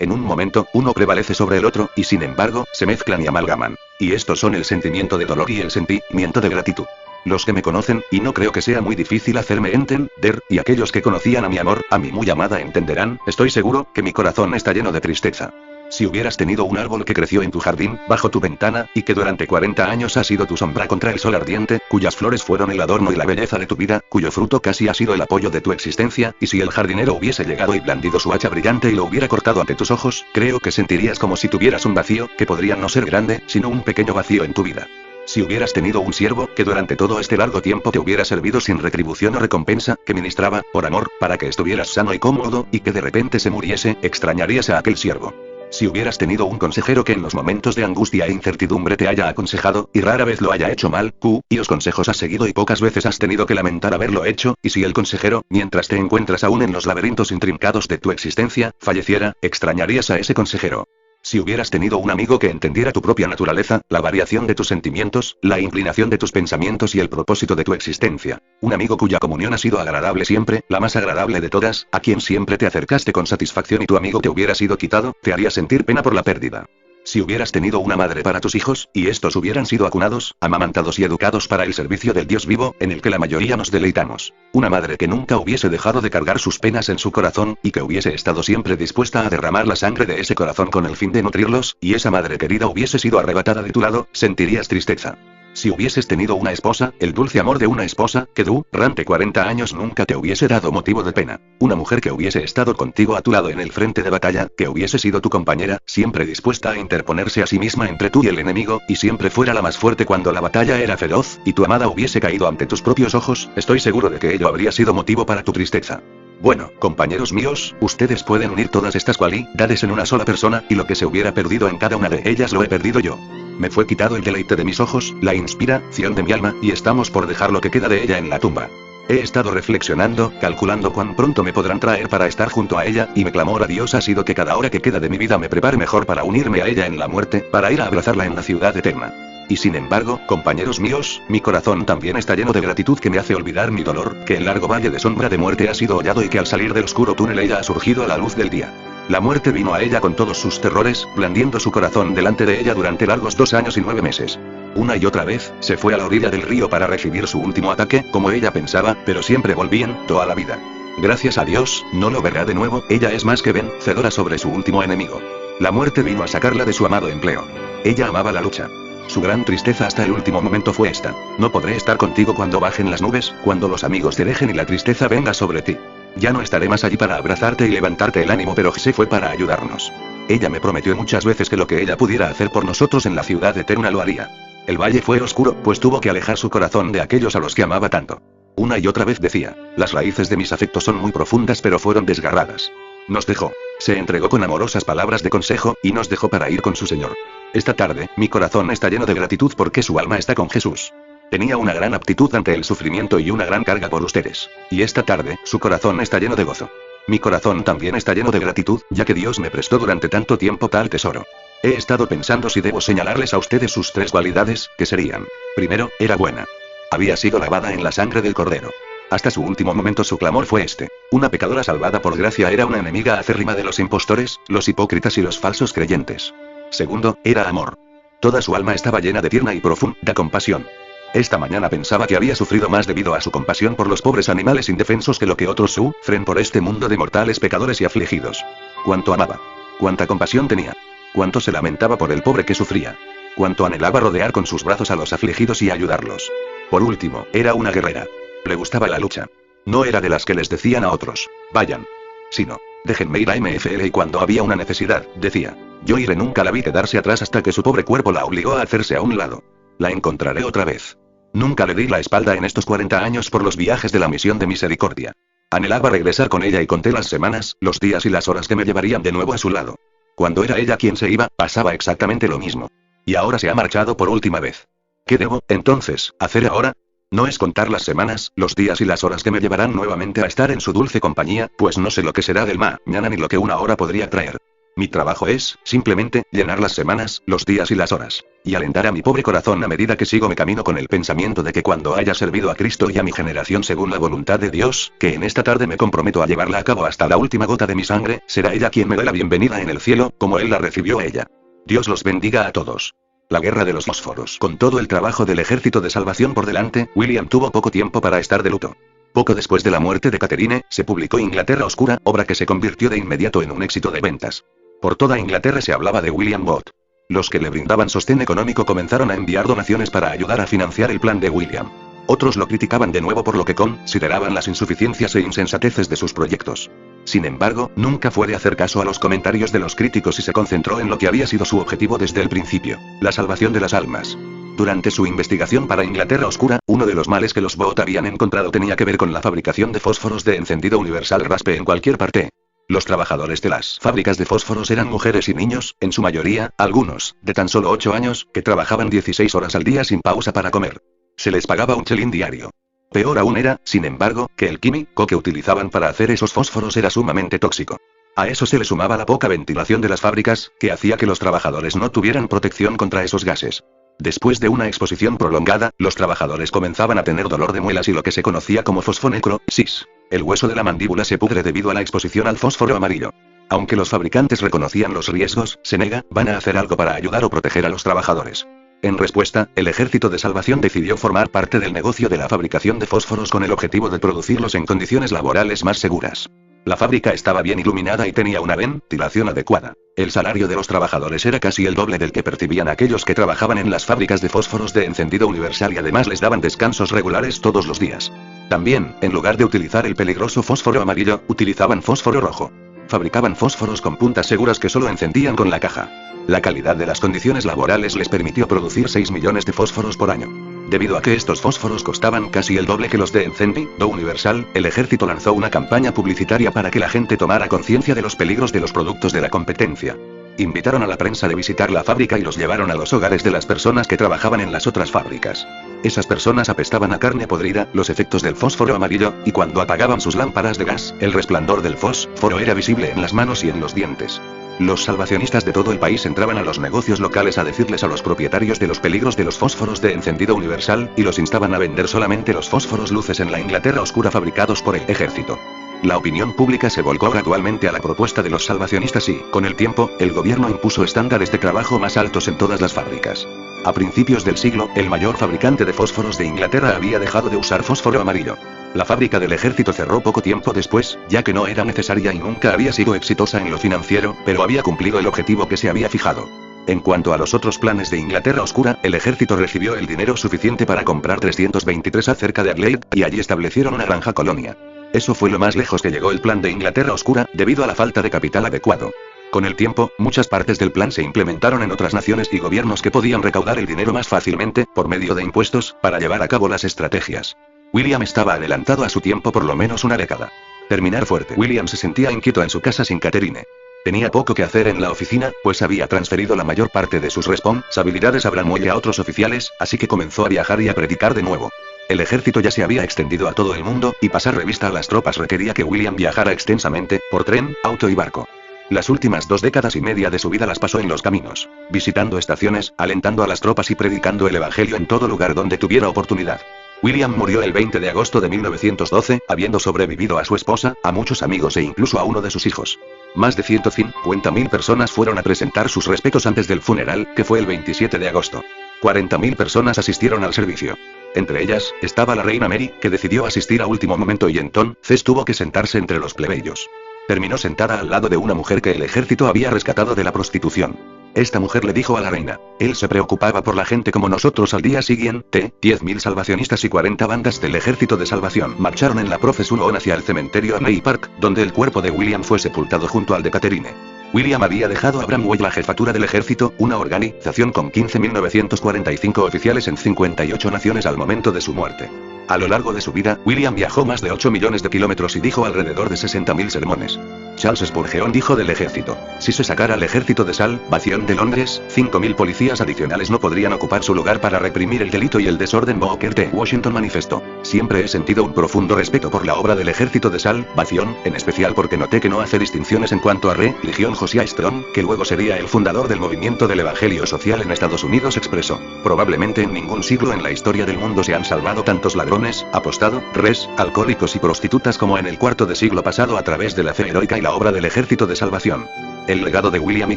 En un momento, uno prevalece sobre el otro, y sin embargo, se mezclan y amalgaman. Y estos son el sentimiento de dolor y el sentimiento de gratitud. Los que me conocen, y no creo que sea muy difícil hacerme entender, y aquellos que conocían a mi amor, a mi muy amada, entenderán, estoy seguro, que mi corazón está lleno de tristeza. Si hubieras tenido un árbol que creció en tu jardín, bajo tu ventana, y que durante 40 años ha sido tu sombra contra el sol ardiente, cuyas flores fueron el adorno y la belleza de tu vida, cuyo fruto casi ha sido el apoyo de tu existencia, y si el jardinero hubiese llegado y blandido su hacha brillante y lo hubiera cortado ante tus ojos, creo que sentirías como si tuvieras un vacío, que podría no ser grande, sino un pequeño vacío en tu vida. Si hubieras tenido un siervo, que durante todo este largo tiempo te hubiera servido sin retribución o recompensa, que ministraba, por amor, para que estuvieras sano y cómodo, y que de repente se muriese, extrañarías a aquel siervo. Si hubieras tenido un consejero que en los momentos de angustia e incertidumbre te haya aconsejado, y rara vez lo haya hecho mal, y los consejos has seguido y pocas veces has tenido que lamentar haberlo hecho, y si el consejero, mientras te encuentras aún en los laberintos intrincados de tu existencia, falleciera, extrañarías a ese consejero. Si hubieras tenido un amigo que entendiera tu propia naturaleza, la variación de tus sentimientos, la inclinación de tus pensamientos y el propósito de tu existencia. Un amigo cuya comunión ha sido agradable siempre, la más agradable de todas, a quien siempre te acercaste con satisfacción y tu amigo te hubiera sido quitado, te haría sentir pena por la pérdida. Si hubieras tenido una madre para tus hijos, y estos hubieran sido acunados, amamantados y educados para el servicio del Dios vivo, en el que la mayoría nos deleitamos. Una madre que nunca hubiese dejado de cargar sus penas en su corazón, y que hubiese estado siempre dispuesta a derramar la sangre de ese corazón con el fin de nutrirlos, y esa madre querida hubiese sido arrebatada de tu lado, sentirías tristeza. Si hubieses tenido una esposa, el dulce amor de una esposa, que durante 40 años nunca te hubiese dado motivo de pena. Una mujer que hubiese estado contigo a tu lado en el frente de batalla, que hubiese sido tu compañera, siempre dispuesta a interponerse a sí misma entre tú y el enemigo, y siempre fuera la más fuerte cuando la batalla era feroz, y tu amada hubiese caído ante tus propios ojos, estoy seguro de que ello habría sido motivo para tu tristeza. Bueno, compañeros míos, ustedes pueden unir todas estas cualidades en una sola persona, y lo que se hubiera perdido en cada una de ellas lo he perdido yo. Me fue quitado el deleite de mis ojos, la inspiración de mi alma, y estamos por dejar lo que queda de ella en la tumba. He estado reflexionando, calculando cuán pronto me podrán traer para estar junto a ella, y mi clamor a Dios ha sido que cada hora que queda de mi vida me prepare mejor para unirme a ella en la muerte, para ir a abrazarla en la ciudad eterna. Y sin embargo, compañeros míos, mi corazón también está lleno de gratitud que me hace olvidar mi dolor, que el largo valle de sombra de muerte ha sido hollado y que al salir del oscuro túnel ella ha surgido a la luz del día. La muerte vino a ella con todos sus terrores, blandiendo su corazón delante de ella durante largos 2 años y 9 meses. Una y otra vez, se fue a la orilla del río para recibir su último ataque, como ella pensaba, pero siempre volvían, toda la vida. Gracias a Dios, no lo verá de nuevo, ella es más que vencedora sobre su último enemigo. La muerte vino a sacarla de su amado empleo. Ella amaba la lucha. Su gran tristeza hasta el último momento fue esta: no podré estar contigo cuando bajen las nubes, cuando los amigos te dejen y la tristeza venga sobre ti. Ya no estaré más allí para abrazarte y levantarte el ánimo, pero se fue para ayudarnos. Ella me prometió muchas veces que lo que ella pudiera hacer por nosotros en la ciudad eterna lo haría. El valle fue oscuro, pues tuvo que alejar su corazón de aquellos a los que amaba tanto. Una y otra vez decía: las raíces de mis afectos son muy profundas pero fueron desgarradas. Nos dejó. Se entregó con amorosas palabras de consejo, y nos dejó para ir con su Señor. Esta tarde, mi corazón está lleno de gratitud porque su alma está con Jesús. Tenía una gran aptitud ante el sufrimiento y una gran carga por ustedes. Y esta tarde, su corazón está lleno de gozo. Mi corazón también está lleno de gratitud, ya que Dios me prestó durante tanto tiempo tal tesoro. He estado pensando si debo señalarles a ustedes sus 3 cualidades, que serían: primero, era buena. Había sido lavada en la sangre del Cordero. Hasta su último momento su clamor fue este: una pecadora salvada por gracia era una enemiga acérrima de los impostores, los hipócritas y los falsos creyentes. Segundo, era amor. Toda su alma estaba llena de tierna y profunda compasión. Esta mañana pensaba que había sufrido más debido a su compasión por los pobres animales indefensos que lo que otros sufren por este mundo de mortales pecadores y afligidos. Cuánto amaba. Cuánta compasión tenía. Cuánto se lamentaba por el pobre que sufría. Cuánto anhelaba rodear con sus brazos a los afligidos y ayudarlos. Por último, era una guerrera. Le gustaba la lucha. No era de las que les decían a otros: vayan. Sino: déjenme ir a MFL, y cuando había una necesidad, decía: yo iré. Nunca la vi quedarse atrás hasta que su pobre cuerpo la obligó a hacerse a un lado. La encontraré otra vez. Nunca le di la espalda en estos 40 años por los viajes de la misión de misericordia. Anhelaba regresar con ella y conté las semanas, los días y las horas que me llevarían de nuevo a su lado. Cuando era ella quien se iba, pasaba exactamente lo mismo. Y ahora se ha marchado por última vez. ¿Qué debo, entonces, hacer ahora? No es contar las semanas, los días y las horas que me llevarán nuevamente a estar en su dulce compañía, pues no sé lo que será del mañana ni lo que una hora podría traer. Mi trabajo es, simplemente, llenar las semanas, los días y las horas. Y alentar a mi pobre corazón a medida que sigo mi camino con el pensamiento de que cuando haya servido a Cristo y a mi generación según la voluntad de Dios, que en esta tarde me comprometo a llevarla a cabo hasta la última gota de mi sangre, será ella quien me dé la bienvenida en el cielo, como Él la recibió a ella. Dios los bendiga a todos. La guerra de los fósforos. Con todo el trabajo del ejército de salvación por delante, William tuvo poco tiempo para estar de luto. Poco después de la muerte de Catherine, se publicó Inglaterra Oscura, obra que se convirtió de inmediato en un éxito de ventas. Por toda Inglaterra se hablaba de William Booth. Los que le brindaban sostén económico comenzaron a enviar donaciones para ayudar a financiar el plan de William. Otros lo criticaban de nuevo por lo que consideraban las insuficiencias e insensateces de sus proyectos. Sin embargo, nunca fue de hacer caso a los comentarios de los críticos y se concentró en lo que había sido su objetivo desde el principio: la salvación de las almas. Durante su investigación para Inglaterra Oscura, uno de los males que los Booth habían encontrado tenía que ver con la fabricación de fósforos de encendido universal raspe en cualquier parte. Los trabajadores de las fábricas de fósforos eran mujeres y niños, en su mayoría, algunos, de tan solo 8 años, que trabajaban 16 horas al día sin pausa para comer. Se les pagaba un chelín diario. Peor aún era, sin embargo, que el químico que utilizaban para hacer esos fósforos era sumamente tóxico. A eso se le sumaba la poca ventilación de las fábricas, que hacía que los trabajadores no tuvieran protección contra esos gases. Después de una exposición prolongada, los trabajadores comenzaban a tener dolor de muelas y lo que se conocía como fosfonecrosis. El hueso de la mandíbula se pudre debido a la exposición al fósforo amarillo. Aunque los fabricantes reconocían los riesgos, se van a hacer algo para ayudar o proteger a los trabajadores. En respuesta, el Ejército de Salvación decidió formar parte del negocio de la fabricación de fósforos con el objetivo de producirlos en condiciones laborales más seguras. La fábrica estaba bien iluminada y tenía una ventilación adecuada. El salario de los trabajadores era casi el doble del que percibían aquellos que trabajaban en las fábricas de fósforos de encendido universal y además les daban descansos regulares todos los días. También, en lugar de utilizar el peligroso fósforo amarillo, utilizaban fósforo rojo. Fabricaban fósforos con puntas seguras que solo encendían con la caja. La calidad de las condiciones laborales les permitió producir 6 millones de fósforos por año. Debido a que estos fósforos costaban casi el doble que los de encendido universal, el ejército lanzó una campaña publicitaria para que la gente tomara conciencia de los peligros de los productos de la competencia. Invitaron a la prensa de visitar la fábrica y los llevaron a los hogares de las personas que trabajaban en las otras fábricas. Esas personas apestaban a carne podrida, los efectos del fósforo amarillo, y cuando apagaban sus lámparas de gas, el resplandor del fósforo era visible en las manos y en los dientes. Los salvacionistas de todo el país entraban a los negocios locales a decirles a los propietarios de los peligros de los fósforos de encendido universal, y los instaban a vender solamente los fósforos luces en la Inglaterra oscura fabricados por el ejército. La opinión pública se volcó gradualmente a la propuesta de los salvacionistas y, con el tiempo, el gobierno impuso estándares de trabajo más altos en todas las fábricas. A principios del siglo, el mayor fabricante de fósforos de Inglaterra había dejado de usar fósforo amarillo. La fábrica del ejército cerró poco tiempo después, ya que no era necesaria y nunca había sido exitosa en lo financiero, pero había cumplido el objetivo que se había fijado. En cuanto a los otros planes de Inglaterra oscura, el ejército recibió el dinero suficiente para comprar 323 cerca de Adelaide, y allí establecieron una granja colonia. Eso fue lo más lejos que llegó el plan de Inglaterra oscura, debido a la falta de capital adecuado. Con el tiempo, muchas partes del plan se implementaron en otras naciones y gobiernos que podían recaudar el dinero más fácilmente, por medio de impuestos, para llevar a cabo las estrategias. William estaba adelantado a su tiempo por lo menos una década. Terminar fuerte. William se sentía inquieto en su casa sin Catherine. Tenía poco que hacer en la oficina, pues había transferido la mayor parte de sus responsabilidades a Bramwell y a otros oficiales, así que comenzó a viajar y a predicar de nuevo. El ejército ya se había extendido a todo el mundo, y pasar revista a las tropas requería que William viajara extensamente, por tren, auto y barco. Las últimas 2 décadas y media de su vida las pasó en los caminos, visitando estaciones, alentando a las tropas y predicando el evangelio en todo lugar donde tuviera oportunidad. William murió el 20 de agosto de 1912, habiendo sobrevivido a su esposa, a muchos amigos e incluso a uno de sus hijos. Más de 150.000 personas fueron a presentar sus respetos antes del funeral, que fue el 27 de agosto. 40.000 personas asistieron al servicio. Entre ellas, estaba la reina Mary, que decidió asistir a último momento y entonces tuvo que sentarse entre los plebeyos. Terminó sentada al lado de una mujer que el ejército había rescatado de la prostitución. Esta mujer le dijo a la reina, él se preocupaba por la gente como nosotros. Al día siguiente, 10.000 salvacionistas y 40 bandas del ejército de salvación marcharon en la procesión hacia el cementerio Arley Park, donde el cuerpo de William fue sepultado junto al de Catherine. William había dejado a Bramwell la jefatura del ejército, una organización con 15.945 oficiales en 58 naciones al momento de su muerte. A lo largo de su vida, William viajó más de 8 millones de kilómetros y dijo alrededor de 60.000 sermones. Charles Spurgeon dijo del ejército: si se sacara al ejército de salvación de Londres, 5.000 policías adicionales no podrían ocupar su lugar para reprimir el delito y el desorden. Booker T. Washington manifestó: siempre he sentido un profundo respeto por la obra del ejército de salvación, en especial porque noté que no hace distinciones en cuanto a religión. Josiah Strong, que luego sería el fundador del movimiento del Evangelio Social en Estados Unidos, expresó: probablemente en ningún siglo en la historia del mundo se han salvado tantos ladrones, apóstatas, alcohólicos y prostitutas como en el cuarto de siglo pasado a través de la fe heroica y la obra del ejército de salvación. El legado de William y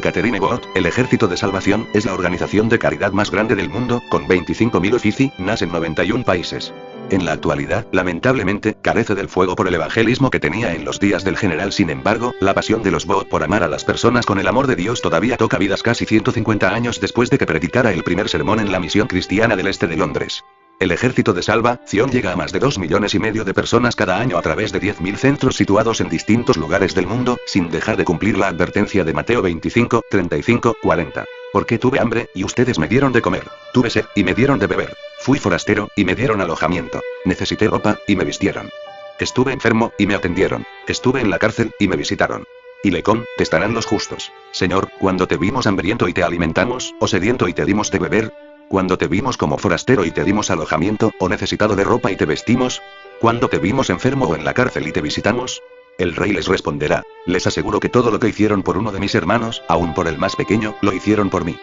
Catherine Watt, el Ejército de Salvación, es la organización de caridad más grande del mundo, con 25.000 oficinas en 91 países. En la actualidad, lamentablemente, carece del fuego por el evangelismo que tenía en los días del general. Sin embargo, la pasión de los Watt por amar a las personas con el amor de Dios todavía toca vidas casi 150 años después de que predicara el primer sermón en la misión cristiana del este de Londres. El Ejército de Salvación llega a más de 2,5 millones de personas cada año a través de 10.000 centros situados en distintos lugares del mundo, sin dejar de cumplir la advertencia de Mateo 25, 35, 40. Porque tuve hambre, y ustedes me dieron de comer. Tuve sed, y me dieron de beber. Fui forastero, y me dieron alojamiento. Necesité ropa, y me vistieron. Estuve enfermo, y me atendieron. Estuve en la cárcel, y me visitaron. Y le contestarán los justos: Señor, ¿cuándo te vimos hambriento y te alimentamos, o sediento y te dimos de beber? ¿Cuándo te vimos como forastero y te dimos alojamiento, o necesitado de ropa y te vestimos? ¿Cuándo te vimos enfermo o en la cárcel y te visitamos? El rey les responderá: les aseguro que todo lo que hicieron por uno de mis hermanos, aun por el más pequeño, lo hicieron por mí.